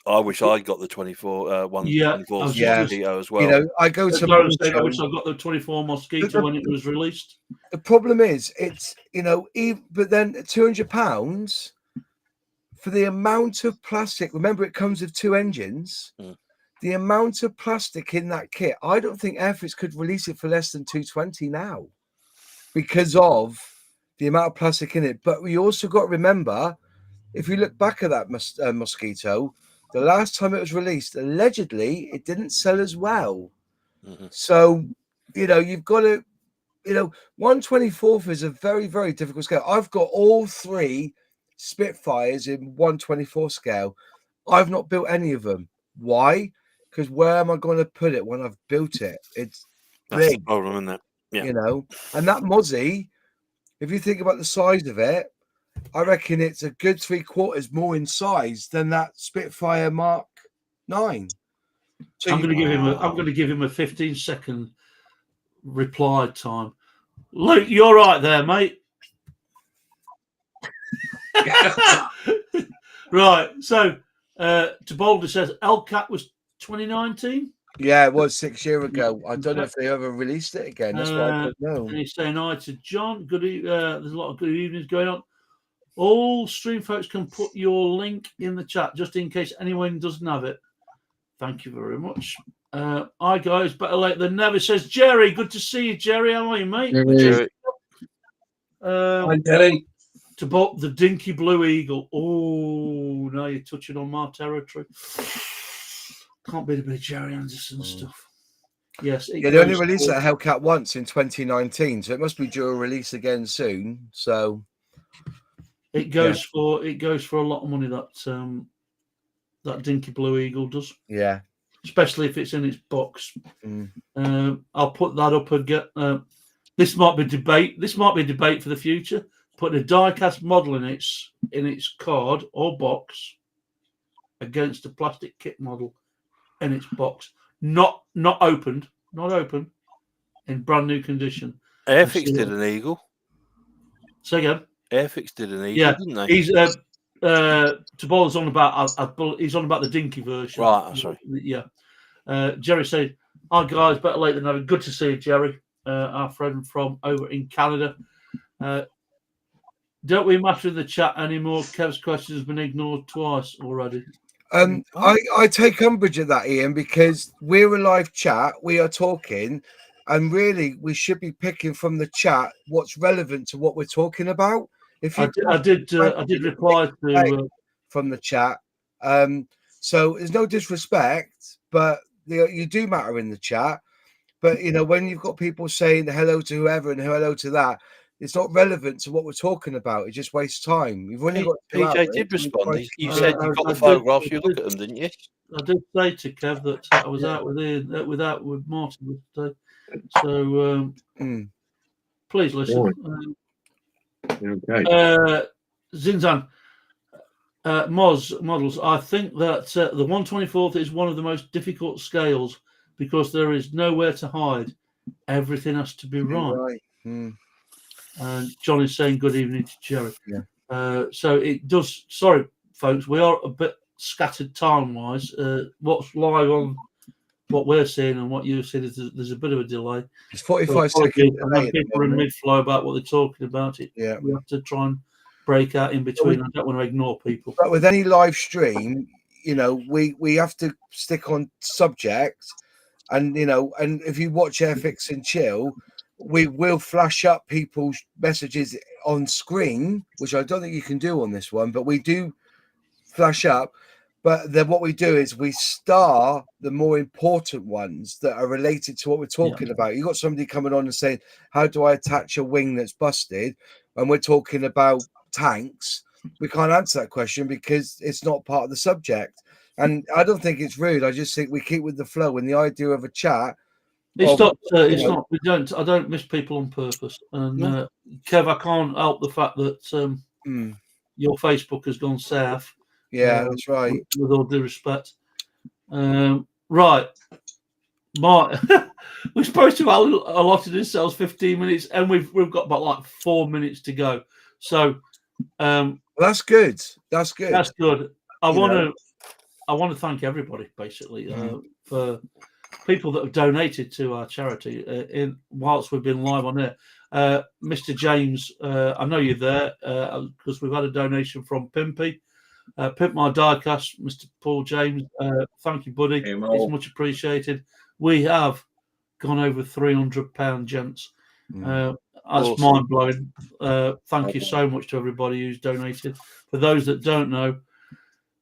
[SPEAKER 4] I wish I got the 24 Mosquito as well.
[SPEAKER 5] You know, I go to
[SPEAKER 1] I wish I got the 24 Mosquito when it was released.
[SPEAKER 5] The problem is, it's, you know, but then £200 for the amount of plastic. Remember, it comes with 2 engines. The amount of plastic in that kit, I don't think Airfix could release it for less than 220 now, because of the amount of plastic in it. But we also got to remember, if you look back at that Mosquito, the last time it was released, allegedly, it didn't sell as well. So, you know, you've got to, you know, 1/24 is a very, very difficult scale. I've got all 3 Spitfires in 1/24 scale. I've not built any of them. Why? Because where am I going to put it when I've built it? It's
[SPEAKER 4] That's
[SPEAKER 5] big.
[SPEAKER 4] the problem, isn't it? Yeah.
[SPEAKER 5] You know, and that Mozzie, if you think about the size of it, I reckon it's a good 3/4 more in size than that Spitfire Mark 9. So
[SPEAKER 1] I'm going to give him a 15-second reply time. Luke, you're right there, mate. Right. So, Tabolda says LCAT was 2019.
[SPEAKER 5] Yeah, it was 6 years ago. I don't know if they ever released it again. That's what I don't know.
[SPEAKER 1] And he's saying hi to John. There's a lot of good evenings going on. All stream folks can put your link in the chat just in case anyone doesn't have it. Thank you very much. Hi guys, better late than never, says Jerry. Good to see you, Jerry. How are you, mate?
[SPEAKER 3] Hi, Jerry.
[SPEAKER 1] To boat the Dinky Blue Eagle. Oh, now you're touching on my territory. Can't beat a bit of Jerry Anderson stuff. Yes,
[SPEAKER 5] they only released that Hellcat once in 2019, so it must be due a release again soon. So
[SPEAKER 1] it goes for a lot of money, that Dinky Blue Eagle does.
[SPEAKER 5] Yeah, especially
[SPEAKER 1] if it's in its box. I'll put that up and get. This might be debate. This might be a debate for the future. Putting a die-cast model in its card or box against a plastic kit model in its box, not opened, in brand new condition.
[SPEAKER 4] Airfix did an Eagle.
[SPEAKER 1] Say again.
[SPEAKER 4] Airfix did an Eagle, didn't they?
[SPEAKER 1] He's Tabola's on about. He's on about the Dinky version.
[SPEAKER 4] Right, I'm sorry.
[SPEAKER 1] Yeah. Jerry said, "Hi guys, better late than never. Good to see you, Jerry, our friend from over in Canada." Don't we matter in the chat anymore? Kev's question has been ignored twice already.
[SPEAKER 5] I take umbrage at that, Ian, because we're a live chat. We are talking, and really, we should be picking from the chat what's relevant to what we're talking about. If
[SPEAKER 1] I did reply to
[SPEAKER 5] from the chat. So there's no disrespect, but you do matter in the chat. But you know, when you've got people saying hello to whoever and hello to that, it's not relevant to what we're talking about. It just wastes time. You've only got
[SPEAKER 4] PJ did respond. You said you got the photographs. You look at them, didn't you?
[SPEAKER 1] I did say to Kev that I was out with Ian, with Martin today. So please listen.
[SPEAKER 2] Okay.
[SPEAKER 1] Zinzan models. I think that the 1/24 is one of the most difficult scales because there is nowhere to hide. Everything has to be right. And John is saying good evening to Jerry.
[SPEAKER 5] Yeah.
[SPEAKER 1] So it does. Sorry, folks, we are a bit scattered time-wise. What's live on what we're seeing and what you're seeing, there's a bit of a delay.
[SPEAKER 5] It's 45 seconds.
[SPEAKER 1] And when people are in mid-flow about what they're talking about, we have to try and break out in between. I don't want to ignore people.
[SPEAKER 5] But with any live stream, you know, we have to stick on subject, and you know, and if you watch Airfix and Chill, we will flash up people's messages on screen, which I don't think you can do on this one, but we do flash up. But then what we do is we star the more important ones that are related to what we're talking about. You got somebody coming on and saying, how do I attach a wing that's busted? And we're talking about tanks. We can't answer that question because it's not part of the subject. And I don't think it's rude. I just think we keep with the flow, and the idea of a chat.
[SPEAKER 1] It's not. It's not. We don't. I don't miss people on purpose. And Kev, I can't help the fact that your Facebook has gone south.
[SPEAKER 5] Yeah, that's right.
[SPEAKER 1] With all due respect. Right, Mark. We're supposed to have allotted ourselves 15 minutes, and we've got about like 4 minutes to go. So
[SPEAKER 5] that's good. That's good.
[SPEAKER 1] That's good. I want to thank everybody basically for people that have donated to our charity whilst we've been live on air. Mr. James, I know you're there because we've had a donation from Pimpy. Pimp My Diecast, Mr. Paul James. Thank you, buddy. It's much appreciated. We have gone over £300, gents. That's awesome. Mind-blowing. Thank you so much to everybody who's donated. For those that don't know,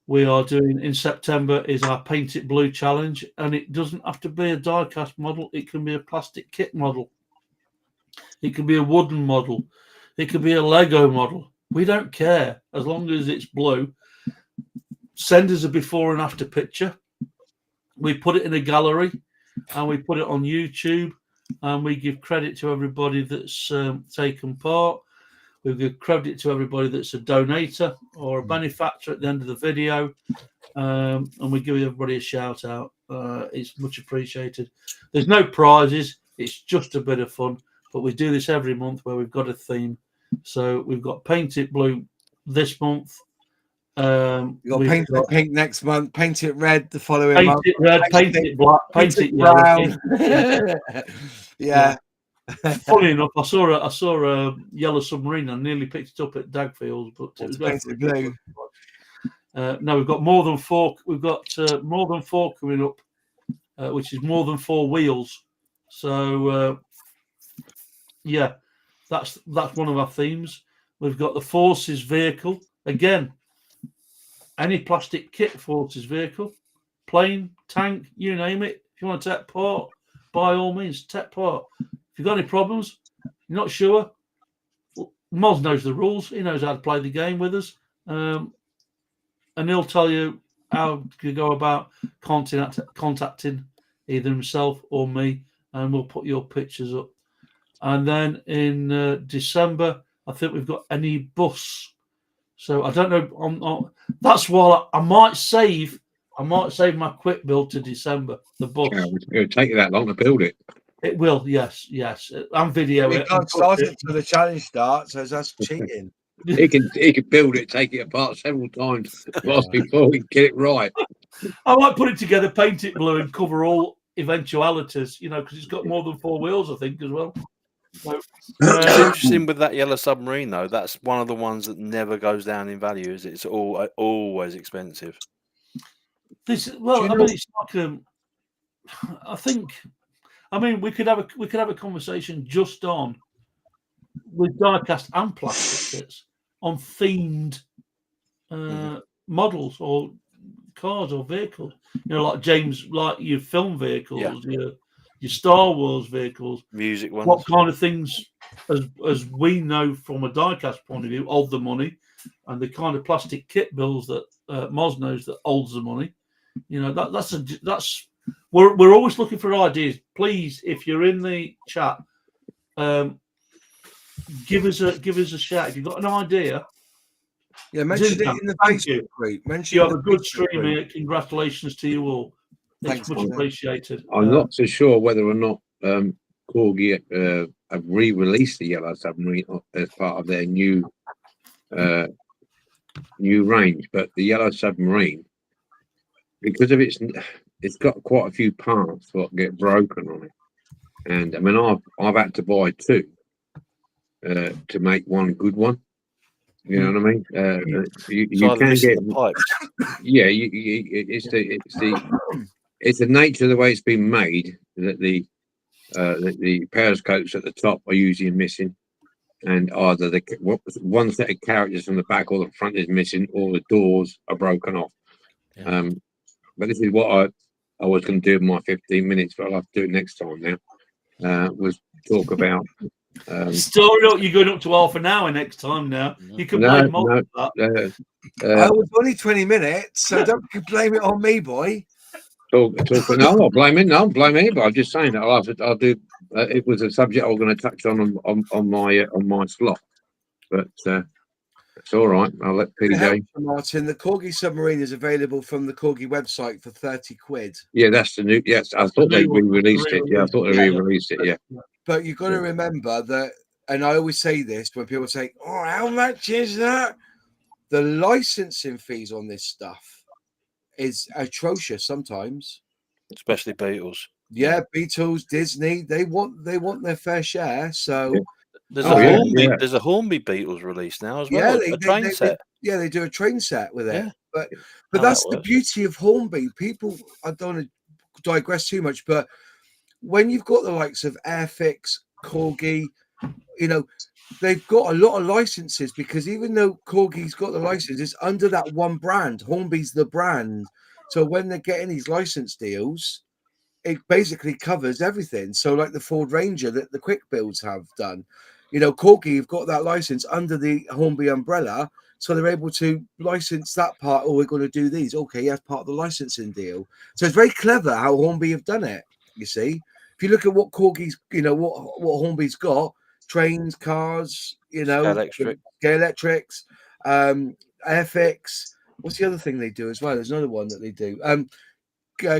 [SPEAKER 1] we are doing in September is our Paint It Blue challenge, and it doesn't have to be a die-cast model. It can be a plastic kit model. It can be a wooden model. It could be a Lego model. We don't care as long as it's blue. Send us a before and after picture. We put it in a gallery and we put it on YouTube, and we give credit to everybody that's taken part. We give credit to everybody that's a donator or a benefactor at the end of the video, and we give everybody a shout out. It's much appreciated. There's no prizes. It's just a bit of fun, but we do this every month where we've got a theme. So we've got Paint It Blue this month.
[SPEAKER 5] You got Paint It Pink next month, Paint It Red the following month.
[SPEAKER 1] Paint It Red, Paint It Black, Paint It
[SPEAKER 5] Brown. Yeah.
[SPEAKER 1] Funny enough, I saw a yellow submarine. I nearly picked it up at Dagfields, but it was
[SPEAKER 5] Painted blue.
[SPEAKER 1] No, we've got more than four. We've got more than four coming up, which is more than four wheels. So yeah, that's one of our themes. We've got the Forces vehicle again. Any plastic kit Forces vehicle, plane, tank, you name it. If you want to take part, by all means, take part. If you've got any problems, you're not sure, Moz knows the rules. He knows how to play the game with us. And he'll tell you how to go about contacting either himself or me, and we'll put your pictures up. And then in December, I think we've got any bus. So I don't know. That's why I might save my quick build to December. The bus.
[SPEAKER 2] Yeah, it'll take you that long to build it.
[SPEAKER 1] It will. Yes. And video
[SPEAKER 5] We
[SPEAKER 1] it.
[SPEAKER 5] can't start it till the challenge starts, so that's cheating.
[SPEAKER 2] He can build it, take it apart several times before we get it right.
[SPEAKER 1] I might put it together, paint it blue, and cover all eventualities. You know, because it's got more than four wheels, I think, as well. So,
[SPEAKER 4] it's interesting with that yellow submarine, though. That's one of the ones that never goes down in value. Is it? It's always expensive.
[SPEAKER 1] It's like I think. I mean, we could have a conversation just on with diecast and plastic kits on themed models or cars or vehicles. You know, like James, like your film vehicles, your Star Wars vehicles,
[SPEAKER 4] music ones.
[SPEAKER 1] What kind of things, as we know from a diecast point of view, hold the money, and the kind of plastic kit bills that Moz knows that holds the money. You know, that's. We're always looking for ideas. Please, if you're in the chat, give us a shout. If you've got an idea,
[SPEAKER 5] mention it in the Facebook group.
[SPEAKER 1] You have a good stream here. Congratulations to you all. It's much appreciated.
[SPEAKER 2] I'm not so sure whether or not Corgi have re-released the Yellow Submarine as part of their new range, but the Yellow Submarine, because of it's got quite a few parts that get broken on it, and I mean I've had to buy two to make one good one, You know what I mean? You
[SPEAKER 4] It's either
[SPEAKER 2] can
[SPEAKER 4] this or
[SPEAKER 2] get,
[SPEAKER 4] the pipes.
[SPEAKER 2] yeah. It's the nature of the way it's been made that the periscopes at the top are usually missing, and either one set of characters from the back or the front is missing, or the doors are broken off.
[SPEAKER 4] Yeah.
[SPEAKER 2] But this is what I was going to do in my 15 minutes, but I'll have to do it next time now. Was talk about.
[SPEAKER 1] Story up, you're going up to half an hour next time now. You can blame Mod for that.
[SPEAKER 5] I was only 20 minutes, so don't blame it on me, boy.
[SPEAKER 2] No, I'm not blaming. No, blame anybody. I'm just saying that I'll do. It was a subject I was going to touch on my slot, but it's all right. I'll let PJ.
[SPEAKER 5] Martin, the Corgi submarine is available from the Corgi website for 30 quid.
[SPEAKER 2] Yeah, that's the new. Yes, I thought they re-released it. Yeah, I thought they re-released it. Yeah,
[SPEAKER 5] but you've got to remember that, and I always say this when people say, "Oh, how much is that?" The licensing fees on this stuff is atrocious sometimes,
[SPEAKER 4] especially Beatles.
[SPEAKER 5] Yeah, Beatles, Disney, they want their fair share. So
[SPEAKER 4] there's a Hornby Beatles release now as well.
[SPEAKER 5] Yeah,
[SPEAKER 4] a train set.
[SPEAKER 5] They do a train set with it.
[SPEAKER 4] Yeah.
[SPEAKER 5] But that's the beauty of Hornby. People, I don't want to digress too much, but when you've got the likes of Airfix, Corgi, they've got a lot of licenses, because even though Corgi's got the license, it's under that one brand. Hornby's the brand. So when they're getting these license deals, it basically covers everything. So like the Ford Ranger that the Quick Builds have done, Corgi have got that license under the Hornby umbrella. So they're able to license that part. Oh, we're going to do these. Okay, yeah, part of the licensing deal. So it's very clever how Hornby have done it. You see, if you look at what Corgi's, what Hornby's got, trains, cars,
[SPEAKER 4] Scale
[SPEAKER 5] Electrics, Airfix. What's the other thing they do as well? There's another one that they do.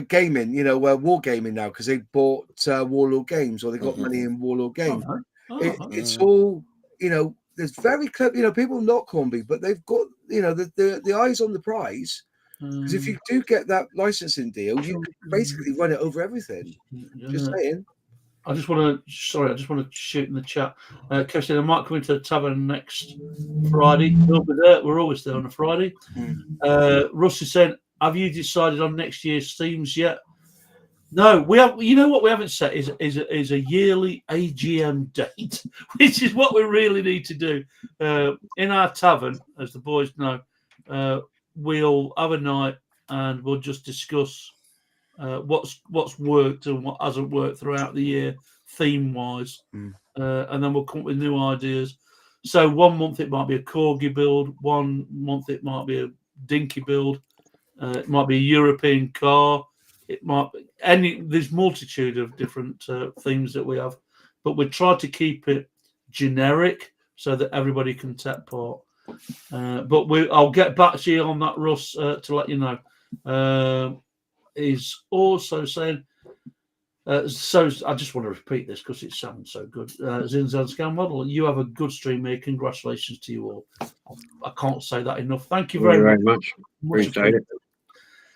[SPEAKER 5] Gaming, war gaming now, because they bought Warlord Games, or they got money in Warlord Games. It's all, there's very clever, people knock Hornby, but they've got, the eyes on the prize. Because if you do get that licensing deal, you basically run it over everything. Just saying.
[SPEAKER 1] I just want to shoot in the chat. Kev said I might come into the tavern next Friday. We'll be there. We're always there on a Friday. Russ is saying, have you decided on next year's themes yet? No, we have. You know what we haven't set is a yearly AGM date, which is what we really need to do. In our tavern, as the boys know, we'll have a night and we'll just discuss what's worked and what hasn't worked throughout the year, theme wise, and then we'll come up with new ideas. So 1 month it might be a Corgi build, 1 month it might be a Dinky build. It might be a European car. It might be there's multitude of different themes that we have, but we try to keep it generic so that everybody can take part. But I'll get back to you on that, Russ, to let you know. He's also saying, so I just want to repeat this because it sounds so good. Zinzan Scan Model, you have a good stream here. Congratulations to you all. I can't say that enough. Thank you very much.
[SPEAKER 2] Appreciate it.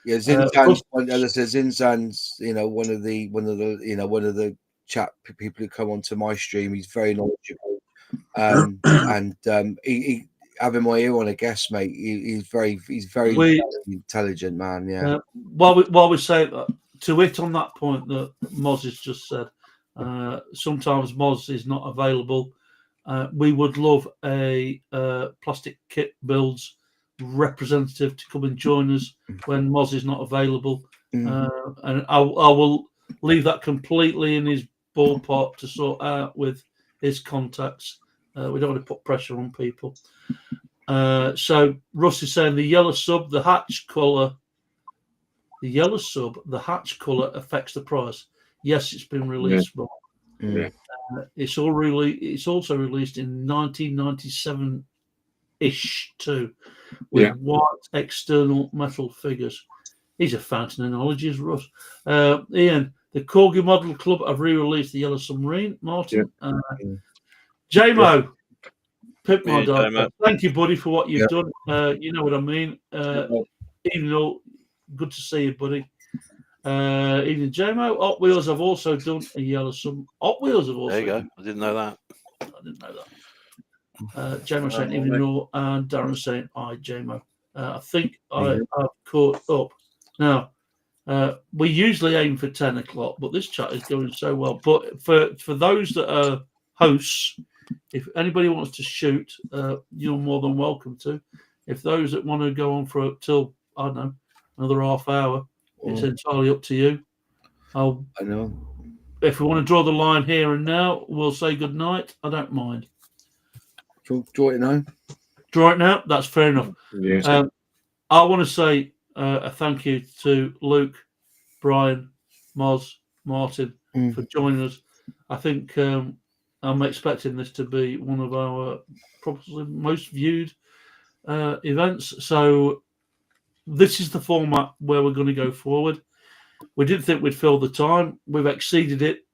[SPEAKER 5] Yeah, Zinzan's Zinzan's, one of the chat people who come onto my stream. He's very knowledgeable, and he having my ear on a guest, mate. He's very intelligent man. Yeah.
[SPEAKER 1] While we say that, to hit on that point that Moz has just said, sometimes Moz is not available. We would love a plastic kit builds representative to come and join us when Moz is not available, and I will leave that completely in his ballpark to sort out with his contacts. We don't want to put pressure on people. So Russ is saying the yellow sub, the hatch colour. The yellow sub, the hatch colour affects the price. Yes, it's been released, but it's also released in 1997-ish too, with white external metal figures. He's a fountain of knowledge, is Russ. Ian, the Corgi Model Club have re-released the Yellow Submarine. Martin, JMO, Pip my dog. Thank you, buddy, for what you've done. You know what I mean. Even though, good to see you, buddy. Even JMO, Hot Wheels have also done a Yellow Sub. Hot Wheels have also.
[SPEAKER 4] There you go. I didn't know that.
[SPEAKER 1] I didn't know that. JMO saying evening all, and Darren saying hi, JMO. I think I've caught up. Now, we usually aim for 10 o'clock, but this chat is going so well. But for those that are hosts, if anybody wants to shoot, you're more than welcome to. If those that want to go on for till, I don't know, another half hour, it's entirely up to you. I
[SPEAKER 5] know.
[SPEAKER 1] If we want to draw the line here and now, we'll say good night. I don't mind.
[SPEAKER 5] Draw it now.
[SPEAKER 1] Draw it now. That's fair enough.
[SPEAKER 2] Yes.
[SPEAKER 1] I want to say a thank you to Luke, Brian, Moz, Martin for joining us. I think I'm expecting this to be one of our probably most viewed events. So this is the format where we're going to go forward. We didn't think we'd fill the time. We've exceeded it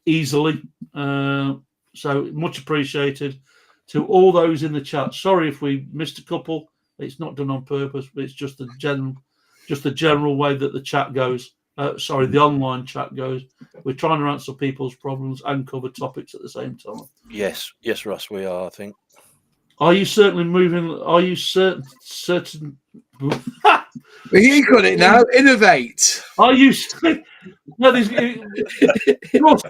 [SPEAKER 1] easily. So much appreciated to all those in the chat. Sorry if we missed a couple. It's not done on purpose, but it's just the general way that the chat goes. The online chat goes. We're trying to answer people's problems and cover topics at the same time.
[SPEAKER 4] Yes, Russ, we are. I think.
[SPEAKER 1] Are you certainly moving? Are you certain?
[SPEAKER 5] But you got it now. Innovate.
[SPEAKER 1] Are you? No,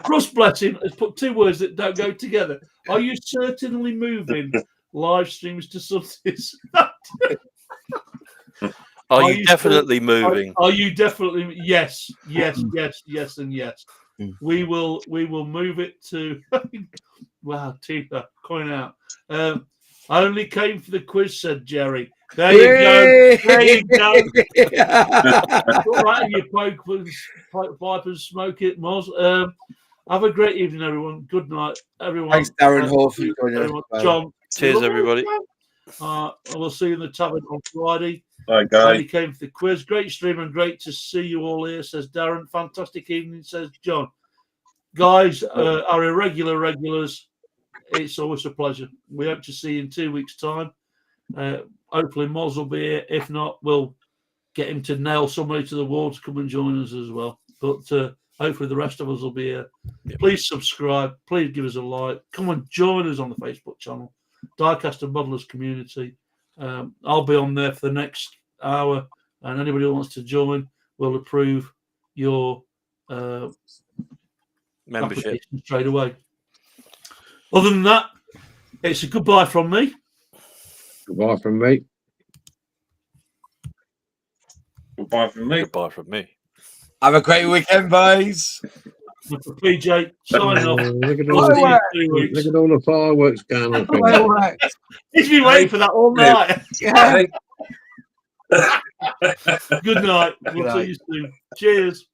[SPEAKER 1] Russ, bless him, has put two words that don't go together. Are you certainly moving live streams to something?
[SPEAKER 4] Are you definitely moving?
[SPEAKER 1] Are you definitely? Yes, and yes. We will move it to. Wow, Tifa calling out. I only came for the quiz, said Jerry. There you go. There you go. All right, you pipe and smoke it, Moz. Have a great evening, everyone. Good night, everyone.
[SPEAKER 5] Thanks, Darren Hall, for joining us.
[SPEAKER 1] John.
[SPEAKER 4] Cheers, everybody.
[SPEAKER 1] We'll see you in the tavern on Friday.
[SPEAKER 3] All right, guys.
[SPEAKER 1] Only came for the quiz. Great stream and great to see you all here, says Darren. Fantastic evening, says John. Guys, our irregular regulars, it's always a pleasure. We hope to see you in 2 weeks' time. Hopefully, Moz will be here. If not, we'll get him to nail somebody to the wall to come and join us as well. But hopefully, the rest of us will be here. Yep. Please subscribe. Please give us a like. Come and join us on the Facebook channel, Diecast and Modelers Community. I'll be on there for the next hour, and anybody who wants to join will approve your
[SPEAKER 4] membership
[SPEAKER 1] straight away. Other than that, it's a goodbye from me.
[SPEAKER 2] Goodbye from me.
[SPEAKER 3] Goodbye from me.
[SPEAKER 4] Goodbye from me.
[SPEAKER 5] Have a great weekend, boys.
[SPEAKER 1] PJ, signing off.
[SPEAKER 2] Look at all the fireworks going off.
[SPEAKER 1] He's been waiting for that all night.
[SPEAKER 5] Yeah.
[SPEAKER 1] Good night. We'll see you soon. Cheers.